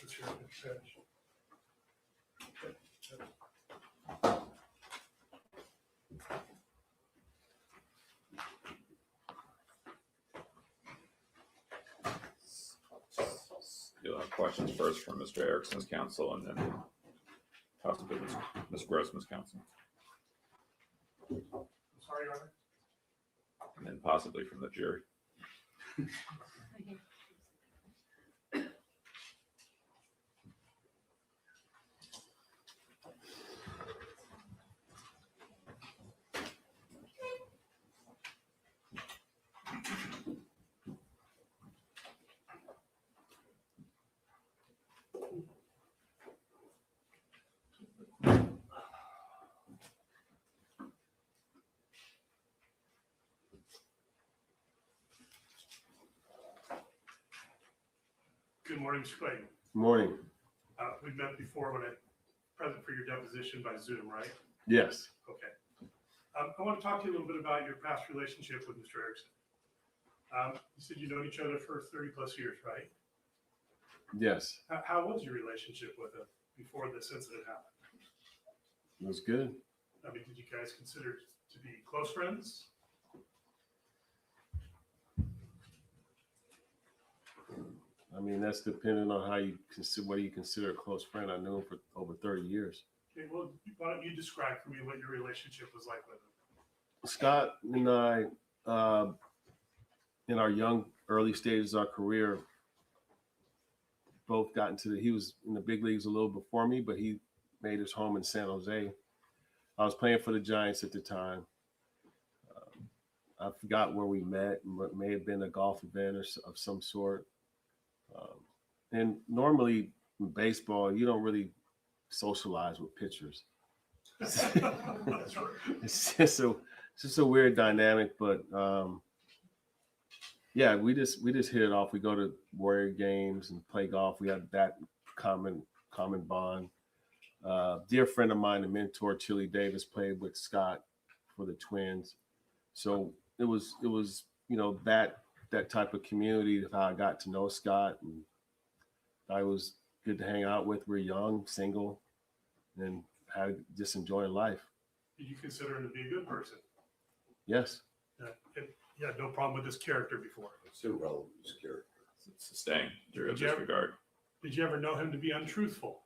That's your finish. You'll have questions first from Mr. Erickson's counsel and then possibly Ms. Grossman's counsel, I'm sorry, Your Honor. and then possibly from the jury. Good morning, Mr. Clayton. Morning. We met before when I present for your deposition by Zoom, right? Yes. Okay. I want to talk to you a little bit about your past relationship with Mr. Erickson. You said you've known each other for 30 plus years, right? Yes. How was your relationship with him before this incident happened? It was good. I mean, did you guys consider to be close friends? I mean, that's dependent on how you consider, what do you consider a close friend. I knew him for over 30 years. Okay, well, why don't you describe for me what your relationship was like with him? Scott and I, in our young, early stages of our career, both got into he was in the big leagues a little before me, but he made his home in San Jose. I was playing for the Giants at the time. I forgot where we met. It may have been a golf event of some sort. And normally in baseball, you don't really socialize with pitchers. That's right. It's just a weird dynamic, but yeah, we just hit it off. We go to Warrior games and play golf. We have that common bond. Dear friend of mine, the mentor Chili Davis, played with Scott for the Twins. So it was that type of community of how I got to know Scott, and I was good to hang out with. We're young, single, and had just enjoying life. Did you consider him to be a good person? Yes. You had no problem with his character before. It's irrelevant, his character. Sustain your Did you ever- disregard. Did you ever know him to be untruthful?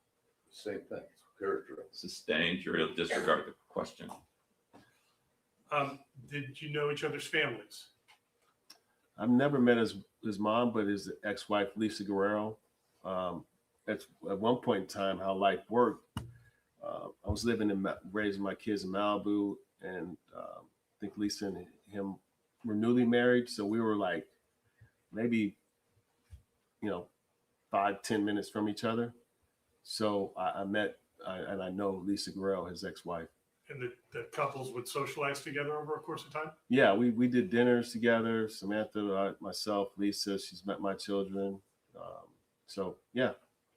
Same thing, character. Sustained your disregard the question. Did you know each other's families? I've never met his mom, but his ex-wife, Lisa Guerrero. At one point in time, how life worked. I was raising my kids in Malibu, and I think Lisa and him were newly married. So we were like maybe, 5-10 minutes from each other. So I met, and I know Lisa Guerrero, his ex-wife. And the couples would socialize together over a course of time? Yeah, we did dinners together. Samantha, myself, Lisa, she's met my children. So yeah.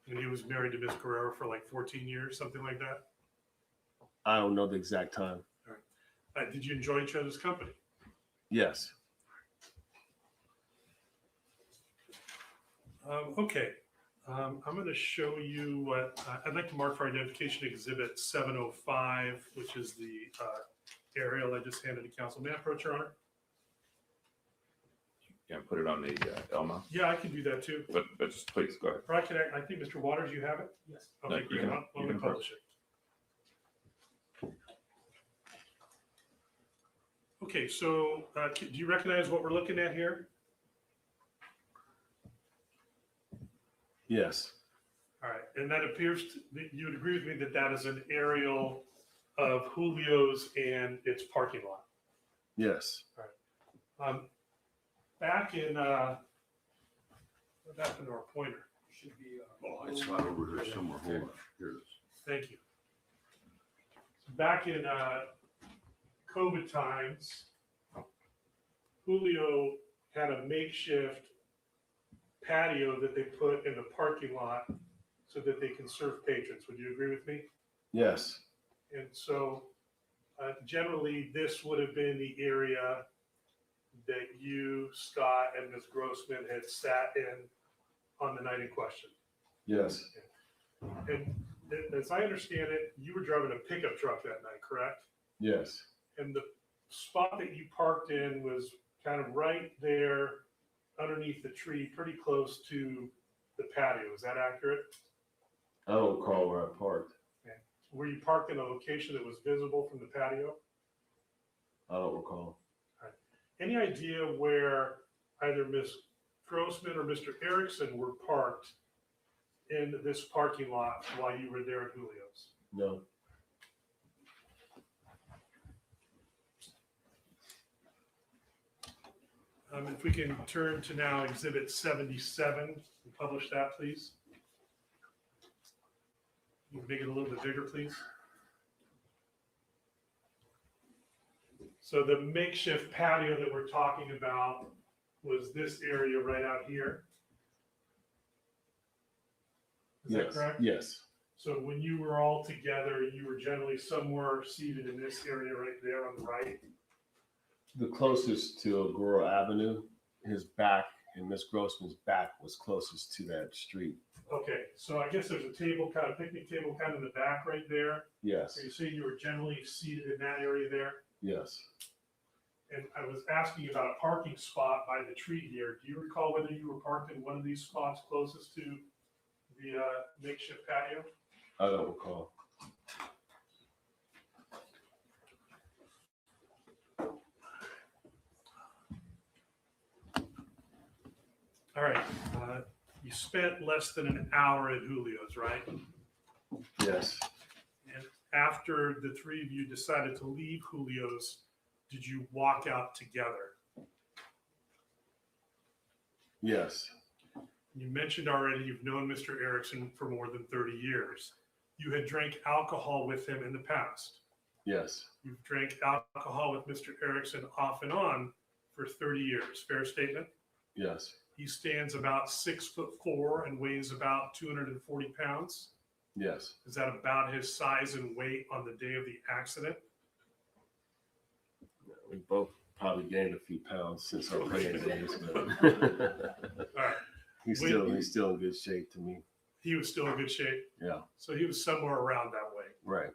And he was married to Miss Guerrero for like 14 years, something like that? I don't know the exact time. Did you enjoy each other's company? Yes. Okay. I'm going to show you what I'd like to mark for identification exhibit 705, which is the aerial I just handed to council. May I approach, Your Honor? You can put it on the Elma, Yeah, I can do that too. but just please go ahead. Or I think, Mr. Waters, you have it? Yes. No, Okay, you great. can- Let you me can publish it. Okay, so do you recognize what we're looking at here? Yes. All right, and that appears you would agree with me that that is an aerial of Julio's and its parking lot. Yes. Back in what happened to our pointer? Should be. Oh, it's not over here somewhere. Hold on. Here it is. Thank you. So back in COVID times, Julio had a makeshift patio that they put in the parking lot so that they can serve patrons. Would you agree with me? Yes. And so generally, this would have been the area that you, Scott, and Ms. Grossman had sat in on the night in question. Yes. And as I understand it, you were driving a pickup truck that night, correct? Yes. And the spot that you parked in was kind of right there underneath the tree, pretty close to the patio. Is that accurate? I don't recall where I parked. Were you parked in a location that was visible from the patio? I don't recall. Any idea where either Ms. Grossman or Mr. Erickson were parked in this parking lot while you were there at Julio's? No. If we can turn to now Exhibit 77 and publish that, please. You can make it a little bit bigger, please. So the makeshift patio that we're talking about was this area right out here. Is that Yes. correct? Yes. So when you were all together, you were generally somewhere seated in this area right there on the right? The closest to Agoura Avenue, his back and Miss Grossman's back was closest to that street. Okay, so I guess there's a table, kind of picnic table kind of in the back right there. Yes. So you say you were generally seated in that area there? Yes. And I was asking about a parking spot by the tree here. Do you recall whether you were parked in one of these spots closest to the makeshift patio? I don't recall. All right. You spent less than an hour at Julio's, right? Yes. And after the three of you decided to leave Julio's, did you walk out together? Yes. You mentioned already you've known Mr. Erickson for more than 30 years. You had drank alcohol with him in the past. Yes. You've drank alcohol with Mr. Erickson off and on for 30 years. Fair statement? Yes. He stands about 6'4" and weighs about 240 pounds. Yes. Is that about his size and weight on the day of the accident? We both probably gained a few pounds since our playing days, but All right. he's still in good shape to me. He was still in good shape. Yeah. So he was somewhere around that way. Right.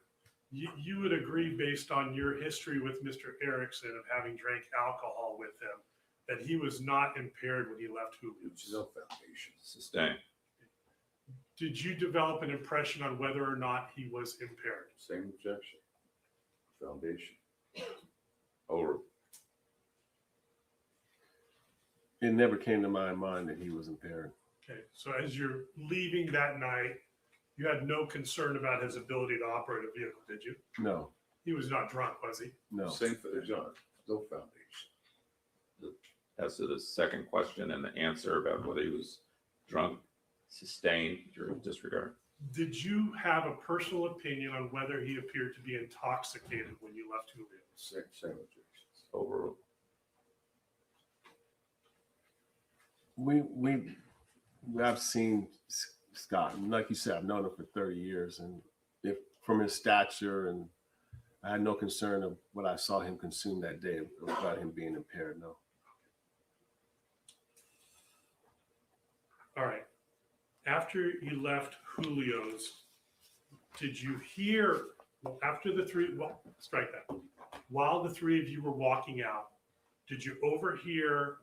You would agree, based on your history with Mr. Erickson of having drank alcohol with him, that he was not impaired when he left Julio's. No foundation. Sustained. Did you develop an impression on whether or not he was impaired? Same objection. Foundation. Over. It never came to my mind that he was impaired. Okay, so as you're leaving that night, you had no concern about his ability to operate a vehicle, did you? No. He was not drunk, was he? No. Same for John. No foundation. As to the second question and the answer about whether he was drunk, sustained, your disregard. Did you have a personal opinion on whether he appeared to be intoxicated when you left Julio's? Same objections. Overruled. I've seen Scott, and like you said, I've known him for 30 years, and if from his stature, and I had no concern of what I saw him consume that day about him being impaired. No. All right. After you left Julio's, did you hear, strike that. While the three of you were walking out, did you overhear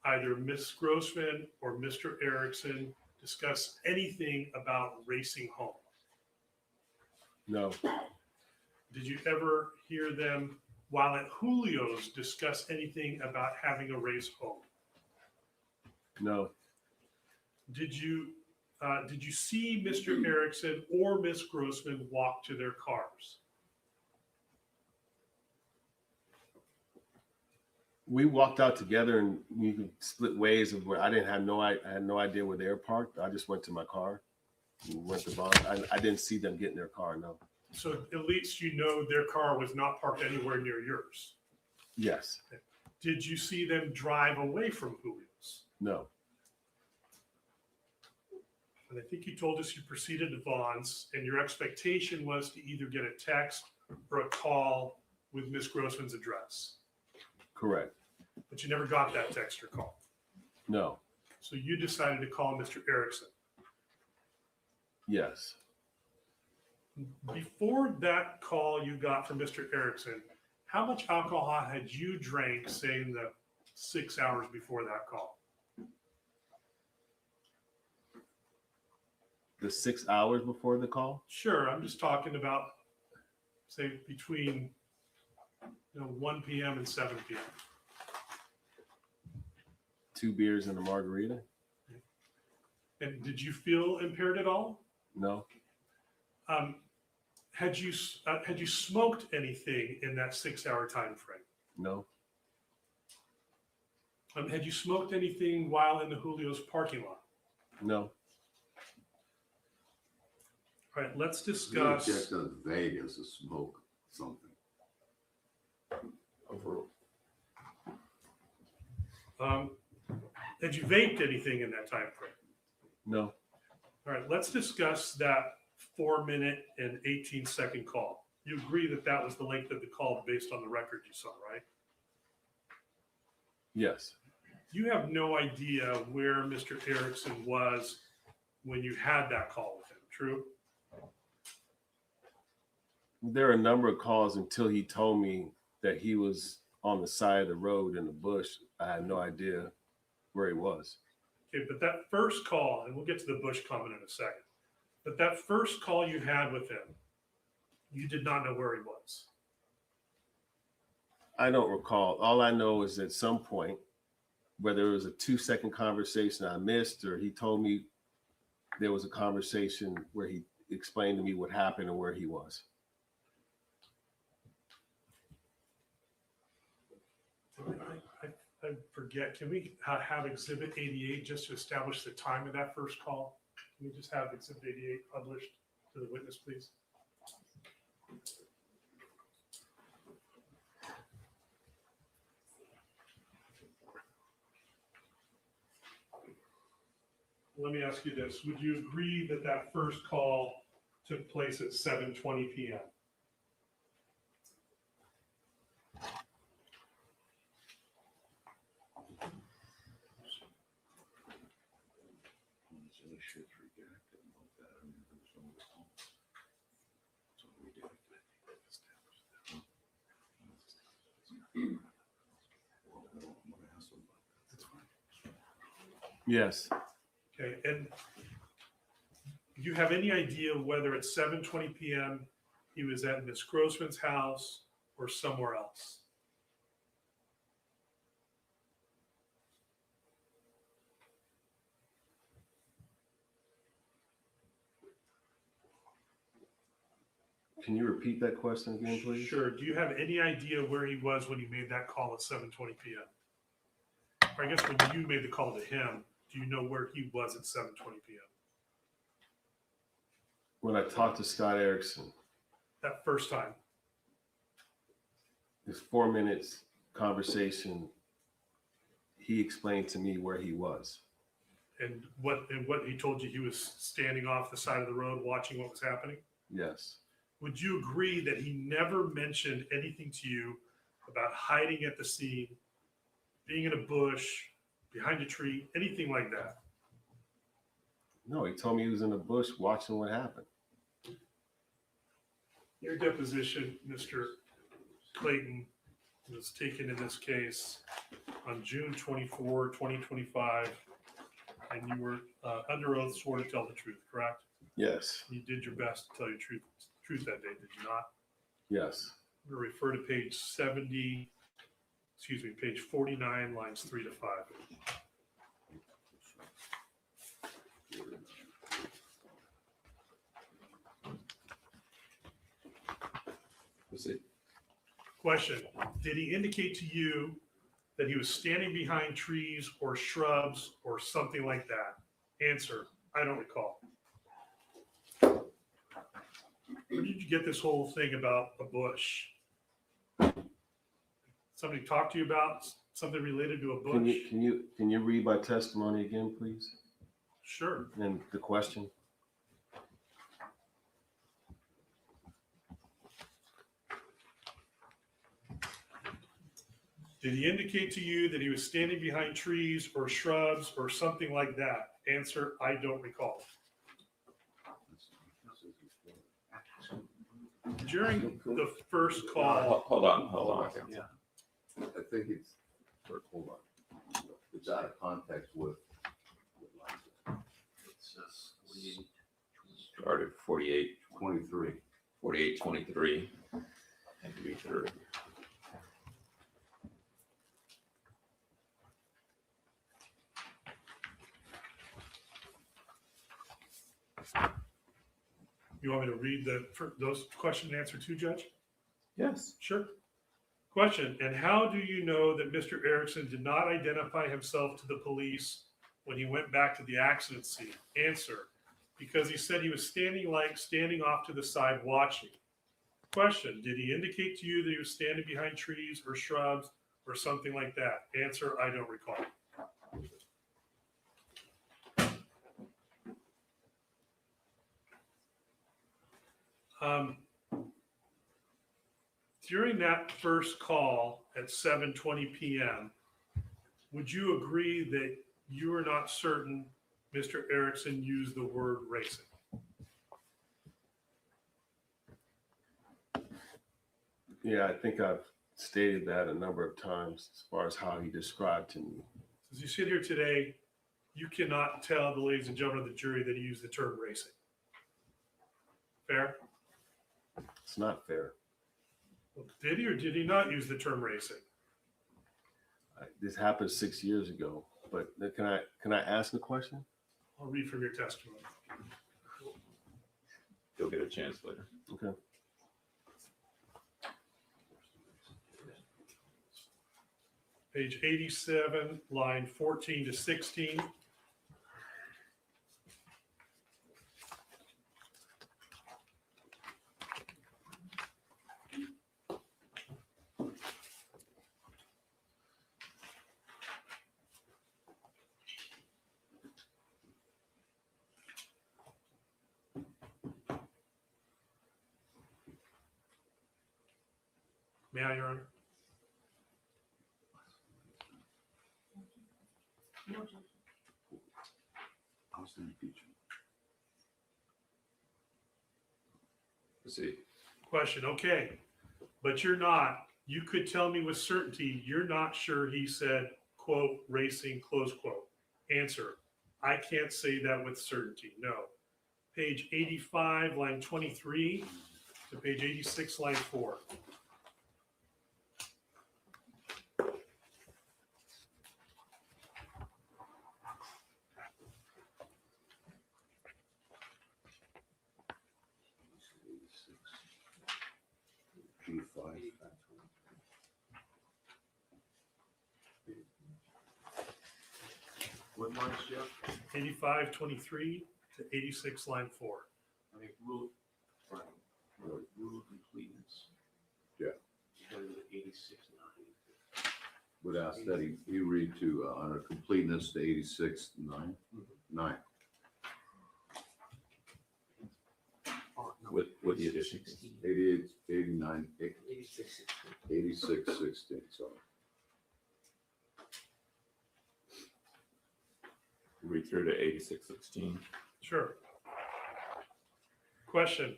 either Miss Grossman or Mr. Erickson discuss anything about racing home? No. Did you ever hear them, while at Julio's, discuss anything about having a race home? No. Did you see Mr. Erickson or Miss Grossman walk to their cars? We walked out together, and you could split ways of where I had no idea where they were parked. I just went to my car and went to Vaughn. I didn't see them get in their car. No. So at least you know their car was not parked anywhere near yours. Yes. Did you see them drive away from Julio's? No. And I think you told us you proceeded to Vaughn's, and your expectation was to either get a text or a call with Miss Grossman's address. Correct. But you never got that text or call. No. So you decided to call Mr. Erickson. Yes. Before that call you got from Mr. Erickson, how much alcohol had you drank, say, in the 6 hours before that call? The 6 hours before the call? Sure, I'm just talking about, say, between 1 p.m. and 7 p.m. 2 beers and a margarita? And did you feel impaired at all? No. Had you smoked anything in that 6 hour time frame? No. Had you smoked anything while in the Julio's parking lot? No. All right, let's discuss. Just as vague as a smoke something. Overruled. Had you vaped anything in that time frame? No. All right, let's discuss that 4-minute and 18-second call. You agree that that was the length of the call based on the record you saw, right? Yes. You have no idea where Mr. Erickson was when you had that call with him, true? There are a number of calls until he told me that he was on the side of the road in the bush. I had no idea where he was. Okay, but that first call, and we'll get to the Bush comment in a second, but that first call you had with him, you did not know where he was. I don't recall. All I know is at some point, whether it was a 2-second conversation I missed or he told me there was a conversation where he explained to me what happened and where he was. I forget, can we have Exhibit 88 just to establish the time of that first call? Can we just have Exhibit 88 published to the witness, please? Let me ask you this. Would you agree that that first call took place at 7:20 p.m.? Yes. Okay, and do you have any idea whether at 7:20 p.m. he was at Miss Grossman's house or somewhere else? Can you repeat that question again, please? Sure. Do you have any idea where he was when he made that call at 7:20 p.m.? Or I guess when you made the call to him, do you know where he was at 7:20 p.m.? When I talked to Scott Erickson, That first time. this 4 minutes conversation, he explained to me where he was. And what he told you, he was standing off the side of the road watching what was happening? Yes. Would you agree that he never mentioned anything to you about hiding at the scene, being in a bush, behind a tree, anything like that? No, he told me he was in the bush watching what happened. Your deposition, Mr. Clayton, was taken in this case on June 24, 2025, and you were under oath sworn to tell the truth, correct? Yes. You did your best to tell your truth that day, did you not? Yes. We'll refer to page 49, lines 3 to 5. Was it? Question, did he indicate to you that he was standing behind trees or shrubs or something like that? Answer, I don't recall. Where did you get this whole thing about a bush? Somebody talked to you about something related to a bush? Can you read my testimony again, please? Sure. And the question? Did he indicate to you that he was standing behind trees or shrubs or something like that? Answer, I don't recall. During the first call, Hold on. Yeah. I think it's, hold on, it's out of context with. Started 48, 23. 48, 23, and 3:30. you want me to read those question and answer too, Judge? Yes. Sure. Question, and how do you know that Mr. Erickson did not identify himself to the police when he went back to the accident scene? Answer, because he said he was standing off to the side watching. Question, did he indicate to you that he was standing behind trees or shrubs or something like that? Answer, I don't recall. During that first call at 7:20 p.m., would you agree that you are not certain Mr. Erickson used the word racing? Yeah, I think I've stated that a number of times as far as how he described to me. As you sit here today, you cannot tell the ladies and gentlemen of the jury that he used the term racing. Fair? It's not fair. Did he or did he not use the term racing? This happened 6 years ago, but can I ask a question? I'll read from your testimony. You'll get a chance later. Okay. Page 87, line 14 to 16. May I, Your Honor? See, Question, okay. But you could tell me with certainty, you're not sure he said, quote, racing, close quote. Answer, I can't say that with certainty, no. Page 85, line 23 to page 86, line 4. What lines, Jeff? 85, 23 to 86, line 4. I think rule completeness. Yeah. Go to 86-9. Would ask that he read to, on a completeness to 86-9. 9. with the additions. 88, 89, 86. 86, 16, sorry. Read through to 8616. Sure. Question.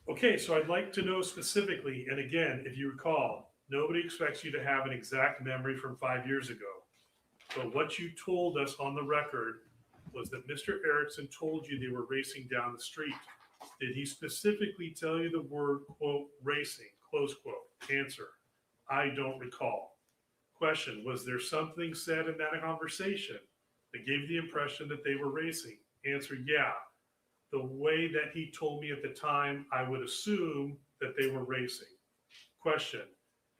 Okay, so I'd like to know specifically, and again, if you recall, nobody expects you to have an exact memory from 5 years ago. But what you told us on the record was that Mr. Erickson told you they were racing down the street. Did he specifically tell you the word, quote, racing, close quote? Answer, I don't recall. Question, was there something said in that conversation that gave the impression that they were racing? Answer, yeah. The way that he told me at the time, I would assume that they were racing. Question,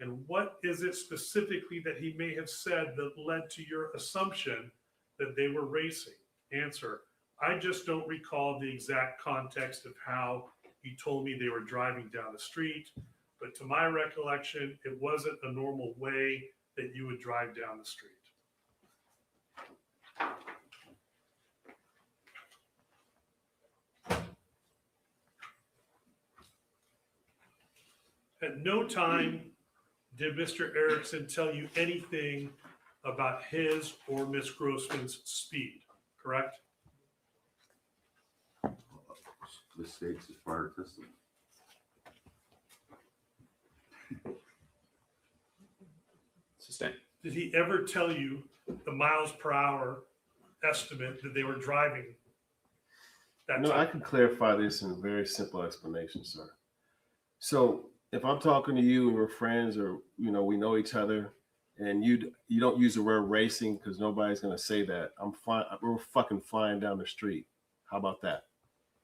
and what is it specifically that he may have said that led to your assumption that they were racing? Answer, I just don't recall the exact context of how he told me they were driving down the street, but to my recollection, it wasn't a normal way that you would drive down the street. At no time did Mr. Erickson tell you anything about his or Miss Grossman's speed, correct? This states his prior testimony. Sustain. Did he ever tell you the miles per hour estimate that they were driving that No, time? I can clarify this in a very simple explanation, sir. So if I'm talking to you and we're friends, or we know each other, and you don't use the word racing because nobody's gonna say that, I'm fine. We're fucking flying down the street. How about that?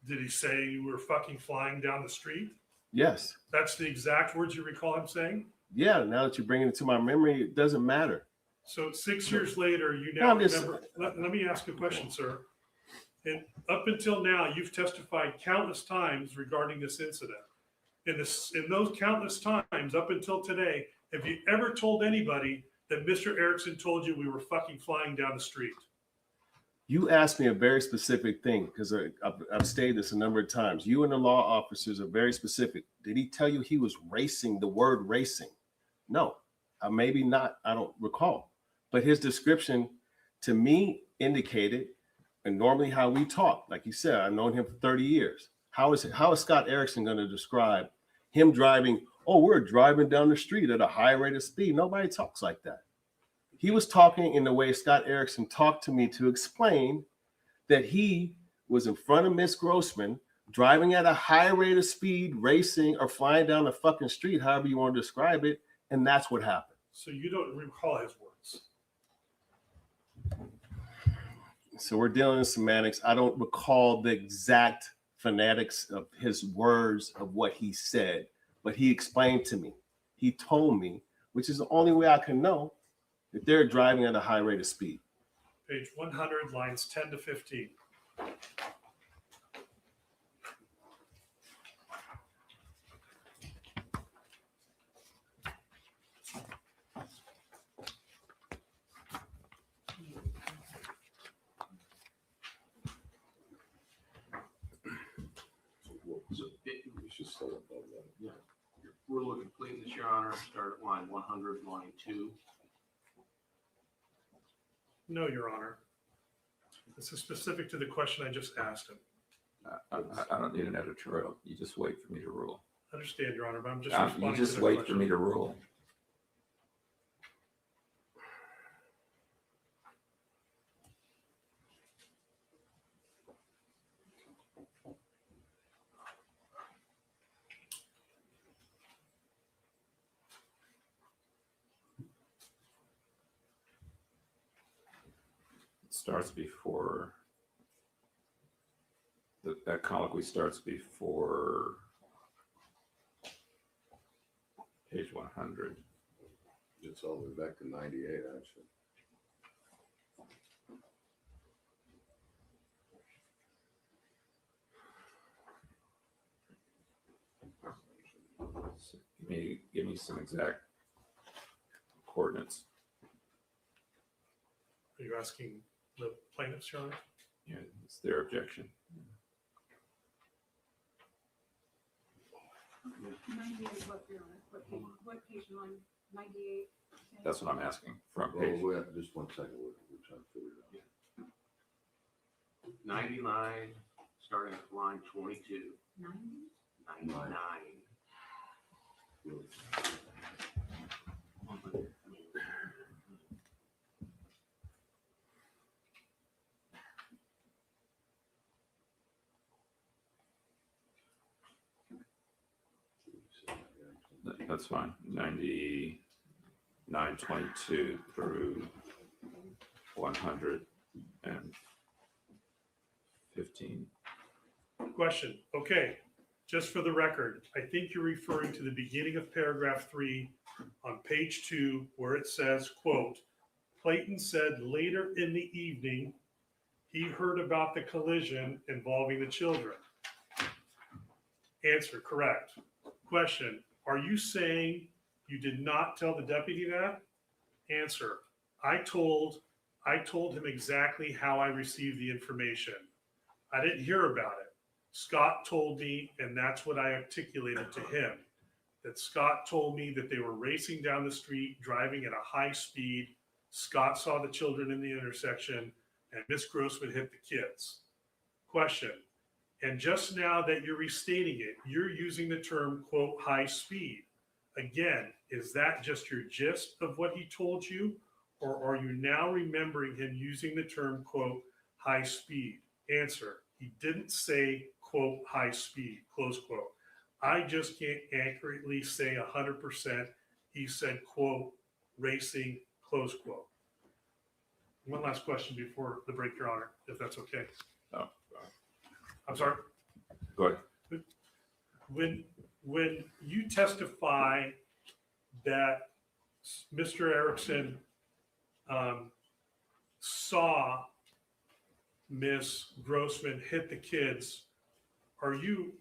Did he say you were fucking flying down the street? Yes. That's the exact words you recall him saying? Yeah. Now that you're bringing it to my memory, it doesn't matter. So 6 years later, you No, now I'm just- remember. Let me ask a question, sir. And up until now, you've testified countless times regarding this incident. In those countless times, up until today, have you ever told anybody that Mr. Erickson told you we were fucking flying down the street? You asked me a very specific thing because I've stated this a number of times. You and the law officers are very specific. Did he tell you he was racing, the word racing? No, maybe not. I don't recall. But his description to me indicated, and normally how we talk, like you said, I've known him for 30 years. How is Scott Erickson going to describe him driving oh, we're driving down the street at a high rate of speed. Nobody talks like that. He was talking in the way Scott Erickson talked to me to explain that he was in front of Miss Grossman, driving at a high rate of speed, racing or flying down the fucking street, however you want to describe it. And that's what happened. So you don't recall his words? So we're dealing in semantics. I don't recall the exact phonetics of his words of what he said, but he explained to me. He told me, which is the only way I can know, that they're driving at a high rate of speed. Page 100, lines 10 to 15. So we're looking at completeness, Your Honor. Start at line 100, line 2. No, Your Honor. This is specific to the question I just asked him. I don't need an editorial. You just wait for me to rule. Understand, Your Honor, but I'm just You responding just to the wait question. for me to rule. It starts before, that colloquy starts before page 100. It's all the way back to 98, actually. So give me some exact coordinates. Are you asking the plaintiffs, Your Honor? Yeah, it's their objection. 98, what page line, 98? That's what I'm asking. Front Well, page. wait, just 1 second. We're trying to figure it out. 99, starting at line 22. 90? 99. That's fine. 9922 through 115. Question. Okay. Just for the record, I think you're referring to the beginning of paragraph 3 on page 2, where it says, quote, Clayton said later in the evening, he heard about the collision involving the children. Answer, correct. Question, are you saying you did not tell the deputy that? Answer, I told him exactly how I received the information. I didn't hear about it. Scott told me, and that's what I articulated to him, that Scott told me that they were racing down the street, driving at a high speed. Scott saw the children in the intersection, and Miss Grossman hit the kids. Question, and just now that you're restating it, you're using the term, quote, high speed. Again, is that just your gist of what he told you? Or are you now remembering him using the term, quote, high speed? Answer, he didn't say, quote, high speed, close quote. I just can't accurately say 100%. He said, quote, racing, close quote. One last question before the break, Your Honor, if that's okay. Oh, I'm sorry. go ahead. When you testify that Mr. Erickson saw Miss Grossman hit the kids, are you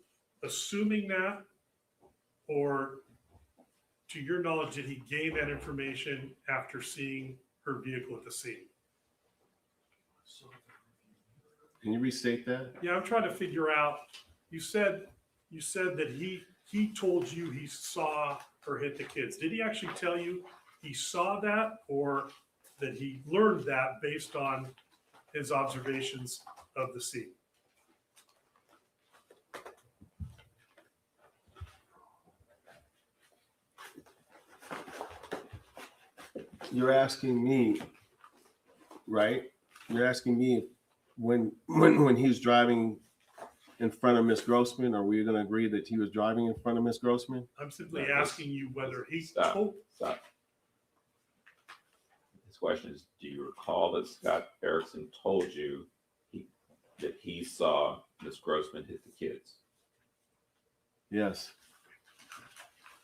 assuming that, or to your knowledge, did he gain that information after seeing her vehicle at the scene? Can you restate that? Yeah, I'm trying to figure out, you said that he told you he saw her hit the kids. Did he actually tell you he saw that, or that he learned that based on his observations of the scene? you're asking me, right? You're asking me when he's driving in front of Miss Grossman, are we going to agree that he was driving in front of Miss Grossman? I'm simply No, asking you whether he Stop. told, Stop. His question is, do you recall that Scott Erickson told you that he saw Miss Grossman hit the kids? Yes.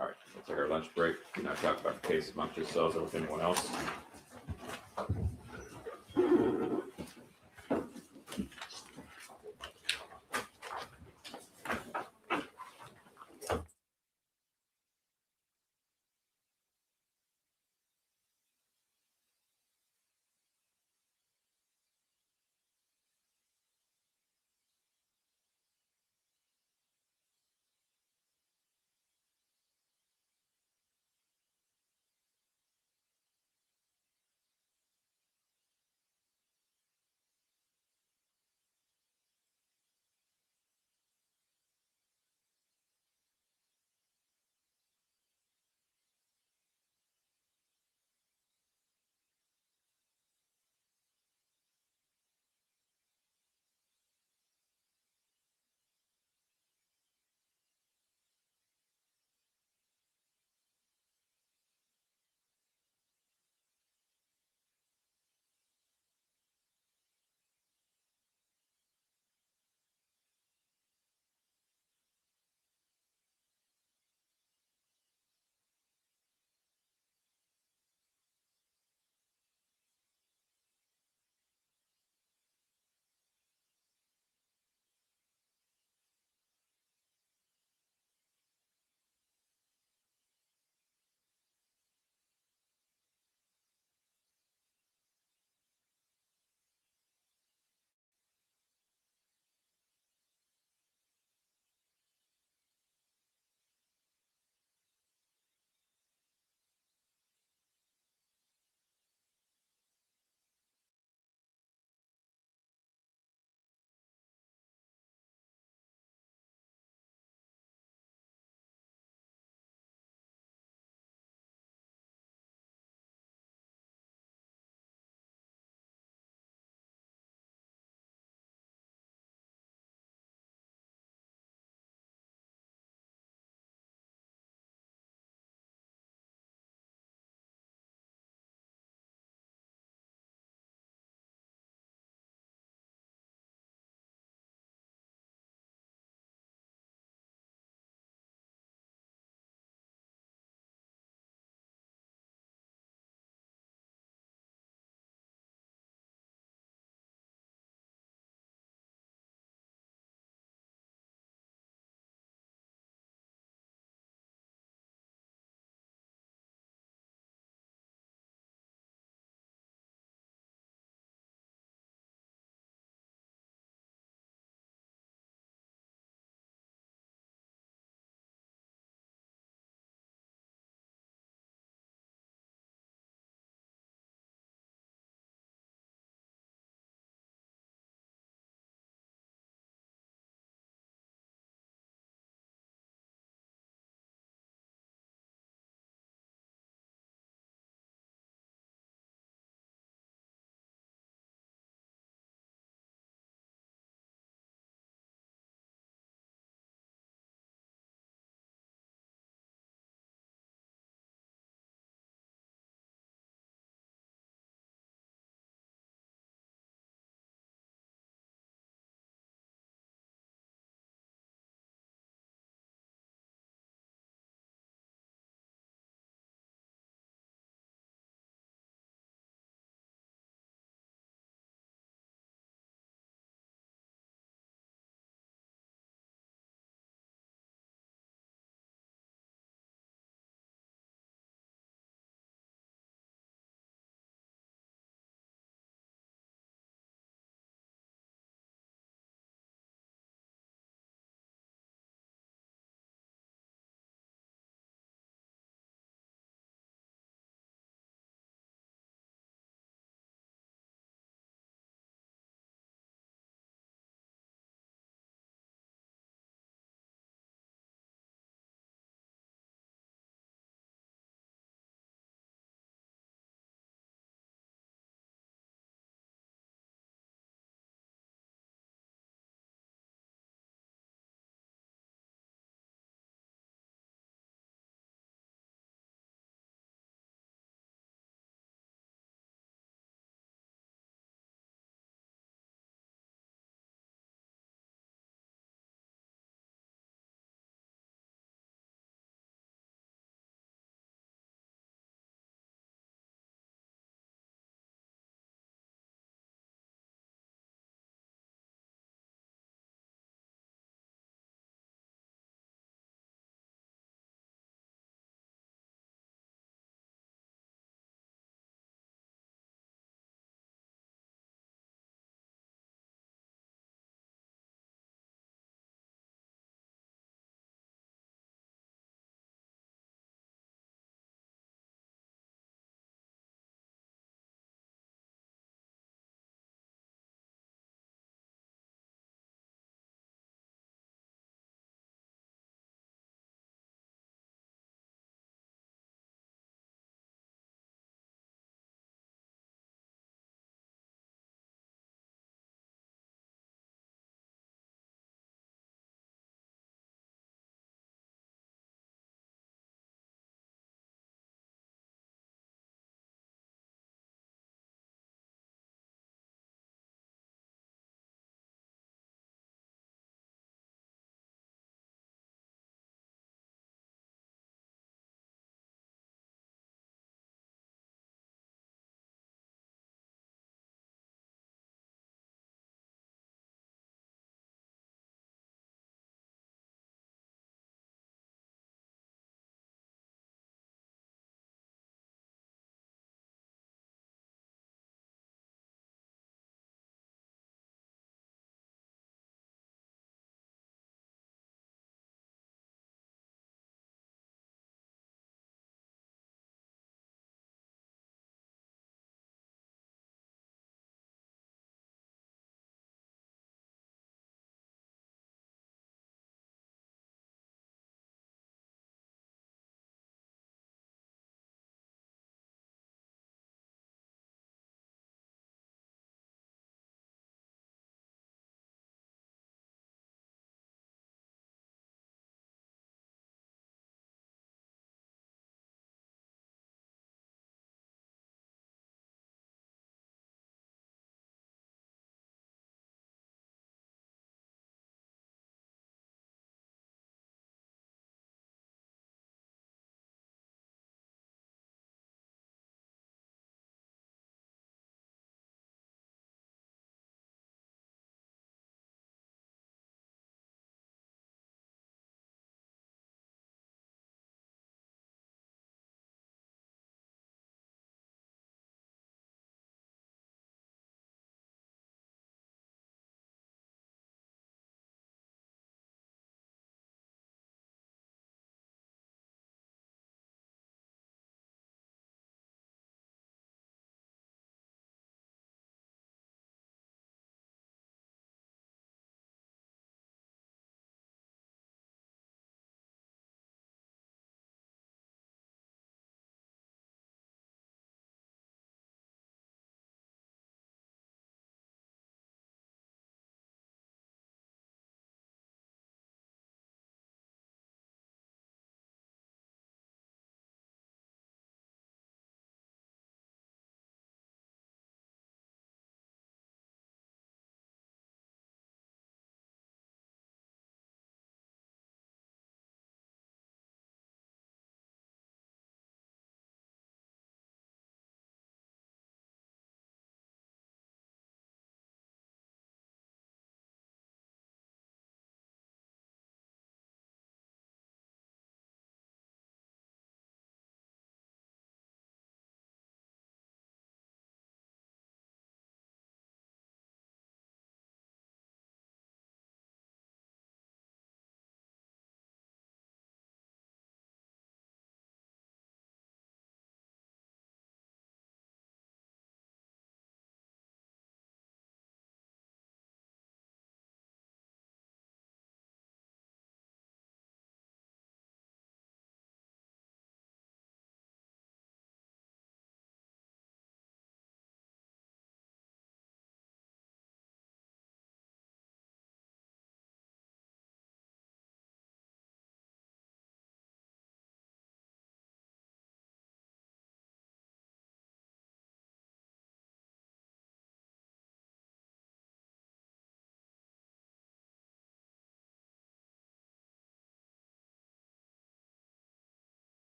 All right, let's take our lunch break. Do not talk about the case amongst yourselves or with anyone else.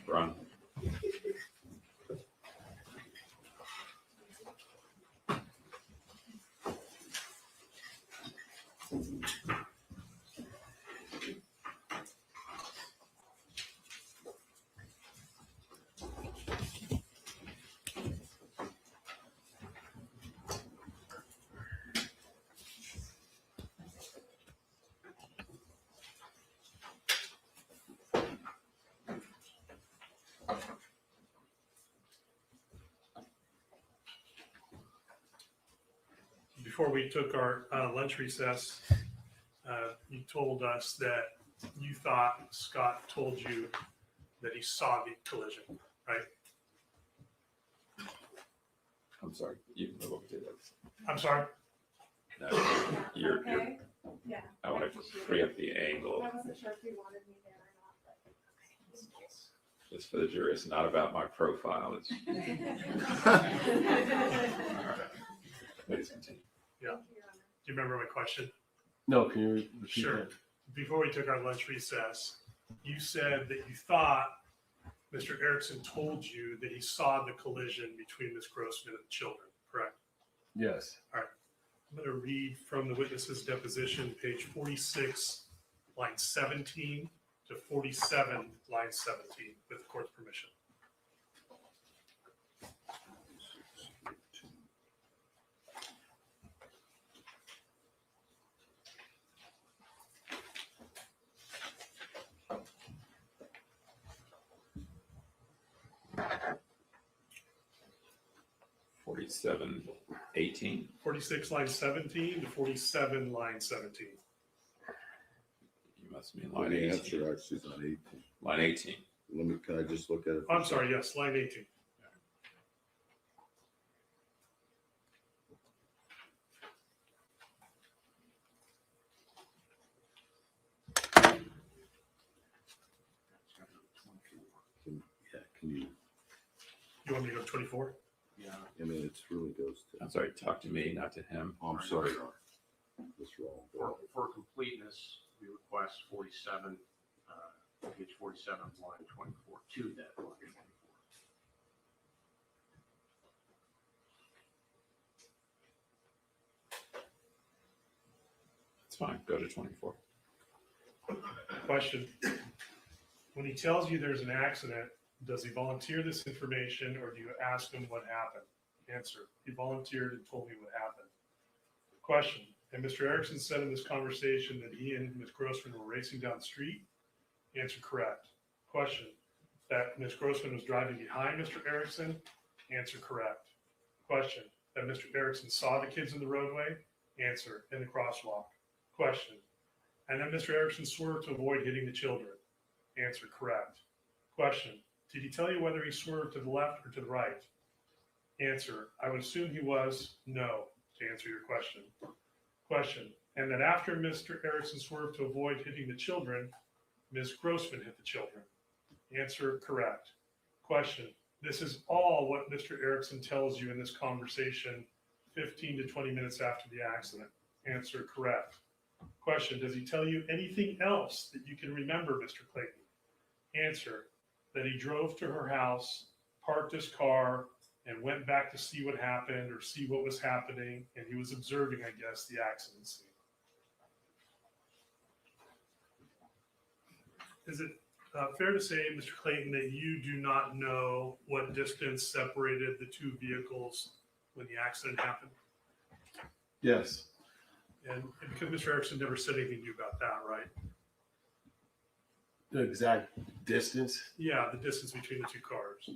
Run. Before we took our lunch recess, you told us that you thought Scott told you that he saw the collision, right? I'm sorry. You can move over to that. I'm sorry? No, you're, Yeah. I want to free up the angle. I wasn't sure if you wanted me there or not, but. Just for the jury, it's not about my profile. It's all right. Please continue. Yeah. Do you remember my question? No, can you repeat Sure. that? Before we took our lunch recess, you said that you thought Mr. Erickson told you that he saw the collision between Ms. Grossman and the children, correct? Yes. I'm going to read from the witness's deposition, page 46, line 17 to 47, line 17, with the court's permission. Forty-seven, 18. 46, line 17 to 47, line 17. You must mean Well, line the 18. answer actually is on 18. Line 18. Can I just look at it? Oh, I'm sorry, yes, line 18. Can you, You want me to go 24? Yeah. I mean, it really goes to, I'm sorry, talk to me, not to him. oh, I'm sorry. That's wrong. For completeness, we request 47, page 47, line 24, to that line 24. It's fine. Go to 24. Question. When he tells you there's an accident, does he volunteer this information or do you ask him what happened? Answer. He volunteered and told me what happened. Question. And Mr. Erickson said in this conversation that he and Ms. Grossman were racing down the street? Answer. Correct. Question. That Ms. Grossman was driving behind Mr. Erickson? Answer. Correct. Question. That Mr. Erickson saw the kids in the roadway? Answer. In the crosswalk. Question. And then Mr. Erickson swerved to avoid hitting the children? Answer. Correct. Question. Did he tell you whether he swerved to the left or to the right? Answer. I would assume he was. No, to answer your question. Question. And that after Mr. Erickson swerved to avoid hitting the children, Ms. Grossman hit the children? Answer. Correct. Question. This is all what Mr. Erickson tells you in this conversation 15 to 20 minutes after the accident? Answer. Correct. Question. Does he tell you anything else that you can remember, Mr. Clayton? Answer. That he drove to her house, parked his car, and went back to see what happened or see what was happening, and he was observing, I guess, the accident scene. Is it fair to say, Mr. Clayton, that you do not know what distance separated the two vehicles when the accident happened? Yes. And because Mr. Erickson never said anything to you about that, right? The exact distance? Yeah, the distance between the two cars.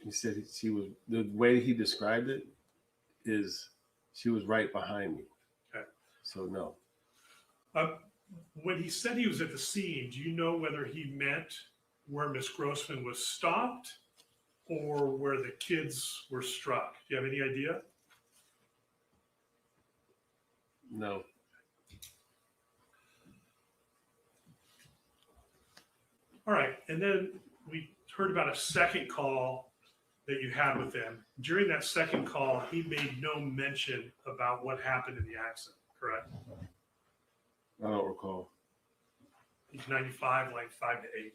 He said she was, the way he described it is she was right behind me. Okay. So no. When he said he was at the scene, do you know whether he meant where Miss Grossman was stopped or where the kids were struck? Do you have any idea? No. All right, and then we heard about a second call that you had with him. During that second call, he made no mention about what happened in the accident, correct? I don't recall. He's 95, like 5 to 8.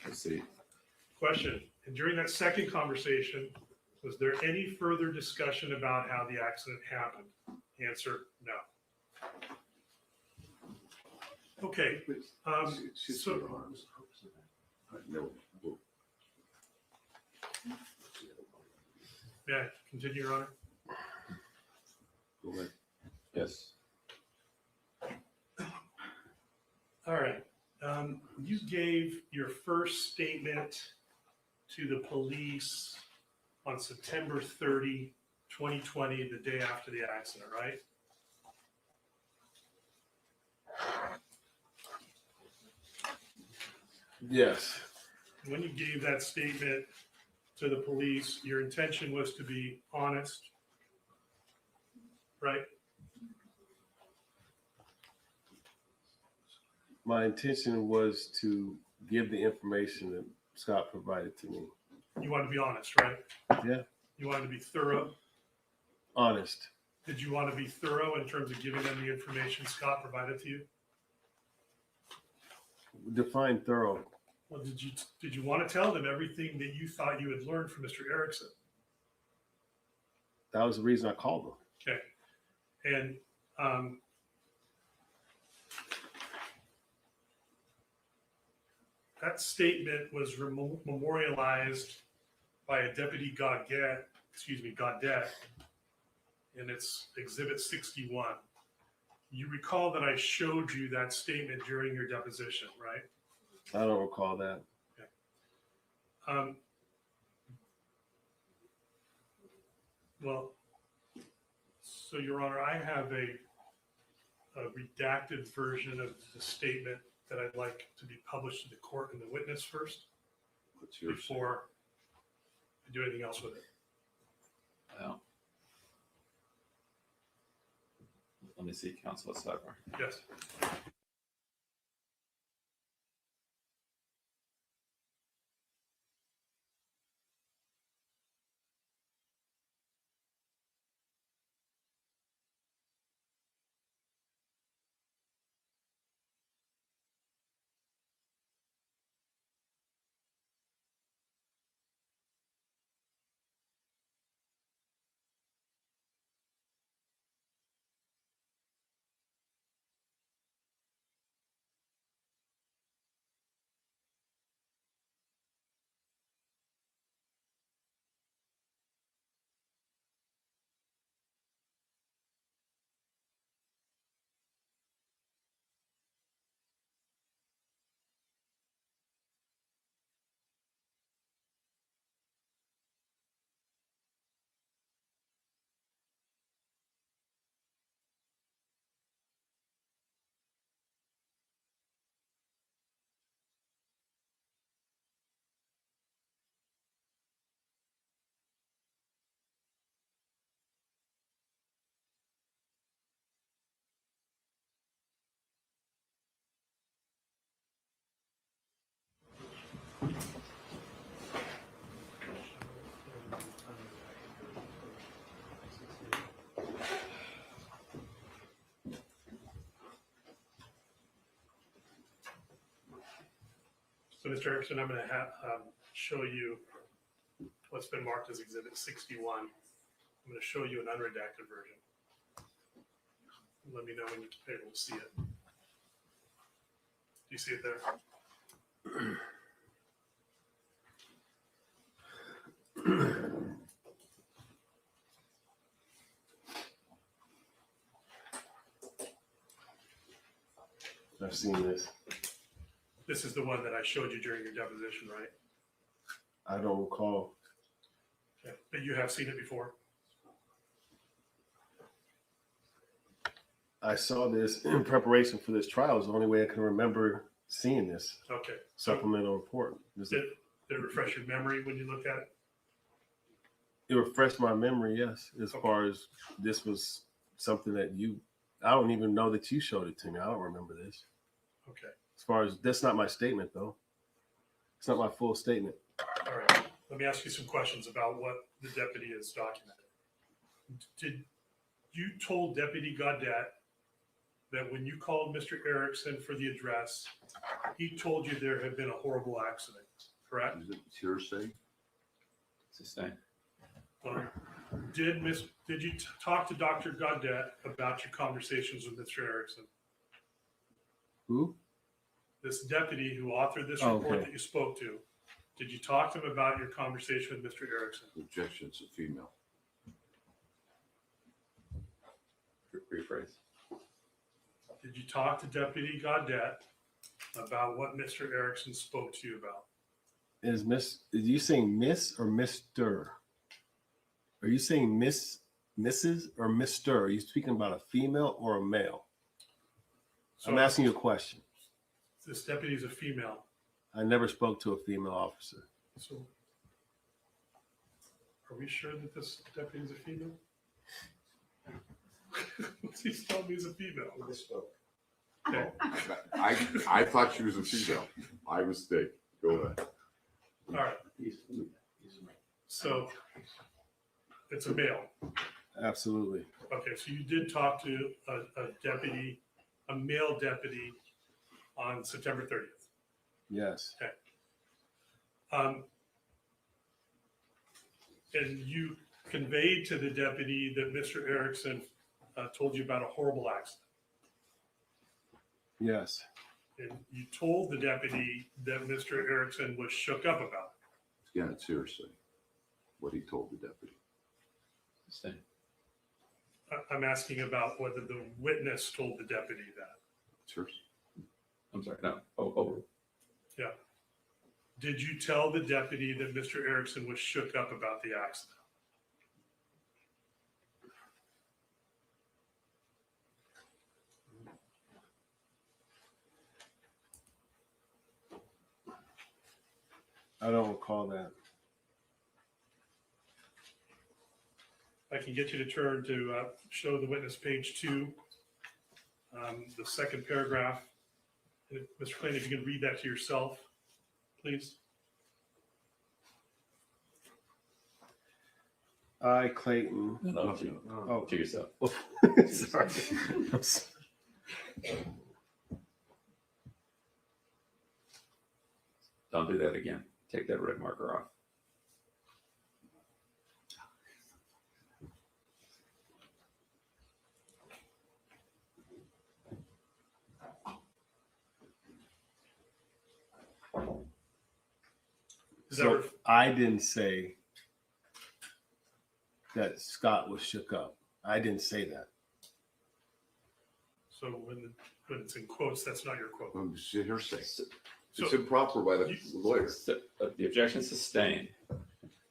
Let's see. Question, and during that second conversation, was there any further discussion about how the accident happened? Answer, no. Okay, so, No. yeah, continue, Your Honor. Go ahead. Yes. All right, you gave your first statement to the police on September 30, 2020, the day after the accident, right? Yes. When you gave that statement to the police, your intention was to be honest, right? My intention was to give the information that Scott provided to me. You wanted to be honest, right? Yeah. You wanted to be thorough. Honest. Did you want to be thorough in terms of giving them the information Scott provided to you? Define thorough. Well, did you want to tell them everything that you thought you had learned from Mr. Erickson? That was the reason I called him. Okay. And that statement was memorialized by a Deputy Gaudette, and it's Exhibit 61. You recall that I showed you that statement during your deposition, right? I don't recall that. Well, so Your Honor, I have a redacted version of the statement that I'd like to be published to the court and the witness first What's yours? before I do anything else with it. Well, let me see, Counsel Sidebar. Yes. So, Mr. Erickson, I'm going to show you what's been marked as Exhibit 61. I'm going to show you an unredacted version. Let me know when you're able to see it. Do you see it there? I've seen this. This is the one that I showed you during your deposition, right? I don't recall. Okay. But you have seen it before? I saw this in preparation for this trial. It's the only way I can remember seeing this Okay. So supplemental report. This is- did it refresh your memory when you looked at it? It refreshed my memory, yes, as Okay. far as this was something that I don't even know that you showed it to me. I don't remember this. Okay, As far as, that's not my statement though. It's not my full statement. all right. Let me ask you some questions about what the deputy has documented. Did you told Deputy Gaudette that when you called Mr. Erickson for the address, he told you there had been a horrible accident, correct? Is it hearsay? Sustain. Did you talk to Dr. Gaudette about your conversations with Mr. Erickson? Who? This deputy who authored this Oh, report okay. that you spoke to, did you talk to him about your conversation with Mr. Erickson? Objection, it's a female. Rephrase. Did you talk to Deputy Gaudette about what Mr. Erickson spoke to you about? Is you saying Miss or Mr.? Are you saying Miss, Mrs. or Mr.? Are you speaking about a female or a male? So I'm asking you a question. This deputy is a female. I never spoke to a female officer. So are we sure that this deputy is a female? He's telling me he's a female. Okay. I thought she was a female. My mistake. Go ahead. All right. So it's a male. Absolutely. Okay, so you did talk to a deputy, a male deputy on September 30th. Yes. And you conveyed to the deputy that Mr. Erickson told you about a horrible accident. Yes. And you told the deputy that Mr. Erickson was shook up about it. Again, it's hearsay. What he told the deputy. Sustain. I'm asking about whether the witness told the deputy that. It's hearsay. I'm sorry, no, over. Yeah. Did you tell the deputy that Mr. Erickson was shook up about the accident? I don't recall that. I can get you to turn to show the witness page 2, the second paragraph. And Mr. Clayton, if you can read that to yourself, please. I, Clayton. No, Oh, to yourself. sorry. Don't do that again. Take that red marker off. So I didn't say that Scott was shook up. I didn't say that. So when it's in quotes, that's not your quote. It's hearsay. So It's improper by the lawyer. The objection is sustained.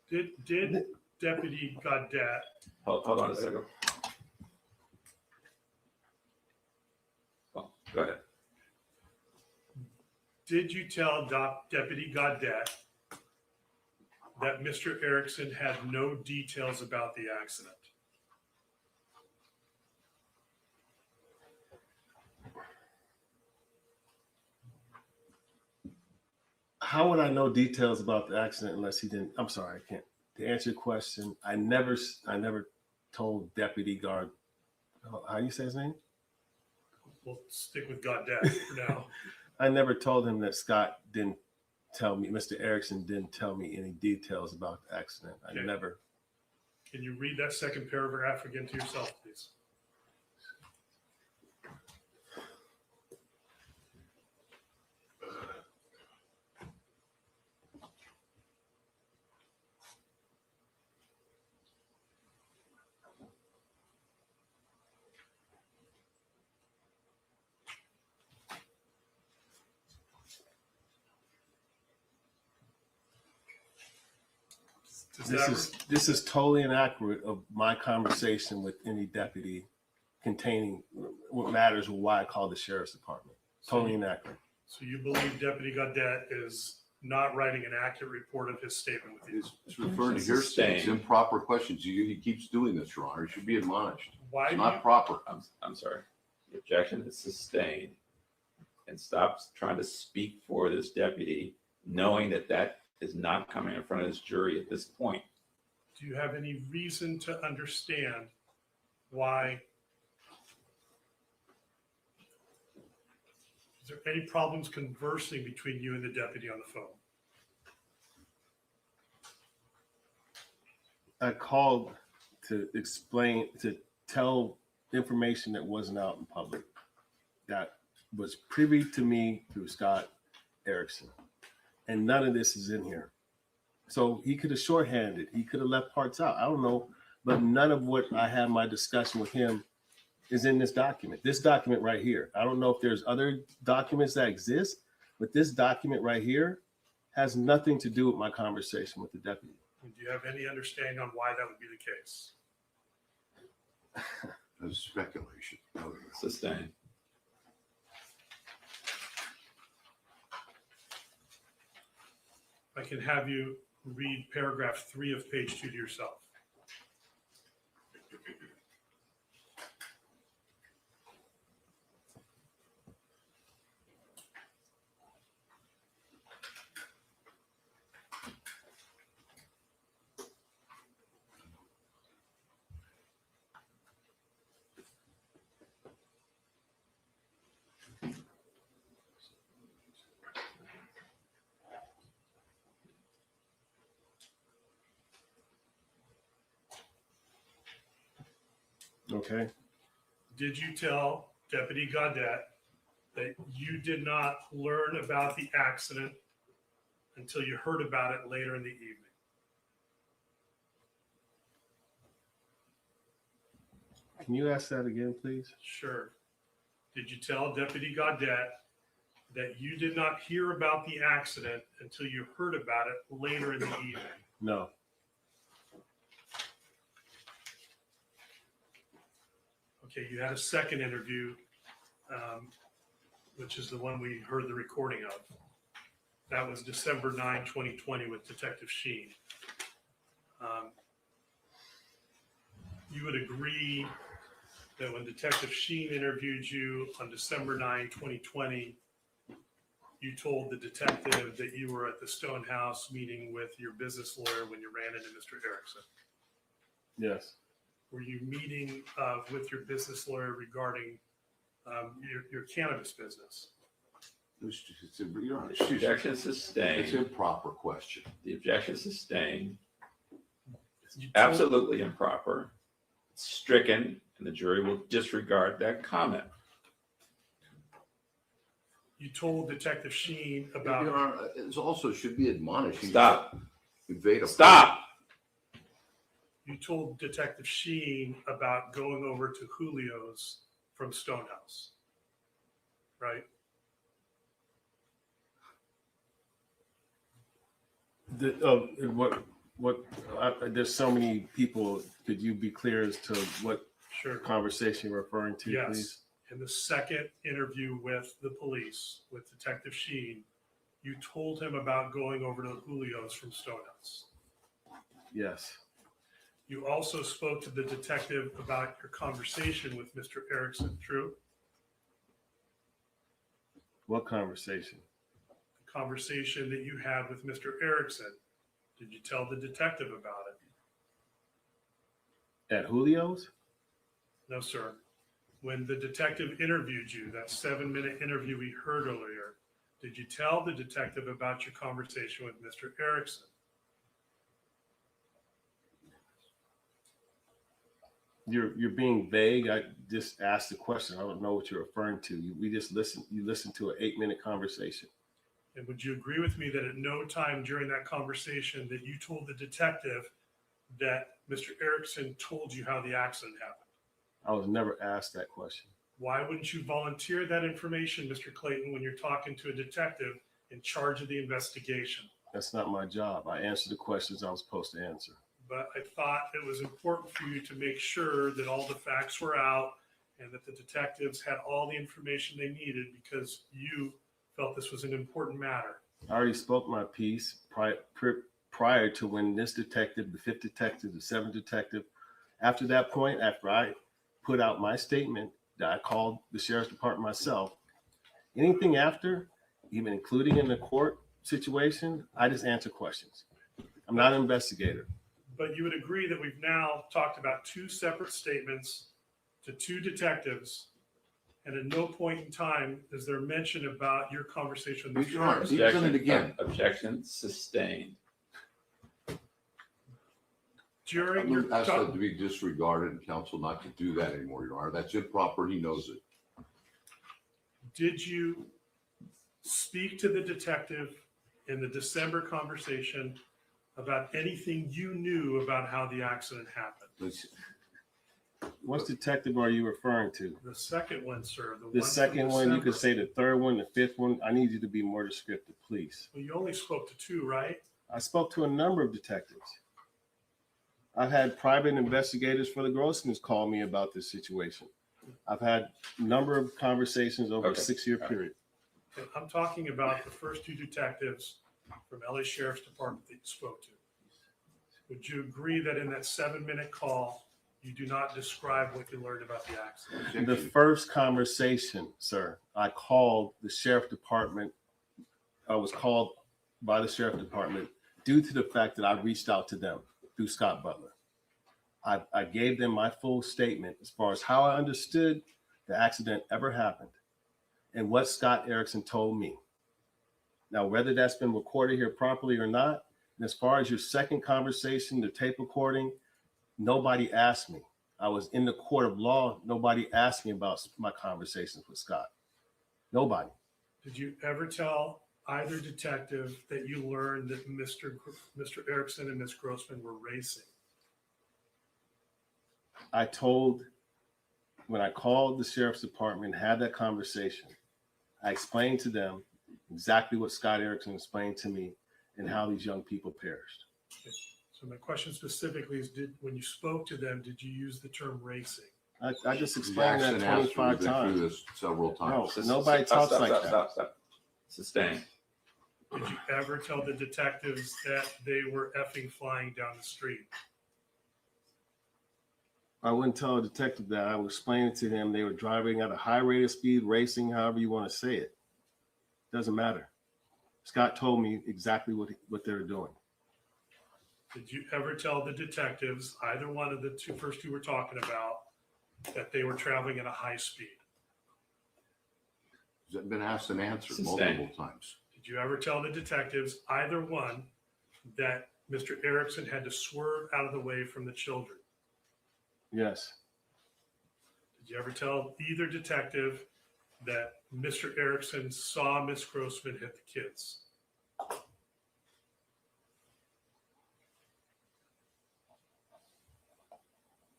did Deputy Gaudette, Hold on a second. Well, go ahead. did you tell Deputy Gaudette that Mr. Erickson had no details about the accident? How would I know details about the accident unless he didn't? I'm sorry, I can't. To answer your question, I never told Deputy Guard. How do you say his name? We'll stick with Gaudette for now. I never told him that Scott didn't tell me. Mr. Erickson didn't tell me any details about the accident. I Okay. never. Can you read that second paragraph again to yourself, please? This is totally inaccurate of my conversation with any deputy containing what matters or why I called the sheriff's department. Totally inaccurate. So you believe Deputy Gaudette is not writing an accurate report of his statement with you. It's referring to It's hearsay. It's sustained. improper questions. He keeps doing this, Your Honor. He should be admonished. Why It's do not you, proper. I'm sorry. The objection is sustained, and stop trying to speak for this deputy, knowing that that is not coming in front of this jury at this point. do you have any reason to understand why? Is there any problems conversing between you and the deputy on the phone? I called to explain, to tell information that wasn't out in public, that was privy to me through Scott Erickson. And none of this is in here. So he could have shorthanded, he could have left parts out. I don't know, but none of what I had my discussion with him is in this document. This document right here. I don't know if there's other documents that exist, but this document right here has nothing to do with my conversation with the deputy. Do you have any understanding on why that would be the case? It's speculation. Sustained. I can have you read paragraph 3 of page 2 to yourself. Okay. Did you tell Deputy Gaudette that you did not learn about the accident until you heard about it later in the evening? Can you ask that again, please? Sure. Did you tell Deputy Gaudette that you did not hear about the accident until you heard about it later in the evening? No. Okay, you had a second interview, which is the one we heard the recording of. That was December 9, 2020 with Detective Sheen. You would agree that when Detective Sheen interviewed you on December 9, 2020, you told the detective that you were at the Stone House meeting with your business lawyer when you ran into Mr. Erickson. Yes. Were you meeting with your business lawyer regarding your cannabis business? Your Honor, The objection is it's sustained. improper question. The objection is sustained. You told- Absolutely improper. It's stricken, and the jury will disregard that comment. You told Detective Sheen Your about, Honor, it also should be admonished. Stop. Evade a. Stop. you told Detective Sheen about going over to Julio's from Stonehouse, right? There's so many people. Could you be clear as to what Sure. conversation you're referring to, Yes. please? In the second interview with the police, with Detective Sheen, you told him about going over to Julio's from Stonehouse. Yes. You also spoke to the detective about your conversation with Mr. Erickson, true? What conversation? The conversation that you had with Mr. Erickson. Did you tell the detective about it? At Julio's? No, sir. When the detective interviewed you, that 7-minute interview we heard earlier, did you tell the detective about your conversation with Mr. Erickson? You're being vague. I just asked a question. I don't know what you're referring to. You listened to an 8-minute conversation. And would you agree with me that at no time during that conversation that you told the detective that Mr. Erickson told you how the accident happened? I was never asked that question. Why wouldn't you volunteer that information, Mr. Clayton, when you're talking to a detective in charge of the investigation? That's not my job. I answered the questions I was supposed to answer. But I thought it was important for you to make sure that all the facts were out and that the detectives had all the information they needed because you felt this was an important matter. I already spoke my piece prior to when this detective, the fifth detective, the seventh detective, after that point, after I put out my statement that I called the sheriff's department myself, anything after, even including in the court situation, I just answer questions. I'm not an investigator. But you would agree that we've now talked about two separate statements to two detectives, and at no point in time is there mention about your conversation with Your Honor, the he's done it again. Objection sustained. during I'm your gonna ask that to be disregarded and counsel not to do that anymore, Your Honor. That's improper. He knows it. Did you speak to the detective in the December conversation about anything you knew about how the accident happened? What detective are you referring to? The second one, sir. The one second from one, you December. could say the third one, the fifth one. I need you to be more descriptive, please. Well, you only spoke to two, right? I spoke to a number of detectives. I've had private investigators for the Grossmans call me about this situation. I've had a number of conversations over a 6-year period. Okay, I'm talking about the first two detectives from LA Sheriff's Department that you spoke to. Would you agree that in that 7-minute call, you do not describe what you learned about the accident? In the first conversation, sir, I called the sheriff department. I was called by the sheriff department due to the fact that I reached out to them through Scott Butler. I gave them my full statement as far as how I understood the accident ever happened and what Scott Erickson told me. Now, whether that's been recorded here properly or not, and as far as your second conversation, the tape recording, nobody asked me. I was in the court of law. Nobody asked me about my conversations with Scott. Nobody. Did you ever tell either detective that you learned that Mr. Erickson and Ms. Grossman were racing? I told, when I called the sheriff's department, had that conversation, I explained to them exactly what Scott Erickson explained to me and how these young people perished. Okay. So my question specifically is, when you spoke to them, did you use the term racing? I just explained that Jackson asked, 25 we've been through times. this several times. No, nobody talks like that. Stop. Sustained. Did you ever tell the detectives that they were effing flying down the street? I wouldn't tell a detective that. I would explain it to him. They were driving at a high rate of speed, racing, however you want to say it. Doesn't matter. Scott told me exactly what they were doing. Did you ever tell the detectives, either one of the first two we're talking about, that they were traveling at a high speed? Has been asked and answered Sustained. multiple times. Did you ever tell the detectives, either one, that Mr. Erickson had to swerve out of the way from the children? Yes. Did you ever tell either detective that Mr. Erickson saw Miss Grossman hit the kids?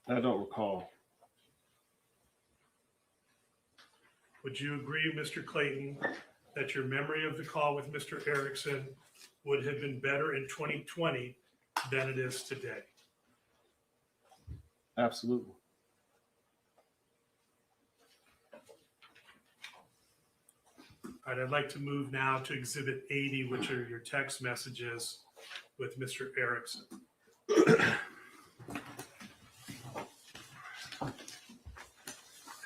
I don't recall. Would you agree, Mr. Clayton, that your memory of the call with Mr. Erickson would have been better in 2020 than it is today? Absolutely. All right, I'd like to move now to Exhibit 80, which are your text messages with Mr. Erickson.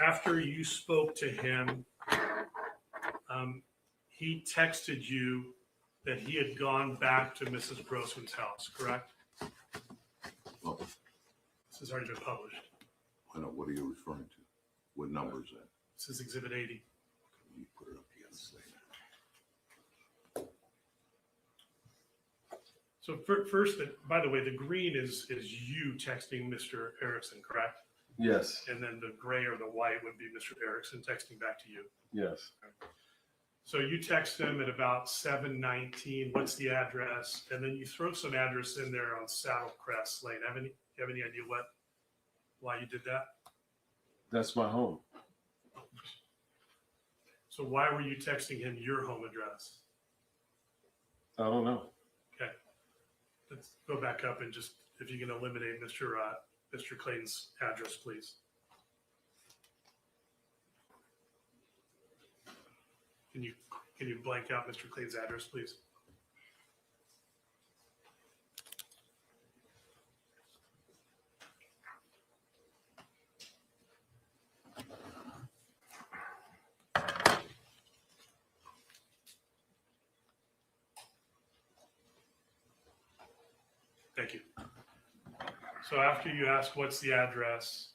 After you spoke to him, he texted you that he had gone back to Mrs. Grossman's house, correct? Well, This has already been published. I know, what are you referring to? What number is that? This is Exhibit 80. You put it up again. So first, by the way, the green is you texting Mr. Erickson, correct? Yes. And then the gray or the white would be Mr. Erickson texting back to you. Yes. So you text him at about 7:19. What's the address? And then you throw some address in there on Saddle Crest Lane. You have any idea why you did that? That's my home. So why were you texting him your home address? I don't know. Okay. Let's go back up and just, if you can eliminate Mr. Clayton's address, please. Can you blank out Mr. Clayton's address, please? Thank you. So after you ask, what's the address?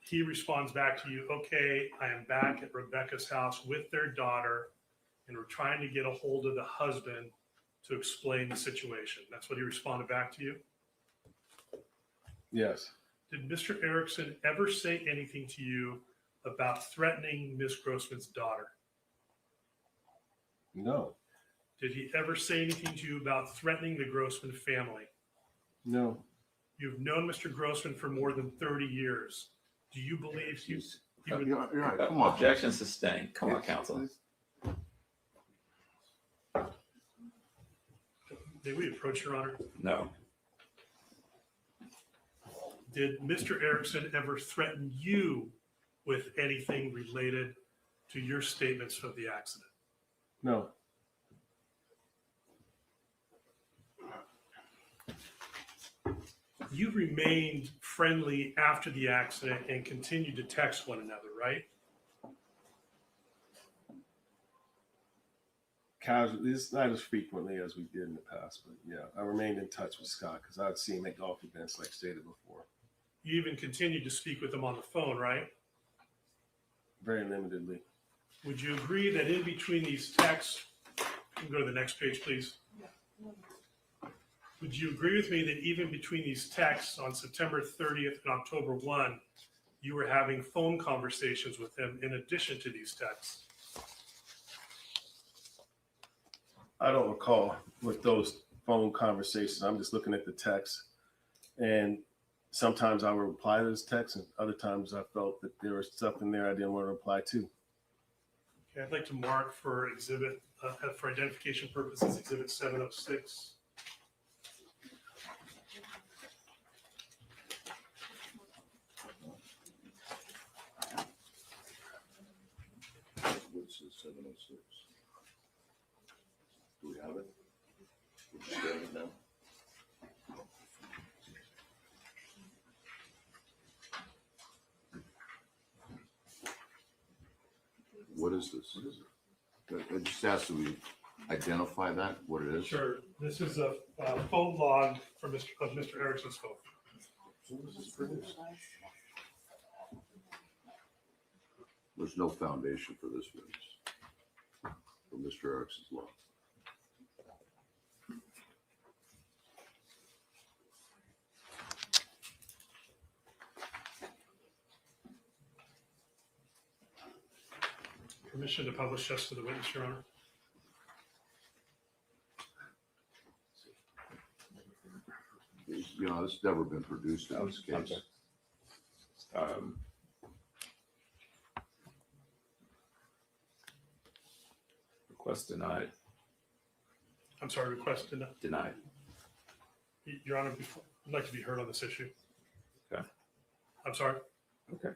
He responds back to you, okay, I am back at Rebecca's house with their daughter, and we're trying to get a hold of the husband to explain the situation. That's what he responded back to you? Yes. Did Mr. Erickson ever say anything to you about threatening Ms. Grossman's daughter? No. Did he ever say anything to you about threatening the Grossman family? No. You've known Mr. Grossman for more than 30 years. Do you believe he would? You're right, come on. Objection sustained. Come on, counsel. May we approach, Your Honor? No. Did Mr. Erickson ever threaten you with anything related to your statements of the accident? No. You remained friendly after the accident and continued to text one another, right? Casually, it's not as frequently as we did in the past, but yeah, I remained in touch with Scott because I'd seen him at golf events like stated before. You even continued to speak with him on the phone, right? Very limitedly. Would you agree that in between these texts, you can go to the next page, please? Would you agree with me that even between these texts on September 30th and October 1, you were having phone conversations with him in addition to these texts? I don't recall with those phone conversations. I'm just looking at the text, and sometimes I would reply to those texts, and other times I felt that there was stuff in there I didn't want to reply to. Okay, I'd like to mark for exhibit, for identification purposes, exhibit 706. What's the 706? Do we have it? We're just getting it now. What is this? It just has to be identify that, what it is. Sure, this is a phone log from Mr. Erickson's phone. There's no foundation for this witness, for Mr. Erickson's law. Permission to publish just to the witness, Your Honor. You know, this has never been produced in this case. Request denied. I'm sorry, request Denied. Your Honor, I'd like to be heard on this issue. Okay. I'm sorry. Okay.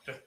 Okay.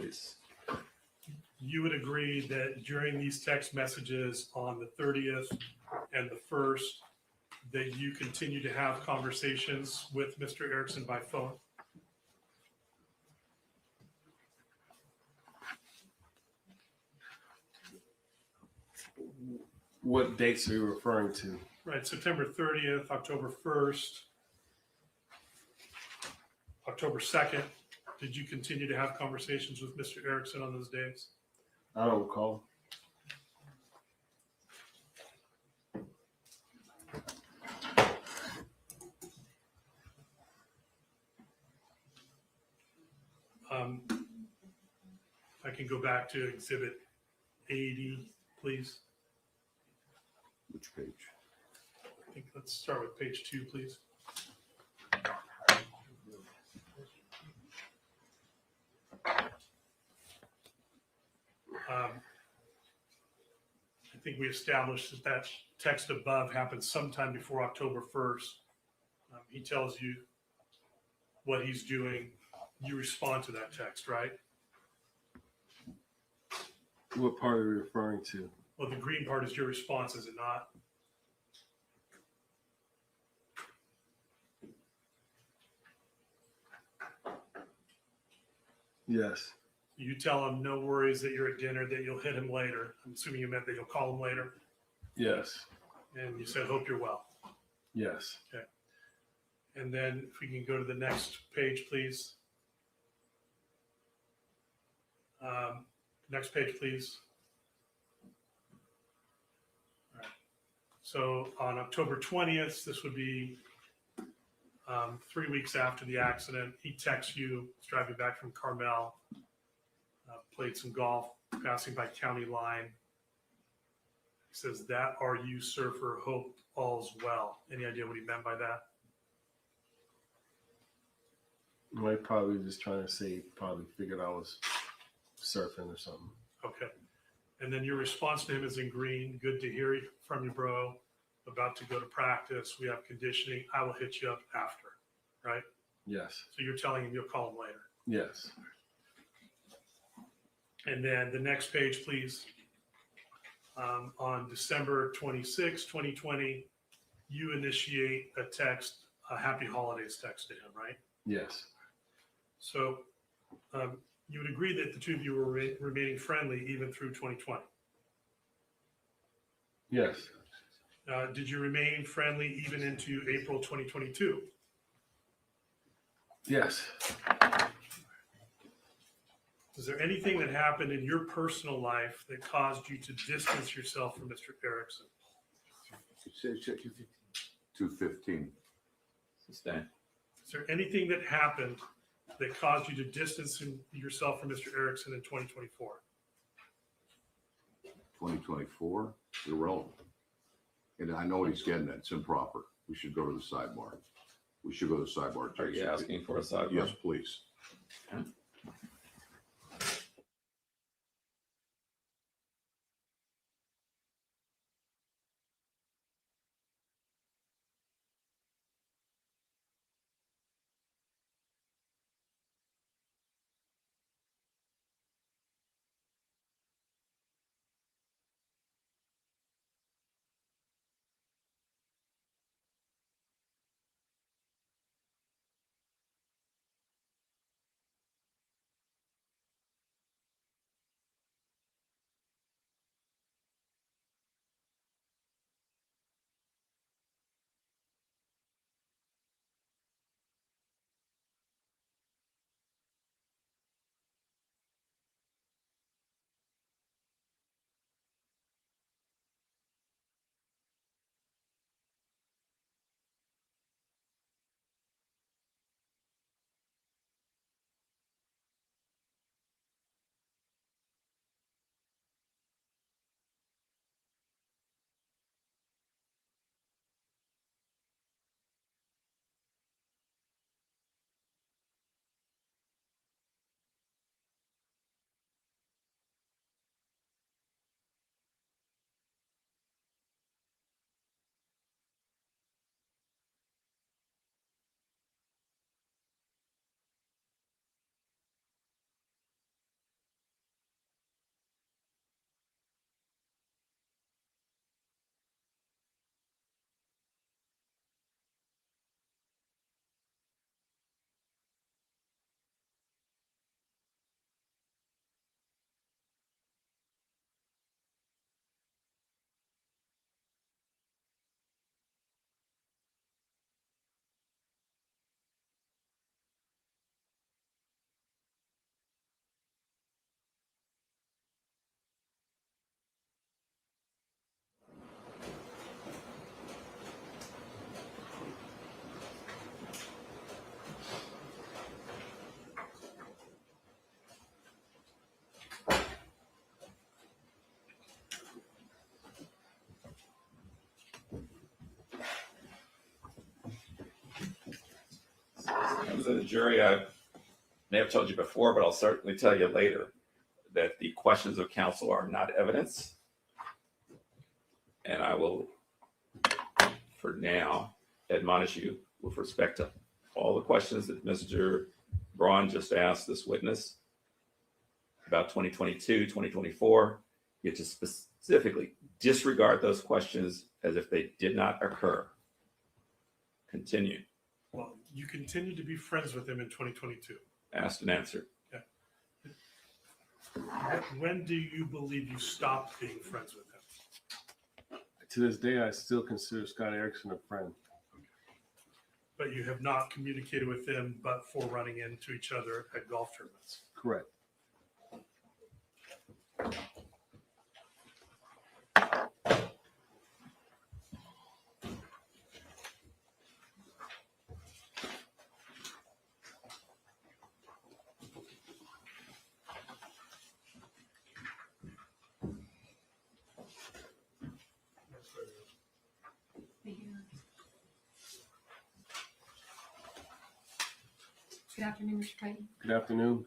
please. You would agree that during these text messages on the 30th and the 1st, that you continue to have conversations with Mr. Erickson by phone? What dates are you referring to? Right, September 30th, October 1st, October 2nd. Did you continue to have conversations with Mr. Erickson on those days? I don't recall. I can go back to Exhibit 80, please. Which page? I think let's start with page 2, please. I think we established that that text above happened sometime before October 1st. He tells you what he's doing. You respond to that text, right? What part are you referring to? Well, the green part is your response, is it not? Yes. You tell him no worries that you're at dinner, that you'll hit him later. I'm assuming you meant that you'll call him later. Yes. And you said, hope you're well. Yes. Okay. And then if we can go to the next page, please. Next page, please. All right. So on October 20th, this would be 3 weeks after the accident. He texts you, he's driving back from Carmel, played some golf, passing by county line. He says, that are you, surfer, hope all's well. Any idea what he meant by that? Well, he probably just trying to say, probably figured I was surfing or something. Okay. And then your response to him is in green. Good to hear from you, bro. About to go to practice. We have conditioning. I will hit you up after. Right? Yes. So you're telling him you'll call him later. Yes. And then the next page, please. On December 26, 2020, you initiate a text, a happy holidays text to him, right? Yes. So you would agree that the two of you were remaining friendly even through 2020? Yes. Did you remain friendly even into April 2022? Yes. Is there anything that happened in your personal life that caused you to distance yourself from Mr. Erickson? 215. Sustain. Is there anything that happened that caused you to distance yourself from Mr. Erickson in 2024? 2024, irrelevant. And I know what he's getting at. It's improper. We should go to the sidebar. We should go to the sidebar. Are you asking for a sidebar? Yes, please. Okay. members of the jury, I may have told you before, but I'll certainly tell you later, that the questions of counsel are not evidence. And I will, for now, admonish you with respect to all the questions that Mr. Braun just asked this witness about 2022, 2024. You have to specifically disregard those questions as if they did not occur. Continue. Well, you continued to be friends with him in 2022. Asked and answered. When do you believe you stopped being friends with him? To this day, I still consider Scott Erickson a friend. But you have not communicated with him but for running into each other at golf tournaments. Correct. Good afternoon, Mr. Clayton. Good afternoon.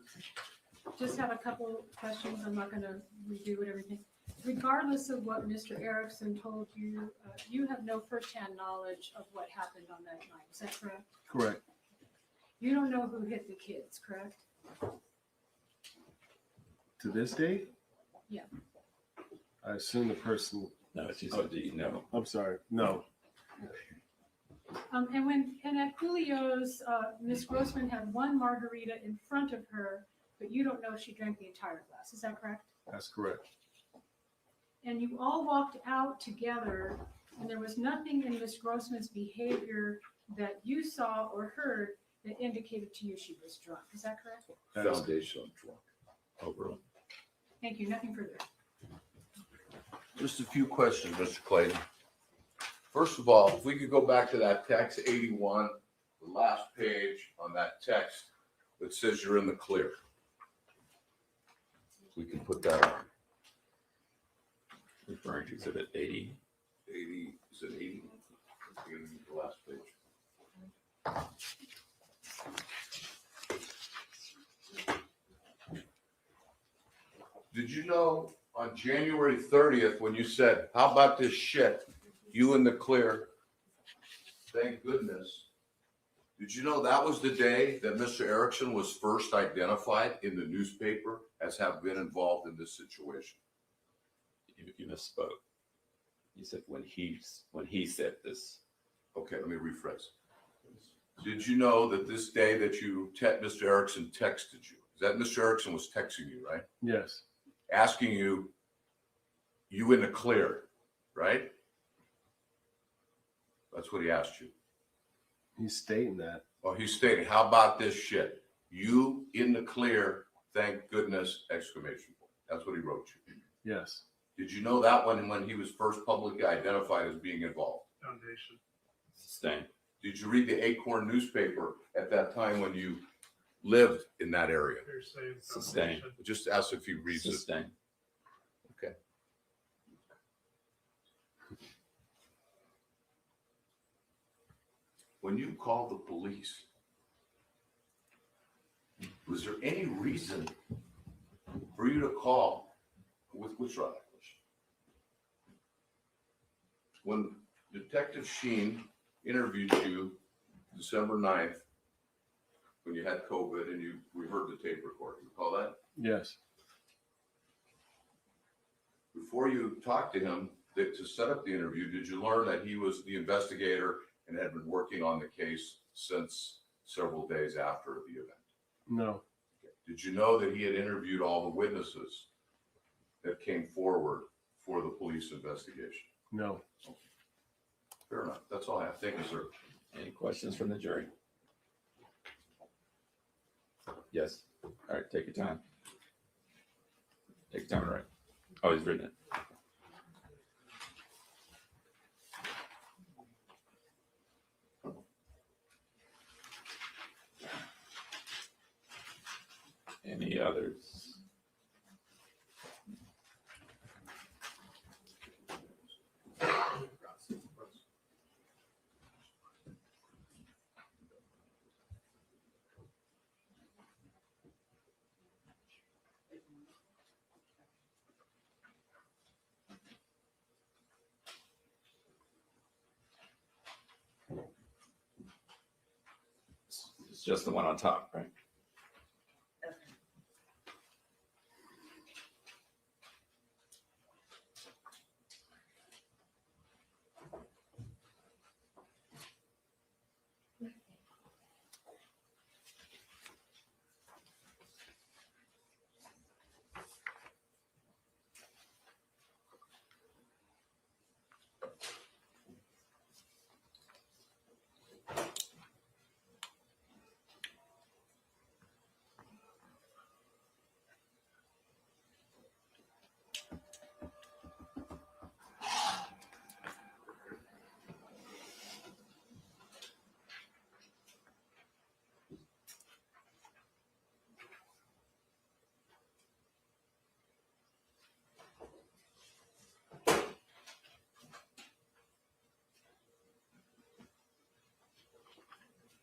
Just have a couple questions. I'm not going to redo it, everything. Regardless of what Mr. Erickson told you, you have no firsthand knowledge of what happened on that night. Is that correct? Correct. You don't know who hit the kids, correct? To this day? Yeah. I assume the person. No, she said, do you know? I'm sorry. No. And at Julio's, Miss Grossman had one margarita in front of her, but you don't know if she drank the entire glass. Is that correct? That's correct. And you all walked out together, and there was nothing in Miss Grossman's behavior that you saw or heard that indicated to you she was drunk. Is that correct? Foundation drunk. Overall. Thank you. Nothing further. Just a few questions, Mr. Clayton. First of all, if we could go back to that text 81, the last page on that text that says you're in the clear. We can put that on. Referring to exhibit 80. 80, is it 80? The last page. Did you know on January 30th, when you said, how about this shit? You in the clear. Thank goodness. Did you know that was the day that Mr. Erickson was first identified in the newspaper as having been involved in this situation? You misspoke. You said when he said this. Okay, let me rephrase. Did you know that this day that Mr. Erickson texted you? Is that Mr. Erickson was texting you, right? Yes. Asking you in the clear, right? That's what he asked you. He's stating that. Oh, he's stating, how about this shit? You in the clear, thank goodness, exclamation point. That's what he wrote you. Yes. Did you know that when he was first publicly identified as being involved? Foundation. Sustained. Did you read the Acorn newspaper at that time when you lived in that area? You're saying Sustained. foundation. Just ask if he reads it. Sustained. Okay. When you called the police, was there any reason for you to call with withdrawal? When Detective Sheen interviewed you December 9th, when you had COVID and we heard the tape recording, you recall that? Yes. Before you talked to him to set up the interview, did you learn that he was the investigator and had been working on the case since several days after the event? No. Did you know that he had interviewed all the witnesses that came forward for the police investigation? No. Fair enough. That's all I have. Thank you, sir. Any questions from the jury? Yes. All right, take your time. Take your time, all right. Oh, he's written it. Any others? just the one on top, right?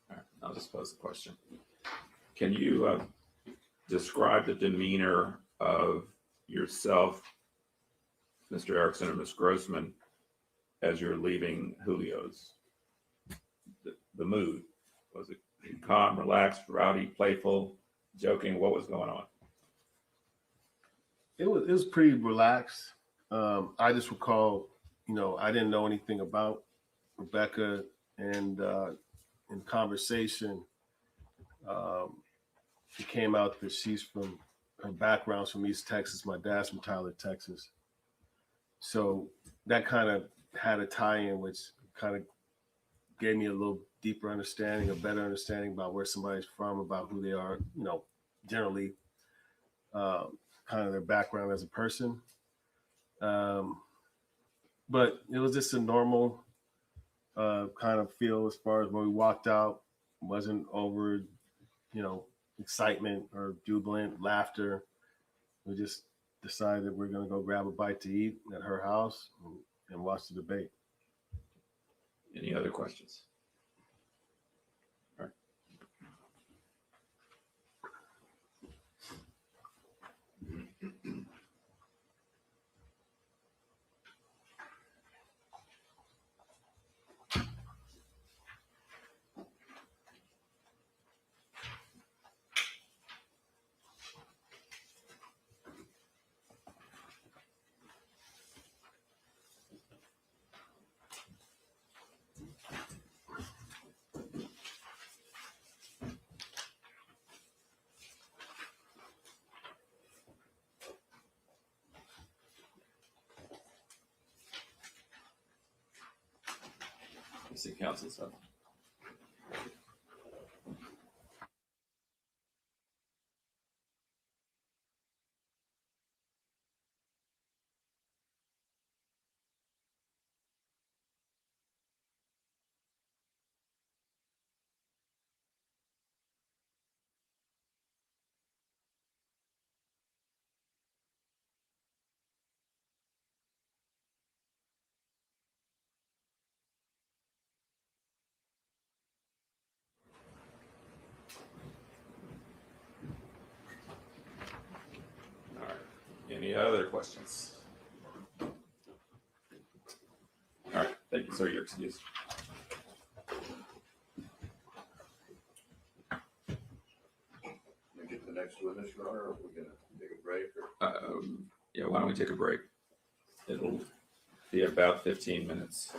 All right, I'll just pose the question. Can you describe the demeanor of yourself, Mr. Erickson, and Ms. Grossman as you're leaving Julio's? The mood, was it calm, relaxed, rowdy, playful, joking? What was going on? It was pretty relaxed. I just recall, I didn't know anything about Rebecca, and in conversation, it came out that her background's from East Texas. My dad's from Tyler, Texas. So that kind of had a tie-in, which kind of gave me a little deeper understanding, a better understanding about where somebody's from, about who they are, generally, kind of their background as a person. But it was just a normal kind of feel as far as when we walked out. It wasn't over, excitement or jubilant laughter. We just decided that we're going to go grab a bite to eat at her house and watch the debate. Any other questions? All right. See council stuff. All right. Any other questions? All right. Thank you, sir. You're excused. We get the next witness, Your Honor, or are we gonna take a break or? Yeah, why don't we take a break? It'll be about 15 minutes.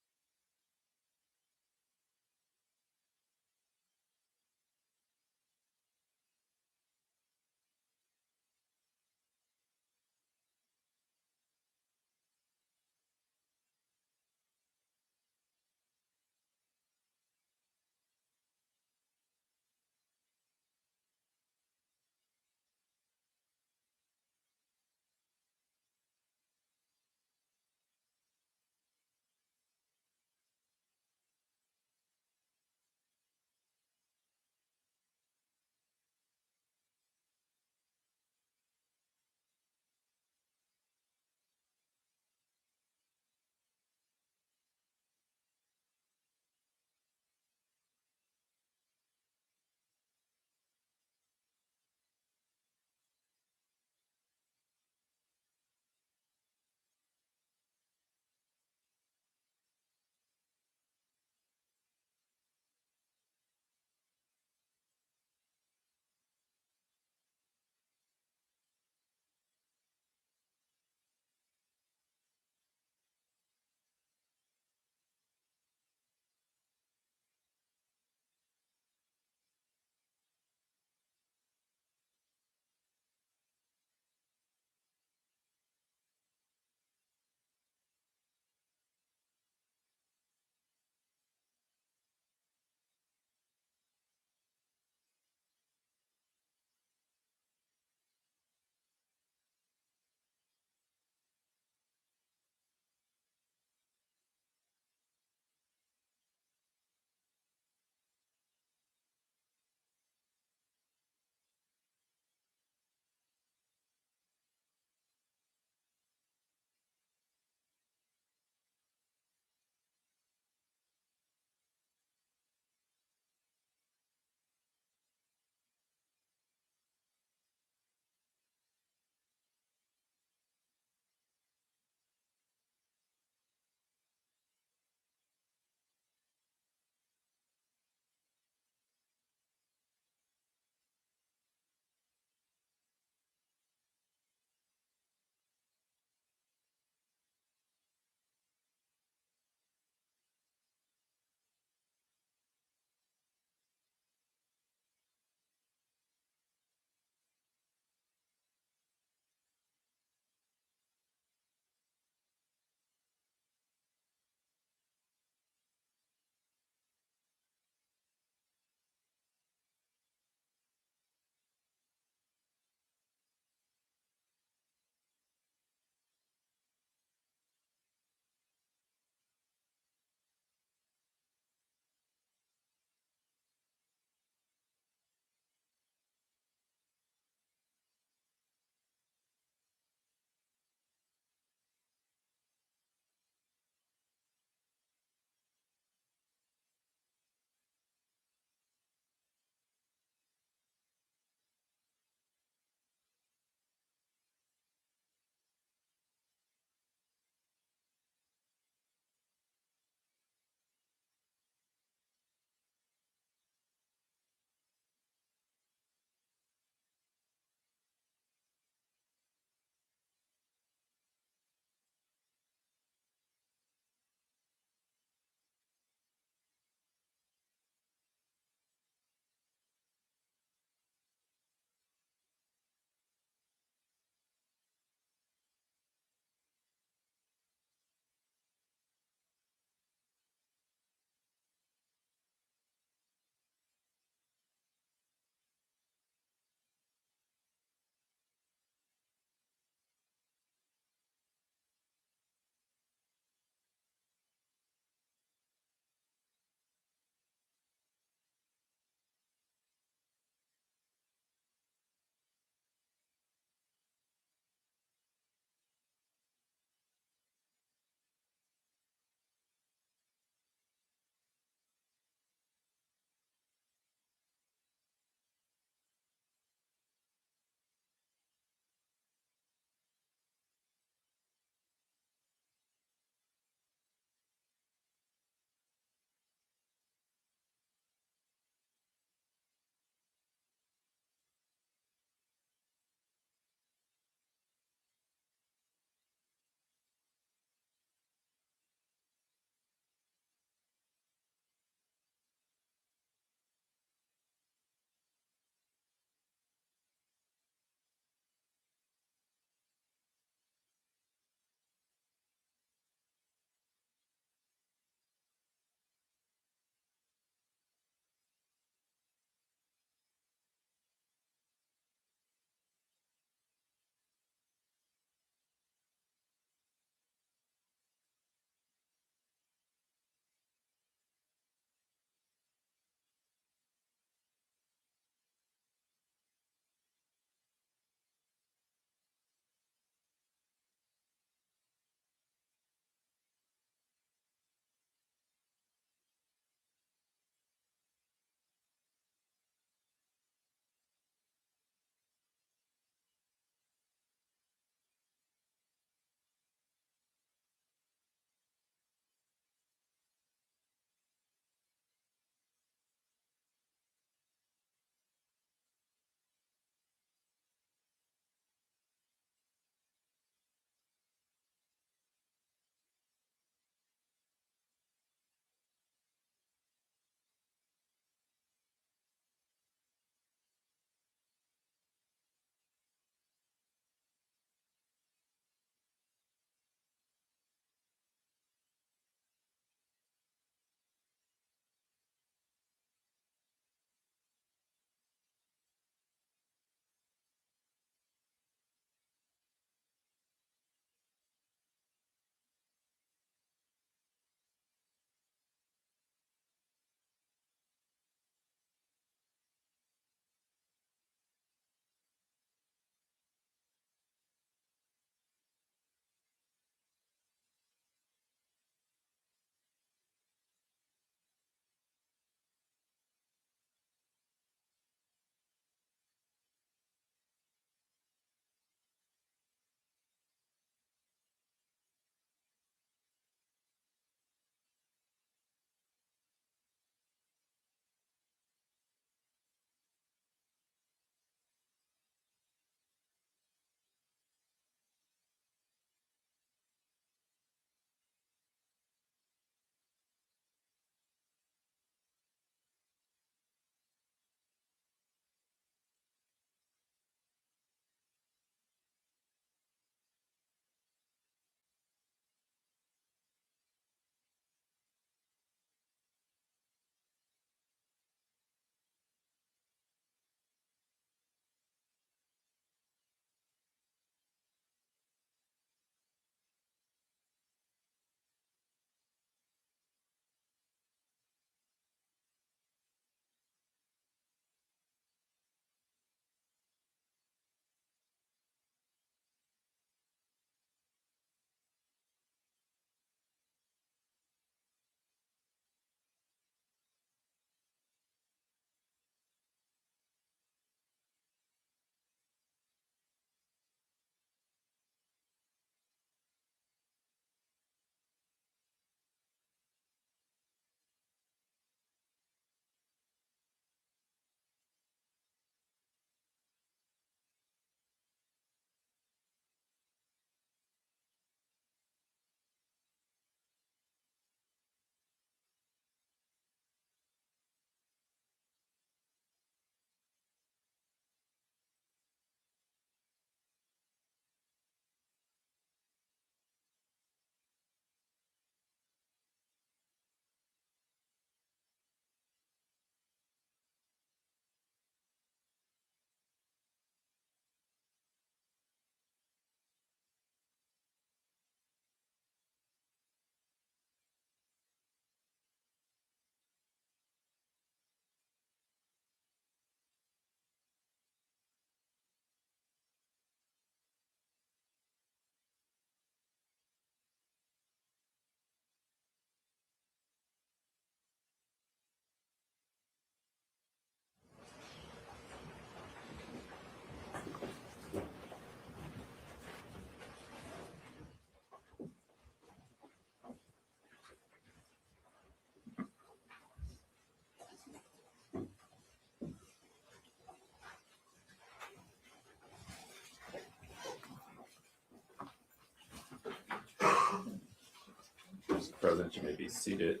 Mr. President, you may be seated.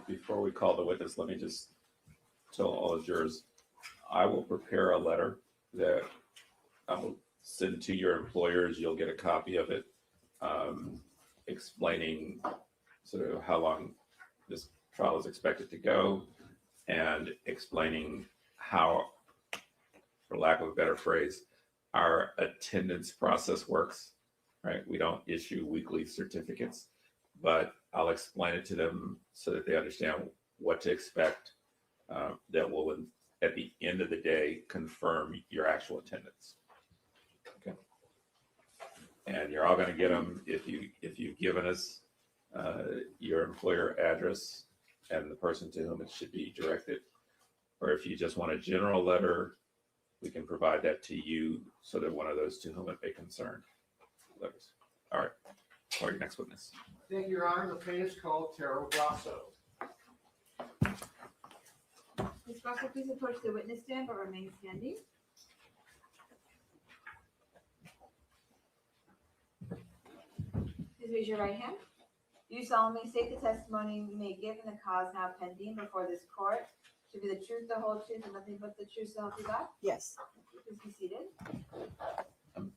Before we call the witness, let me just tell all the jurors, I will prepare a letter that I will send to your employers. You'll get a copy of it, explaining sort of how long this trial is expected to go and explaining how, for lack of a better phrase, our attendance process works, right? We don't issue weekly certificates, but I'll explain it to them so that they understand what to expect, that will, at the end of the day, confirm your actual attendance. Okay. And you're all going to get them if you've given us your employer address and the person to whom it should be directed, or if you just want a general letter, we can provide that to you so that one of those to whom it may concern. Letters. All right. Call your next witness. Thank you, Your Honor. The plaintiff is called Terrell Grosso. Ms. Grosso, please approach the witness stand but remain standing. Please raise your right hand. Do you solemnly state the testimony you may give in the cause now pending before this court to be the truth, the whole truth, and nothing but the truth, so help you God? Yes. Please be seated. I'm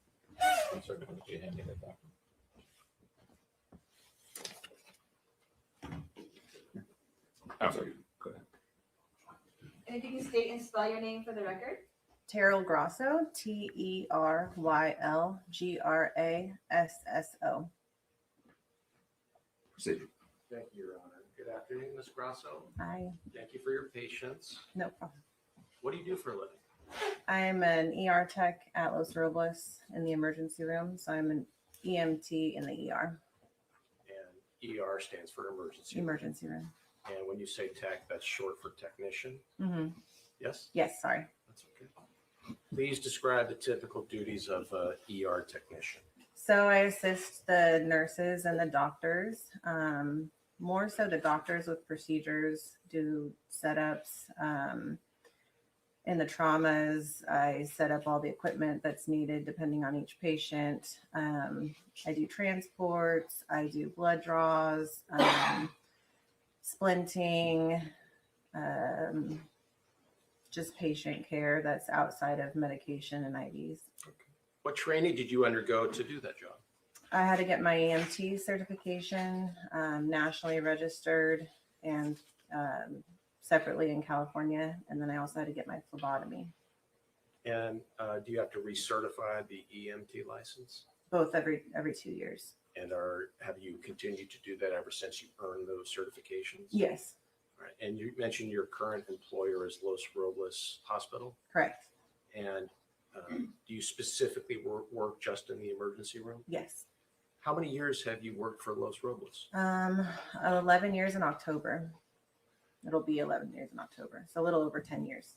sorry, but you hand me that document. I'm sorry, go ahead. And if you can state and spell your name for the record. Terrell Grosso, TERYLGRASSO. Proceed. Thank you, Your Honor. Good afternoon, Ms. Grosso. Hi, Thank you for your patience. no problem. What do you do for a living? I'm an ER tech at Los Robles in the emergency room, so I'm an EMT in the ER, And ER stands for emergency. emergency room. And when you say tech, that's short for technician. Mm-hmm. Yes? Yes, sorry. That's okay. Please describe the typical duties of a ER technician. So I assist the nurses and the doctors, more so the doctors with procedures, do setups. In the traumas, I set up all the equipment that's needed depending on each patient. I do transports, I do blood draws, splinting, just patient care that's outside of medication and IVs. What training did you undergo to do that job? I had to get my EMT certification, nationally registered and separately in California. And then I also had to get my phlebotomy, And do you have to recertify the EMT license? both every 2 years. And have you continued to do that ever since you earned those certifications? Yes, All right. And you mentioned your current employer is Los Robles Hospital. correct. And do you specifically work just in the emergency room? Yes. How many years have you worked for Los Robles? 11 years in October. It'll be 11 years in October. So a little over 10 years.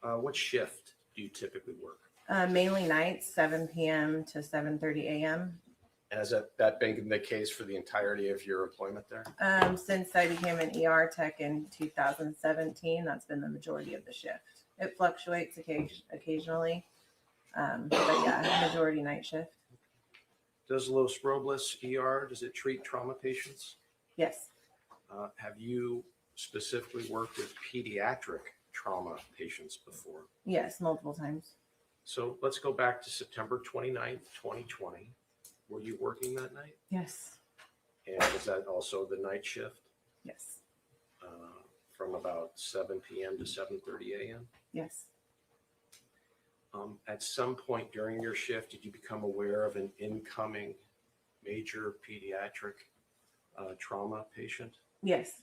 What shift do you typically work? Mainly nights, 7 p.m. to 7:30 a.m. And has that been the case for the entirety of your employment there? Since I became an ER tech in 2017, that's been the majority of the shift. It fluctuates occasionally, but yeah, majority night shift. Does Los Robles ER, does it treat trauma patients? Yes, Have you specifically worked with pediatric trauma patients before? yes, multiple times. So let's go back to September 29th, 2020. Were you working that night? Yes, And was that also the night shift yes, from about 7 p.m. to 7:30 a.m.? yes. At some point during your shift, did you become aware of an incoming major pediatric trauma patient? Yes.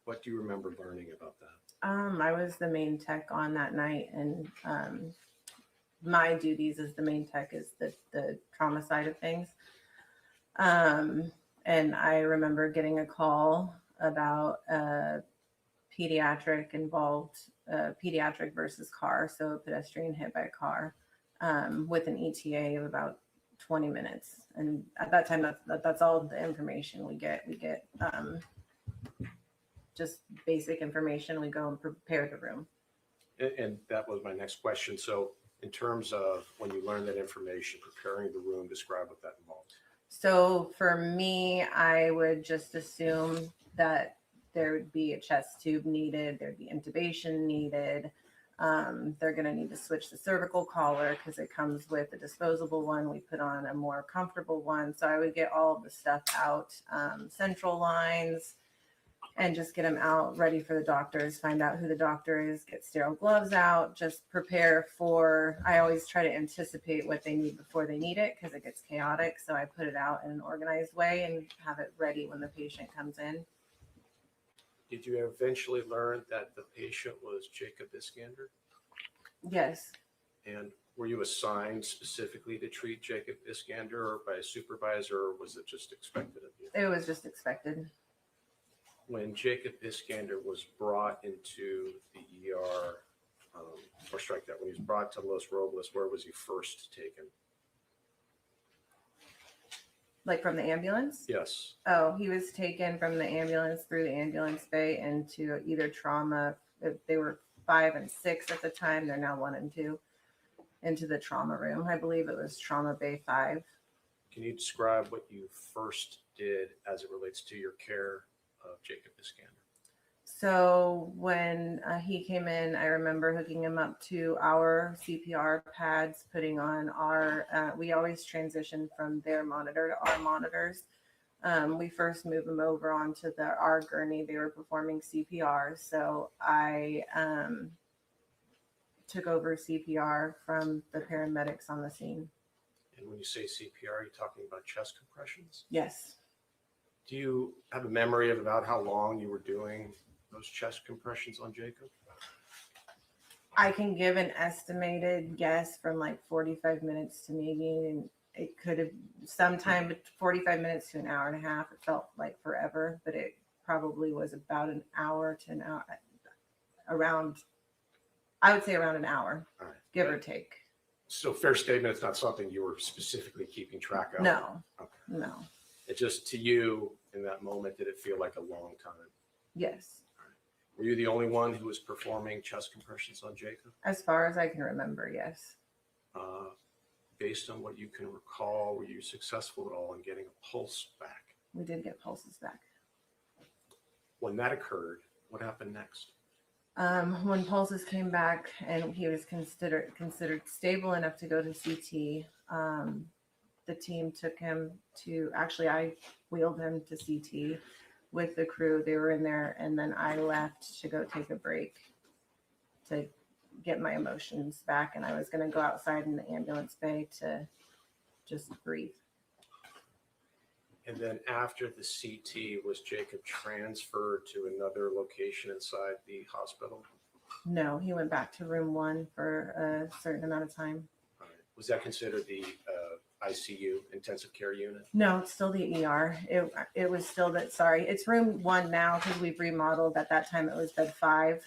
What do you remember learning about that? I was the main tech on that night, and my duties as the main tech is the trauma side of things. And I remember getting a call about a pediatric versus car, so a pedestrian hit by a car, with an ETA of about 20 minutes. And at that time, that's all the information we get. We get just basic information. We go and prepare the room. And that was my next question. So in terms of when you learn that information, preparing the room, describe what that involves. So for me, I would just assume that there would be a chest tube needed, there'd be intubation needed. They're going to need to switch the cervical collar because it comes with a disposable one. We put on a more comfortable one. So I would get all of the stuff out, central lines, and just get them out ready for the doctors, find out who the doctor is, get sterile gloves out, just prepare for, I always try to anticipate what they need before they need it because it gets chaotic. So I put it out in an organized way and have it ready when the patient comes in. Did you eventually learn that the patient was Jacob Iskander? Yes. And were you assigned specifically to treat Jacob Iskander or by a supervisor, or was it just expected of you? It was just expected. When Jacob Iskander was brought into the ER, or strike that, when he was brought to Los Robles, where was he first taken? Like from the ambulance? Yes. Oh, he was taken from the ambulance through the ambulance bay into either trauma. They were 5 and 6 at the time. They're now 1 and 2 into the trauma room. I believe it was trauma bay 5. Can you describe what you first did as it relates to your care of Jacob Iskander? So when he came in, I remember hooking him up to our CPR pads, putting on our, we always transition from their monitor to our monitors. We first moved them over onto our gurney. They were performing CPR. So I took over CPR from the paramedics on the scene. And when you say CPR, are you talking about chest compressions? Yes. Do you have a memory of about how long you were doing those chest compressions on Jacob? I can give an estimated guess from like 45 minutes to maybe, and it could have sometime 45 minutes to an hour and a half. It felt like forever, but it probably was about an hour to an hour, around, I would say around an hour, All right. give or take. So fair statement, it's not something you were specifically keeping track of? No, Okay. no, It just, to you, in that moment, did it feel like a long time? yes. Were you the only one who was performing chest compressions on Jacob? As far as I can remember, yes. Based on what you can recall, were you successful at all in getting a pulse back? We did get pulses back. When that occurred, what happened next? When pulses came back and he was considered stable enough to go to CT, the team took him to, actually I wheeled him to CT with the crew. They were in there, and then I left to go take a break to get my emotions back, and I was going to go outside in the ambulance bay to just breathe. And then after the CT, was Jacob transferred to another location inside the hospital? No, he went back to room 1 for a certain amount of time. All right. Was that considered the ICU, intensive care unit? No, it's still the ER. It was still that, sorry, it's room 1 now because we've remodeled. At that time it was bed 5.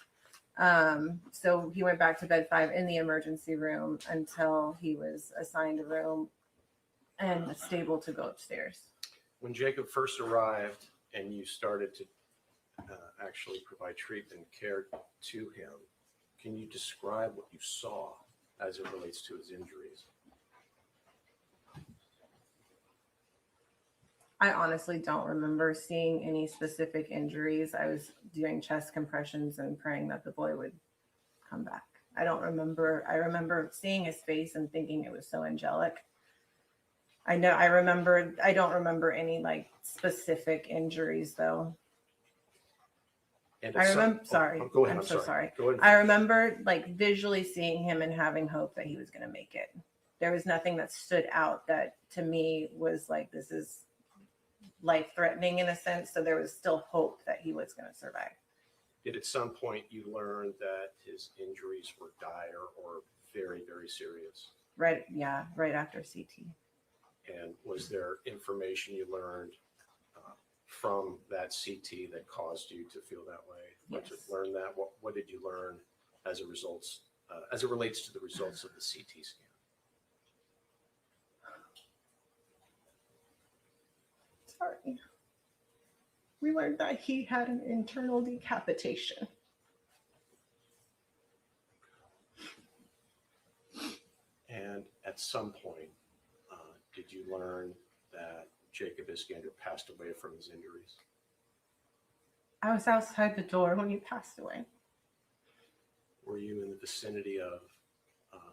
So he went back to bed 5 in the emergency room until he was assigned a room and stable to go upstairs. When Jacob first arrived and you started to actually provide treatment and care to him, can you describe what you saw as it relates to his injuries? I honestly don't remember seeing any specific injuries. I was doing chest compressions and praying that the boy would come back. I don't remember. I remember seeing his face and thinking it was so angelic. I don't remember any like specific injuries though. And I remember, go ahead. I'm so sorry. Go ahead. I remember like visually seeing him and having hope that he was going to make it. There was nothing that stood out that to me was like, this is life-threatening in a sense. So there was still hope that he was going to survive. Did at some point you learn that his injuries were dire or very, very serious? Right. Yeah. Right after CT. And was there information you learned from that CT that caused you to feel that way? Yes. To learn that, what did you learn as it relates to the results of the CT scan? Sorry. we learned that he had an internal decapitation. And at some point, did you learn that Jacob Iskander passed away from his injuries? I was outside the door when he passed away. Were you in the vicinity of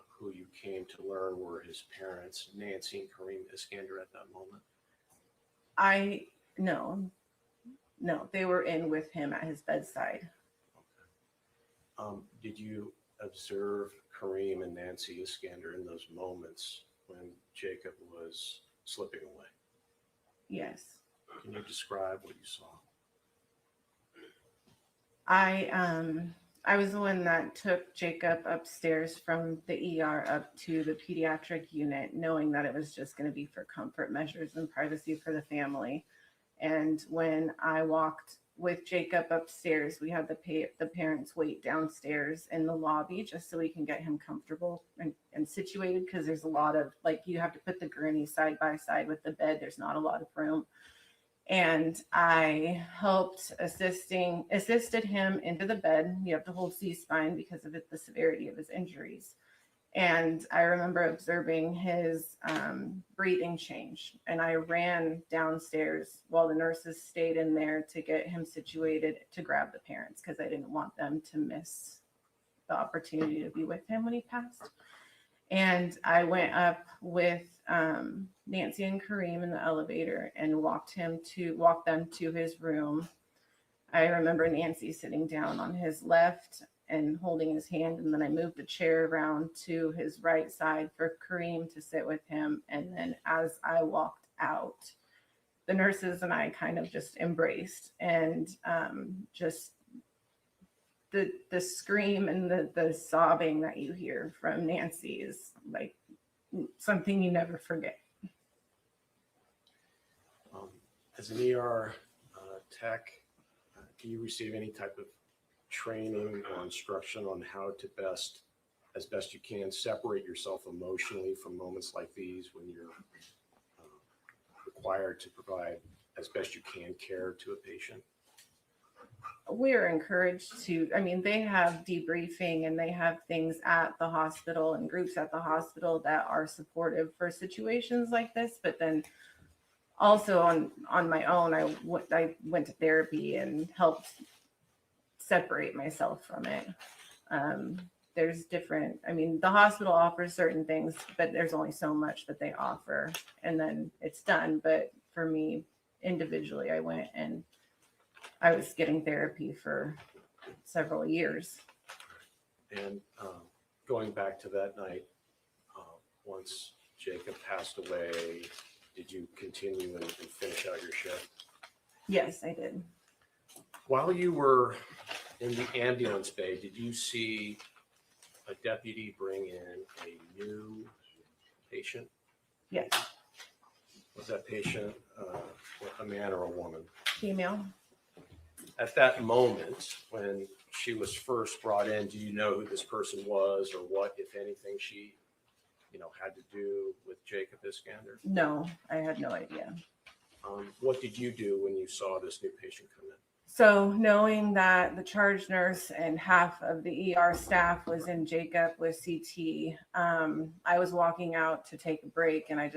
who you came to learn were his parents, Nancy and Kareem Iskander, at that moment? No, they were in with him at his bedside. Did you observe Kareem and Nancy Iskander in those moments when Jacob was slipping away? Yes. Can you describe what you saw? I was the one that took Jacob upstairs from the ER up to the pediatric unit, knowing that it was just going to be for comfort measures and privacy for the family. And when I walked with Jacob upstairs, we had the parents wait downstairs in the lobby just so we can get him comfortable and situated, because there's a lot of, like, you have to put the gurney side by side with the bed. There's not a lot of room. And I helped assisted him into the bed. You have to hold C-spine because of the severity of his injuries. And I remember observing his breathing change. And I ran downstairs while the nurses stayed in there to get him situated to grab the parents, because I didn't want them to miss the opportunity to be with him when he passed. And I went up with Nancy and Kareem in the elevator and walked them to his room. I remember Nancy sitting down on his left and holding his hand, and then I moved a chair around to his right side for Kareem to sit with him. And then as I walked out, the nurses and I kind of just embraced, and just the scream and the sobbing that you hear from Nancy is like something you never forget. As an ER tech, do you receive any type of training or instruction on how to as best you can, separate yourself emotionally from moments like these when you're required to provide as best you can care to a patient? We're encouraged to, they have debriefing and they have things at the hospital and groups at the hospital that are supportive for situations like this. But then also on my own, I went to therapy and helped separate myself from it. There's different, the hospital offers certain things, but there's only so much that they offer, and then it's done. But for me individually, I went and I was getting therapy for several years. And going back to that night, once Jacob passed away, did you continue and finish out your shift? Yes, I did. While you were in the ambulance bay, did you see a deputy bring in a new patient? Yes. Was that patient a man or a woman? Female. At that moment, when she was first brought in, do you know who this person was, or what, if anything, she, had to do with Jacob Iskander? No, I had no idea. What did you do when you saw this new patient come in? So knowing that the charge nurse and half of the ER staff was in Jacob with CT, I was walking out to take a break, and I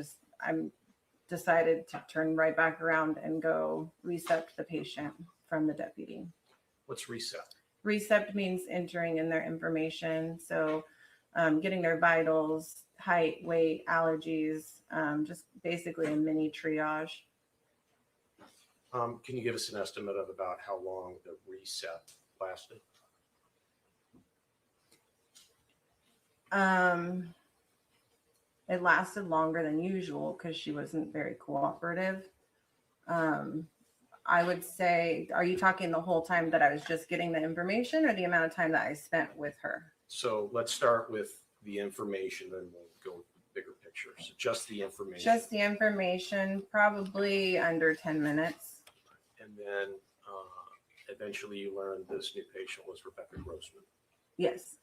decided to turn right back around and go recept the patient from the deputy. What's recept? Recept means entering in their information. So getting their vitals, height, weight, allergies, just basically a mini triage. Can you give us an estimate of about how long the recept lasted? It lasted longer than usual because she wasn't very cooperative. I would say, are you talking the whole time that I was just getting the information, or the amount of time that I spent with her? So let's start with the information, then we'll go with the bigger picture. So just the information. Just the information, probably under 10 minutes. And then eventually you learned this new patient was Rebecca Grossman. Yes.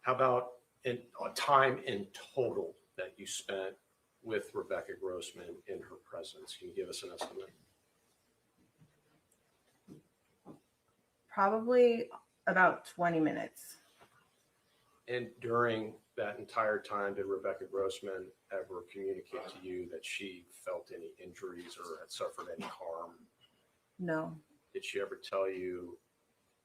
How about time in total that you spent with Rebecca Grossman in her presence? Can you give us an estimate? Probably about 20 minutes. And during that entire time, did Rebecca Grossman ever communicate to you that she felt any injuries or had suffered any harm? No. Did she ever tell you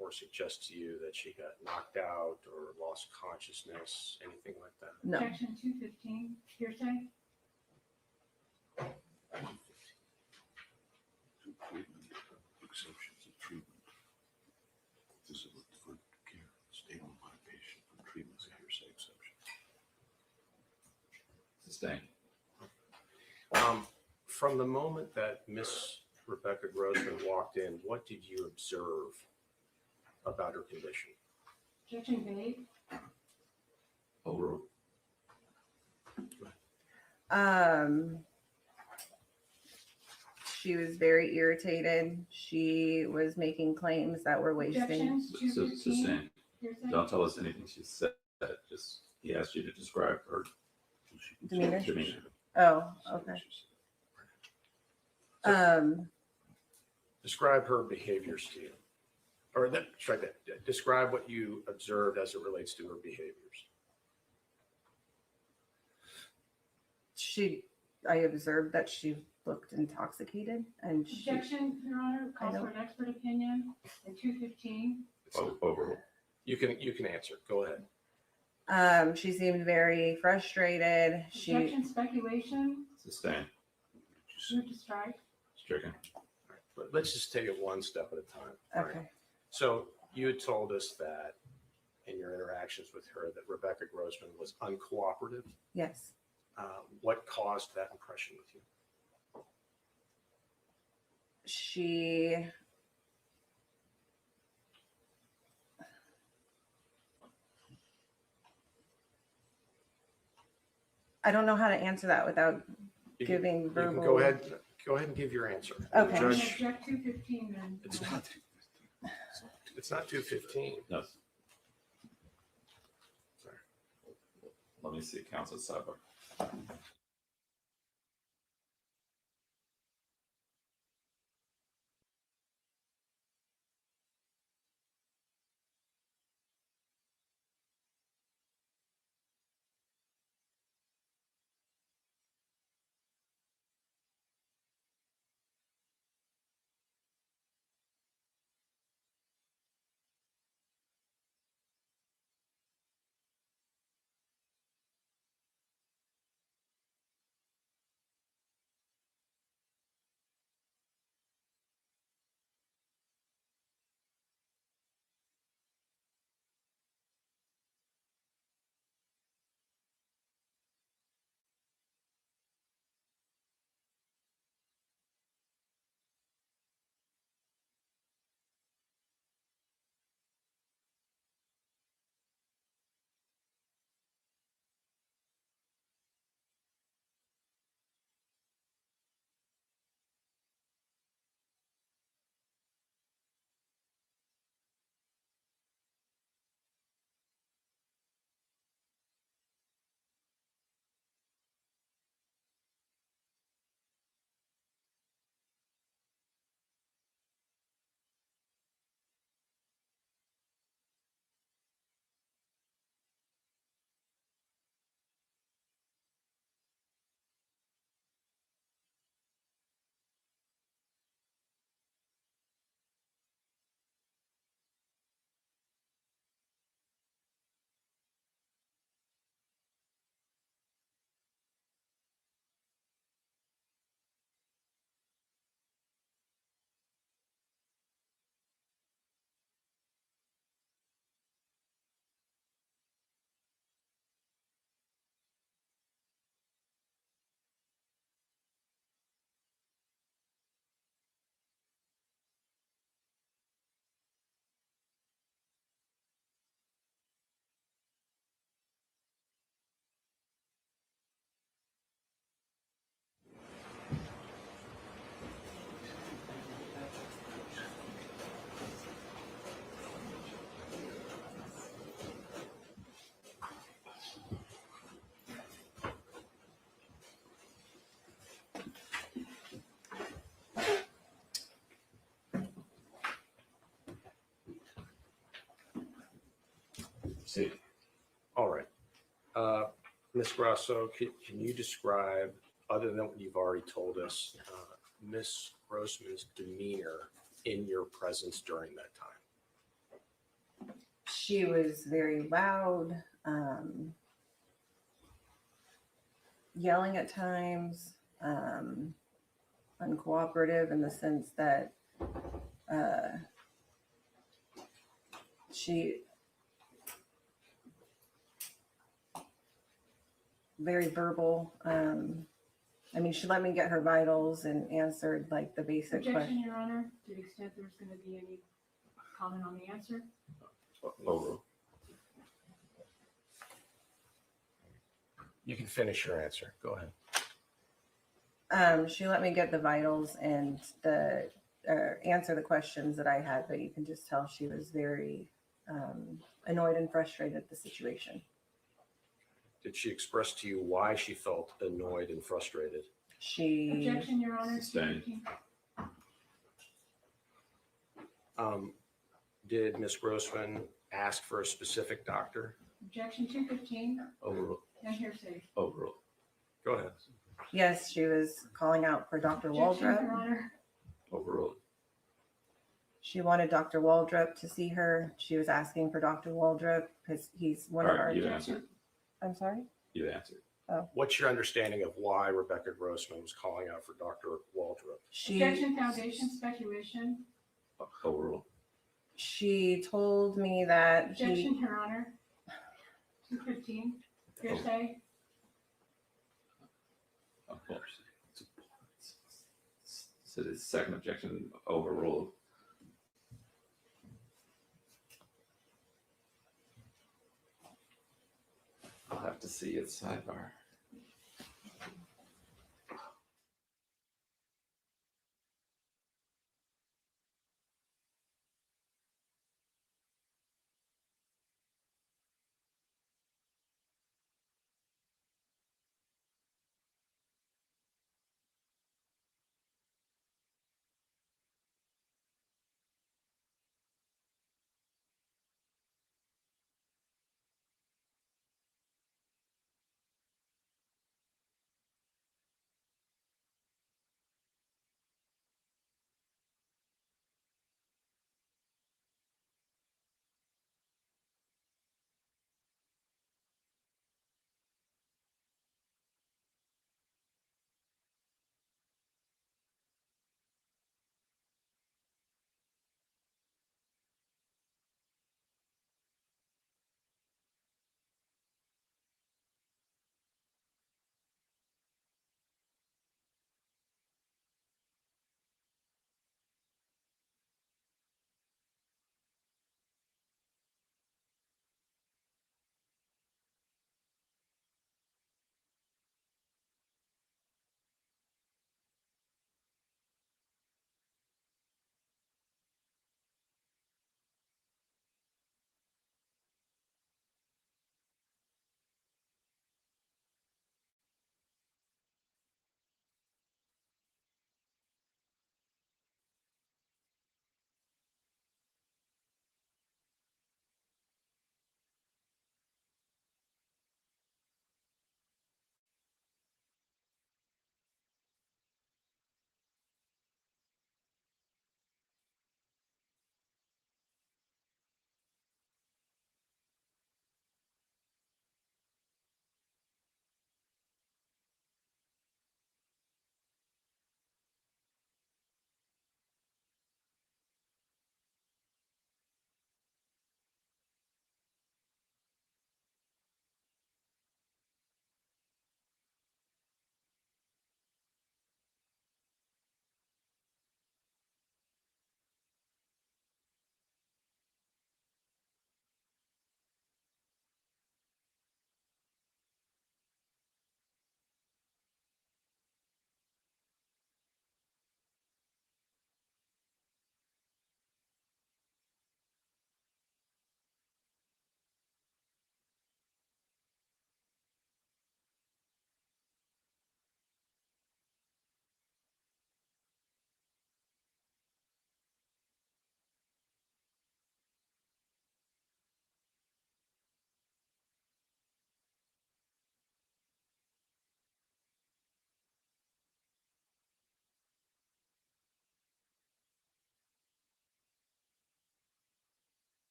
or suggest to you that she got knocked out or lost consciousness, anything like that? No. Section 215, hearsay. Exceptions of treatment. Physical for care, stay on by patient for treatment, hearsay exception. Sustained. From the moment that Miss Rebecca Grossman walked in, what did you observe about her condition? Objection made. Overruled. She was very irritated. She was making claims that were wasting. Objections, 215, Sustained. hearsay. Don't tell us anything she said. Just, he asked you to describe her Demeanor? demeanor. Oh, okay. Describe her behaviors to you. Or try that. Describe what you observed as it relates to her behaviors. I observed that she looked intoxicated and she, Objection, Your Honor, calls I for an expert opinion in 215. Overruled. You can answer. Go ahead. she seemed very frustrated. Objection, speculation, Sustained. move to strike. Stricken. But let's just take it one step at a time. All right. Okay. So you had told us that in your interactions with her that Rebecca Grossman was uncooperative. Yes. What caused that impression with you? I don't know how to answer that without You giving can verbal. go ahead and give your answer. Okay. Judge, Object 215 then. it's not 215. No. Sorry. Let me see, counsel sidebar. See, All right. Ms. Grasso, can you describe, other than what you've already told us, Ms. Grossman's demeanor in your presence during that time? She was very loud, yelling at times, uncooperative in the sense that she very verbal. I mean, she let me get her vitals and answered like the basic Objection, questions. Your Honor, to the extent there's going to be any comment on the answer. overruled. You can finish your answer. Go ahead. She let me get the vitals and the answer the questions that I had, but you can just tell she was very annoyed and frustrated at the situation. Did she express to you why she felt annoyed and frustrated? She Objection, Your Honor. Sustained. Did Ms. Grossman ask for a specific doctor? Objection 215 Overruled. and hearsay. Overruled. Go ahead. yes, she was calling out for Dr. Objection, Your Waldrop. Honor. Overruled. She wanted Dr. Waldrop to see her. She was asking for Dr. Waldrop because he's one All of right, our. you answered. I'm sorry. You answered. What's your understanding of why Rebecca Grossman was calling out for Dr. Waldrop? She Objection, foundation, speculation. Overruled. she told me that Objection, he Your Honor. 215 hearsay. Of course. So the second objection overruled. I'll have to see its sidebar.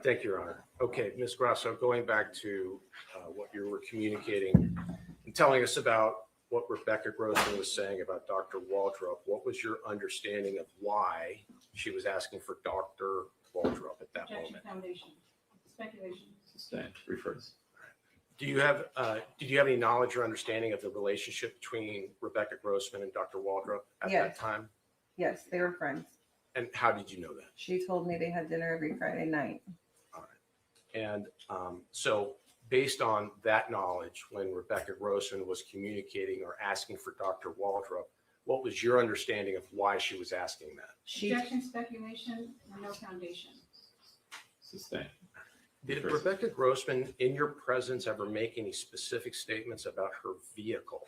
Thank you, Your Honor. Okay, Ms. Grasso, going back to what you were communicating and telling us about what Rebecca Grossman was saying about Dr. Waldrop, what was your understanding of why she was asking for Dr. Waldrop at that Objection, moment? foundation, speculation. Sustained. Refers. Did you have any knowledge or understanding of the relationship between Rebecca Grossman and Dr. Waldrop at that Yes. time? Yes, they were friends. And how did you know that? She told me they had dinner every Friday night. And so based on that knowledge, when Rebecca Grossman was communicating or asking for Dr. Waldrop, what was your understanding of why she was asking that? Objection, speculation, and no foundation. Sustained. Did Sure. Rebecca Grossman, in your presence, ever make any specific statements about her vehicle?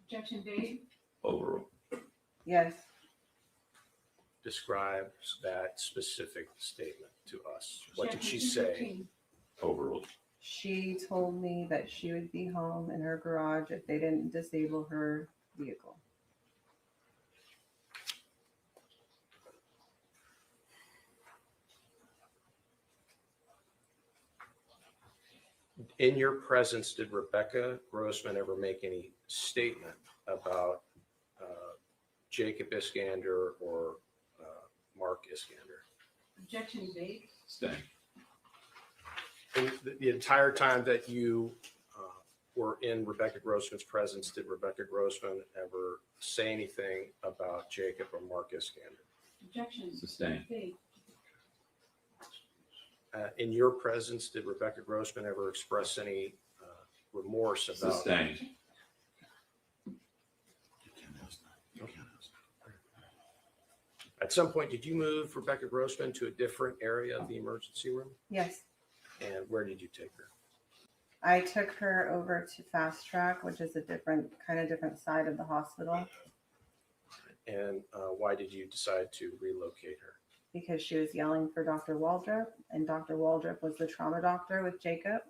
Objection, vague. Overruled. Yes, Describes that specific statement to us. What did she Objection, say? 215. Overruled. she told me that she would be home in her garage if they didn't disable her vehicle. In your presence, did Rebecca Grossman ever make any statement about Jacob Iskander or Mark Iskander? Objection, vague. Sustained. In the entire time that you were in Rebecca Grossman's presence, did Rebecca Grossman ever say anything about Jacob or Mark Iskander? Objection, Sustained. vague. In your presence, did Rebecca Grossman ever express any remorse about? Sustained. At some point, did you move Rebecca Grossman to a different area of the emergency room? Yes, And where did you take her? I took her over to Fast Track, which is a different side of the hospital, And why did you decide to relocate her? because she was yelling for Dr. Waldrop, and Dr. Waldrop was the trauma doctor with Jacob.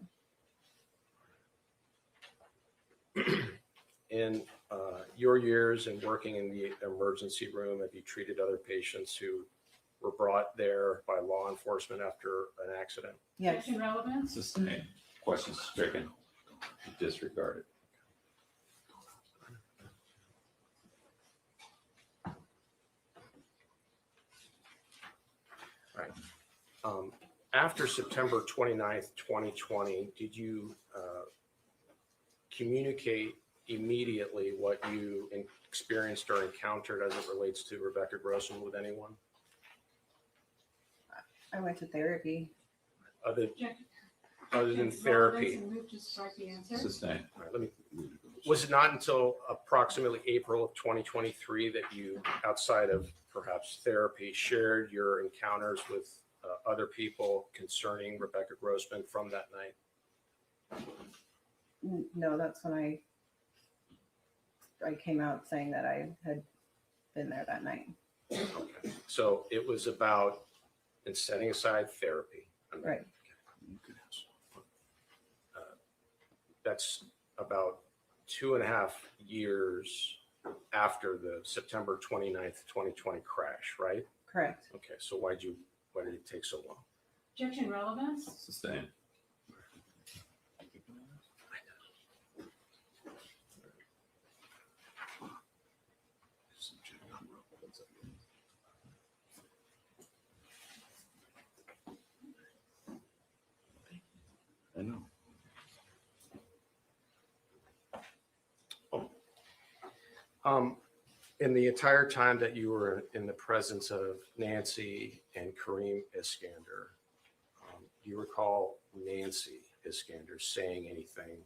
In your years in working in the emergency room, have you treated other patients who were brought there by law enforcement after an accident? Yes, Objection, relevance. Sustained. Question stricken. Disregarded. After September 29th, 2020, did you communicate immediately what you experienced or encountered as it relates to Rebecca Grossman with anyone? I went to therapy. Other Objection. than Relevance therapy? and move to strike the answer. Sustained. All right, was it not until approximately April of 2023 that you, outside of perhaps therapy, shared your encounters with other people concerning Rebecca Grossman from that night? No, that's when I came out saying that I had been there that night. Okay. So it was about, and setting aside therapy. Right. That's about 2.5 years after the September 29th, 2020 crash, right? Correct. Okay, so why did it take so long? Objection, relevance. Sustained. I know. In the entire time that you were in the presence of Nancy and Kareem Iskander, do you recall Nancy Iskander saying anything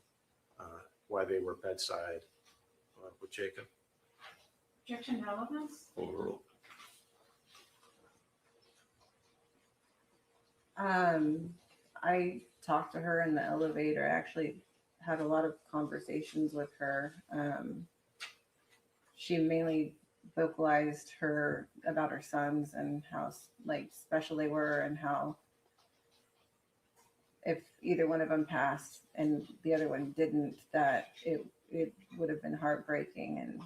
while they were bedside with Jacob? Objection, relevance. Overruled. I talked to her in the elevator. I actually had a lot of conversations with her. She mainly vocalized about her sons and how special they were, and how if either one of them passed and the other one didn't, that it would have been heartbreaking, and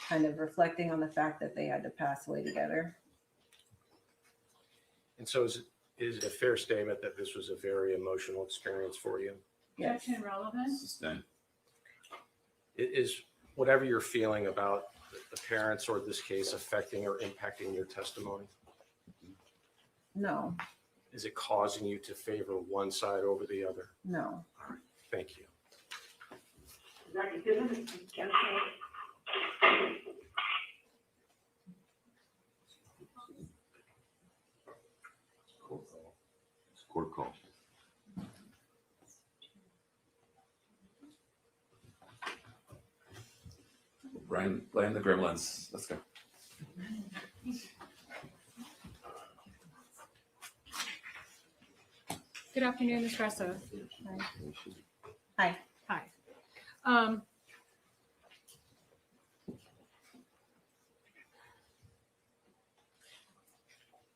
kind of reflecting on the fact that they had to pass away together. And so Is it a fair statement that this was a very emotional experience for you? Yes. Objection relevant. Sustained. Is whatever you're feeling about the parents or this case affecting or impacting your testimony? No, Is it causing you to favor one side over the other? no. Thank you. It's court call. Brian, blame the gremlins. Let's go. Good afternoon, Ms. Gresso. Hi. Hi. Um,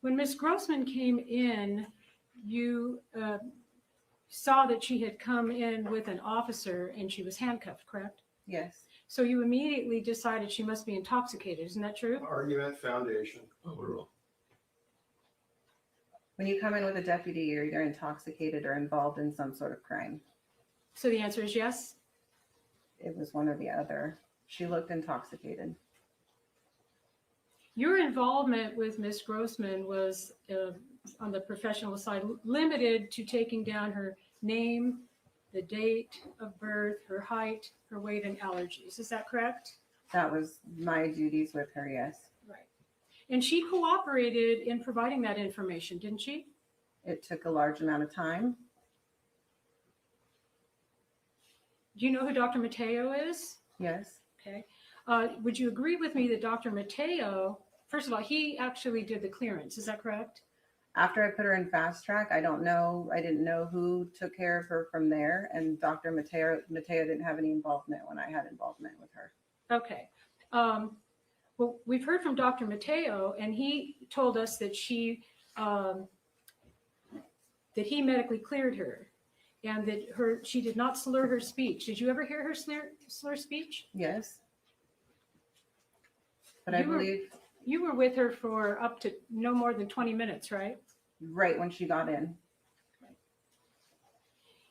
When Ms. Grossman came in, you saw that she had come in with an officer and she was handcuffed, correct? Yes. So you immediately decided she must be intoxicated, isn't that true? Argument foundation. Overrule. When you come in with a deputy, you're either intoxicated or involved in some sort of crime. So the answer is yes? It was one or the other. She looked intoxicated. Your involvement with Ms. Grossman was, on the professional side, limited to taking down her name, the date of birth, her height, her weight, and allergies. Is that correct? That was my duties with her, yes. Right. And she cooperated in providing that information, didn't she? It took a large amount of time. Do you know who Dr. Mateo is? Yes. Okay. Would you agree with me that Dr. Mateo, first of all, he actually did the clearance, is that correct? After I put her in fast track, I don't know. I didn't know who took care of her from there. And Dr. Mateo didn't have any involvement when I had involvement with her. Okay. Well, we've heard from Dr. Mateo, and he told us that that he medically cleared her, and that she did not slur her speech. Did you ever hear her slur speech? Yes. But I believe you were with her for up to no more than 20 minutes, right? right when she got in.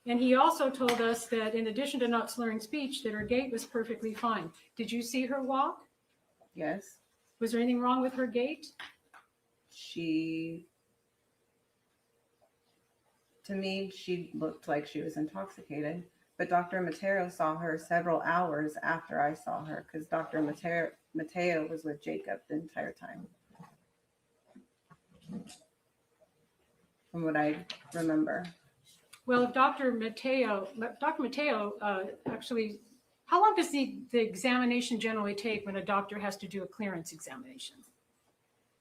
And he also told us that in addition to not slurring speech, that her gait was perfectly fine. Did you see her walk? Yes. Was there anything wrong with her gait? To me, she looked like she was intoxicated. But Dr. Mateo saw her several hours after I saw her because Dr. Mateo was with Jacob the entire time. From what I remember. Well, if Dr. Mateo actually, how long does the examination generally take when a doctor has to do a clearance examination?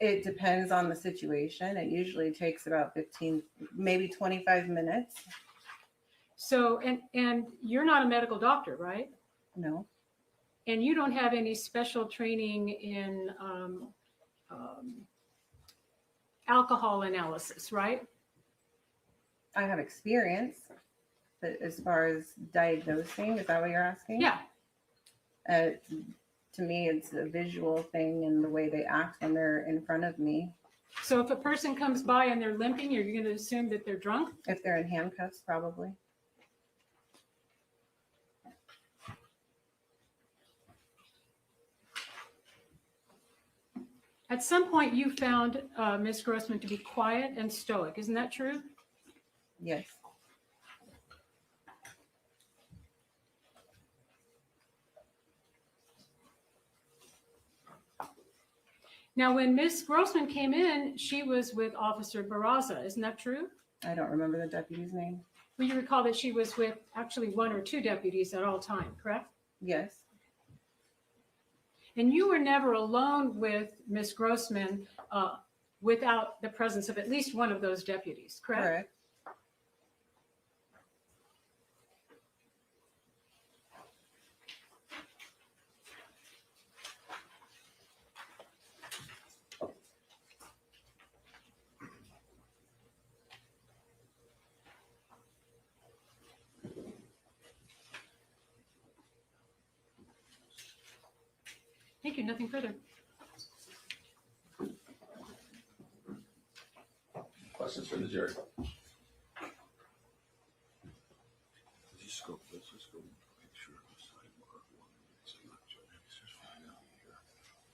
It depends on the situation. It usually takes about 15, maybe 25 minutes. So, and you're not a medical doctor, right? No. And you don't have any special training in alcohol analysis, right? I have experience, but as far as diagnosing, is that what you're asking? Yeah. To me, it's a visual thing and the way they act when they're in front of me. So if a person comes by and they're limping, you're going to assume that they're drunk? If they're in handcuffs, probably. At some point, you found Ms. Grossman to be quiet and stoic. Isn't that true? Yes. Now, when Ms. Grossman came in, she was with Officer Barraza. Isn't that true? I don't remember the deputy's name. Well, you recall that she was with actually one or two deputies at all time, correct? Yes. And you were never alone with Ms. Grossman without the presence of at least one of those deputies, correct? Correct. Thank you. Nothing further. Questions from the jury? Let's just go make sure the sidebar one. So look, Judge, let's just find out here.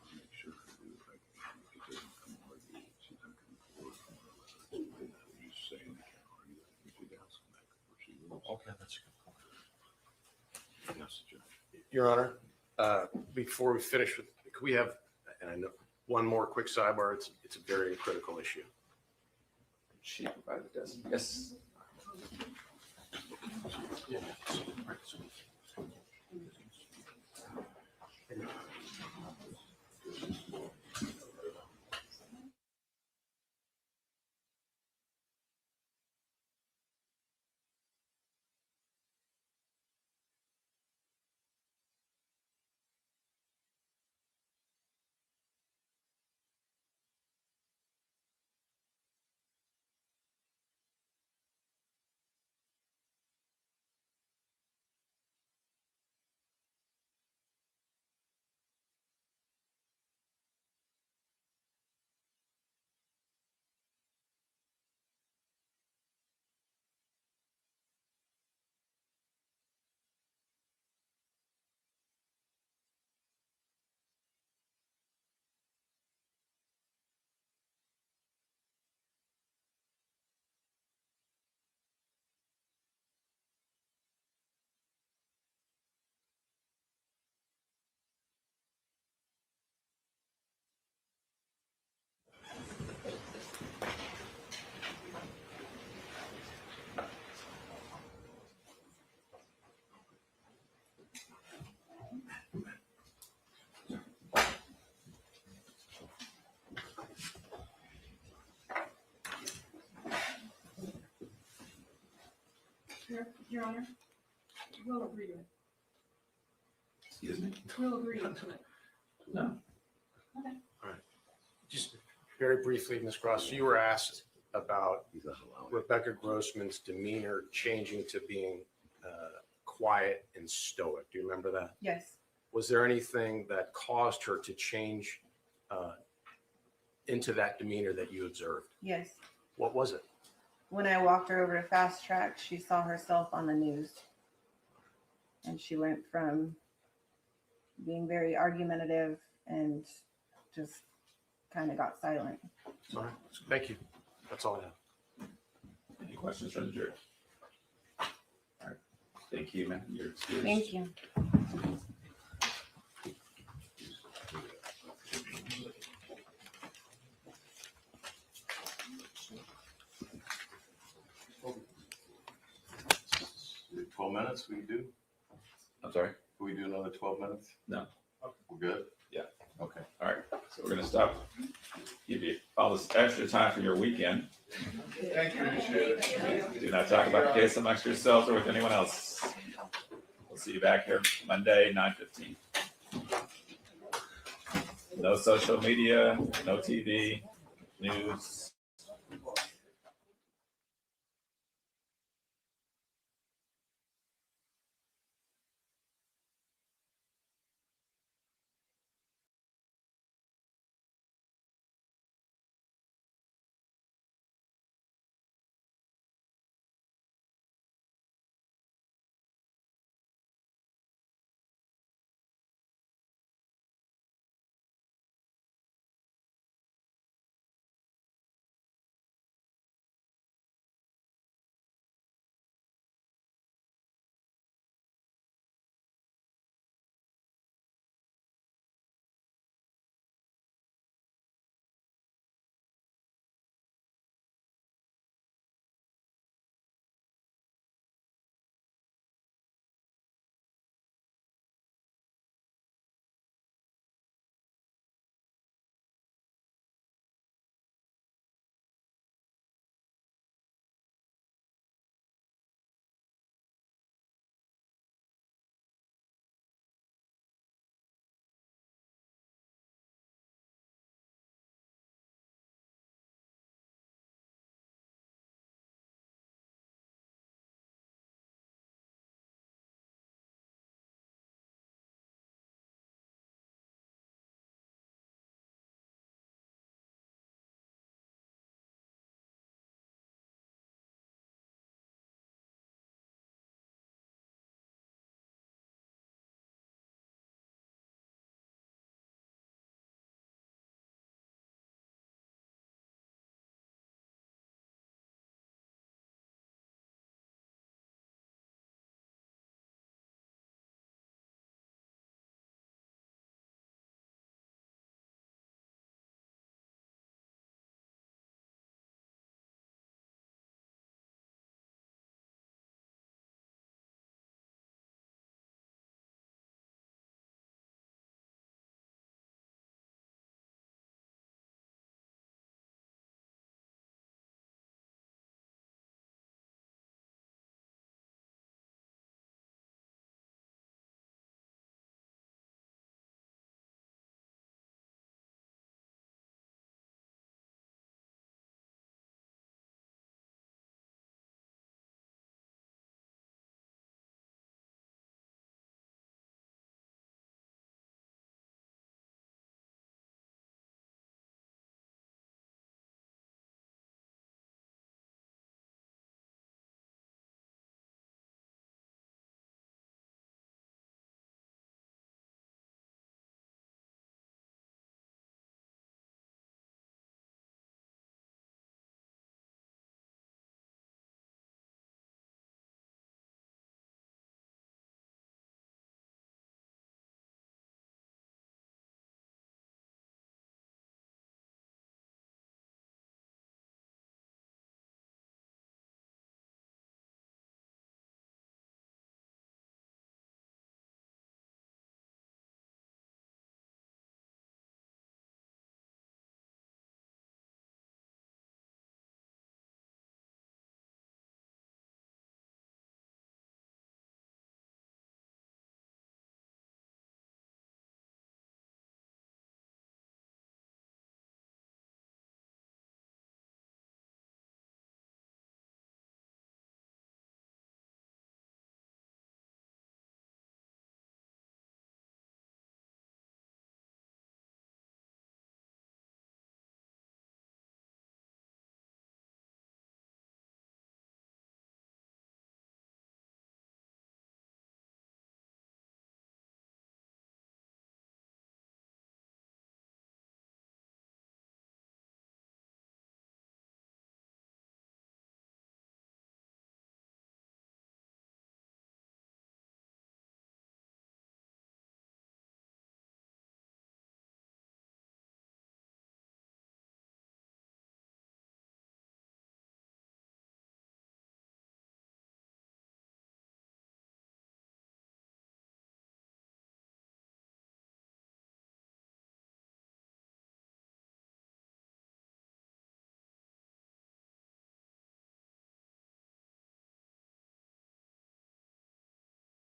I'll make sure I do it right. If it doesn't come argue, she's not coming forward from her letter. You just say they can't argue. If you ask them that before she moves. Okay, that's a good point. Yes, Judge. Your Honor, before we finish with, could we have, and I know, one more quick sidebar. It's a very critical issue. She provided this. Yes. Your Honor, we'll agree to it. Excuse me? We'll agree to it. No. Just very briefly, Ms. Cross, you were asked about He's not allowed. Rebecca Grossman's demeanor changing to being quiet and stoic. Do you remember that? Yes. Was there anything that caused her to change into that demeanor that you observed? Yes. What was it? When I walked her over to Fast Track, she saw herself on the news. And she went from being very argumentative and just kind of got silent. All right. Thank you. That's all I have. Any questions from the jury? All right. Thank you, man. You're excused. Thank you. Is it 12 minutes we do? I'm sorry? Can we do another 12 minutes? No. We're good? Yeah. Okay. All right. So we're going to stop. Give you all this extra time for your weekend. Thank you. Do not talk about the case amongst yourselves or with anyone else. We'll see you back here Monday, 9:15. No social media, no TV, news.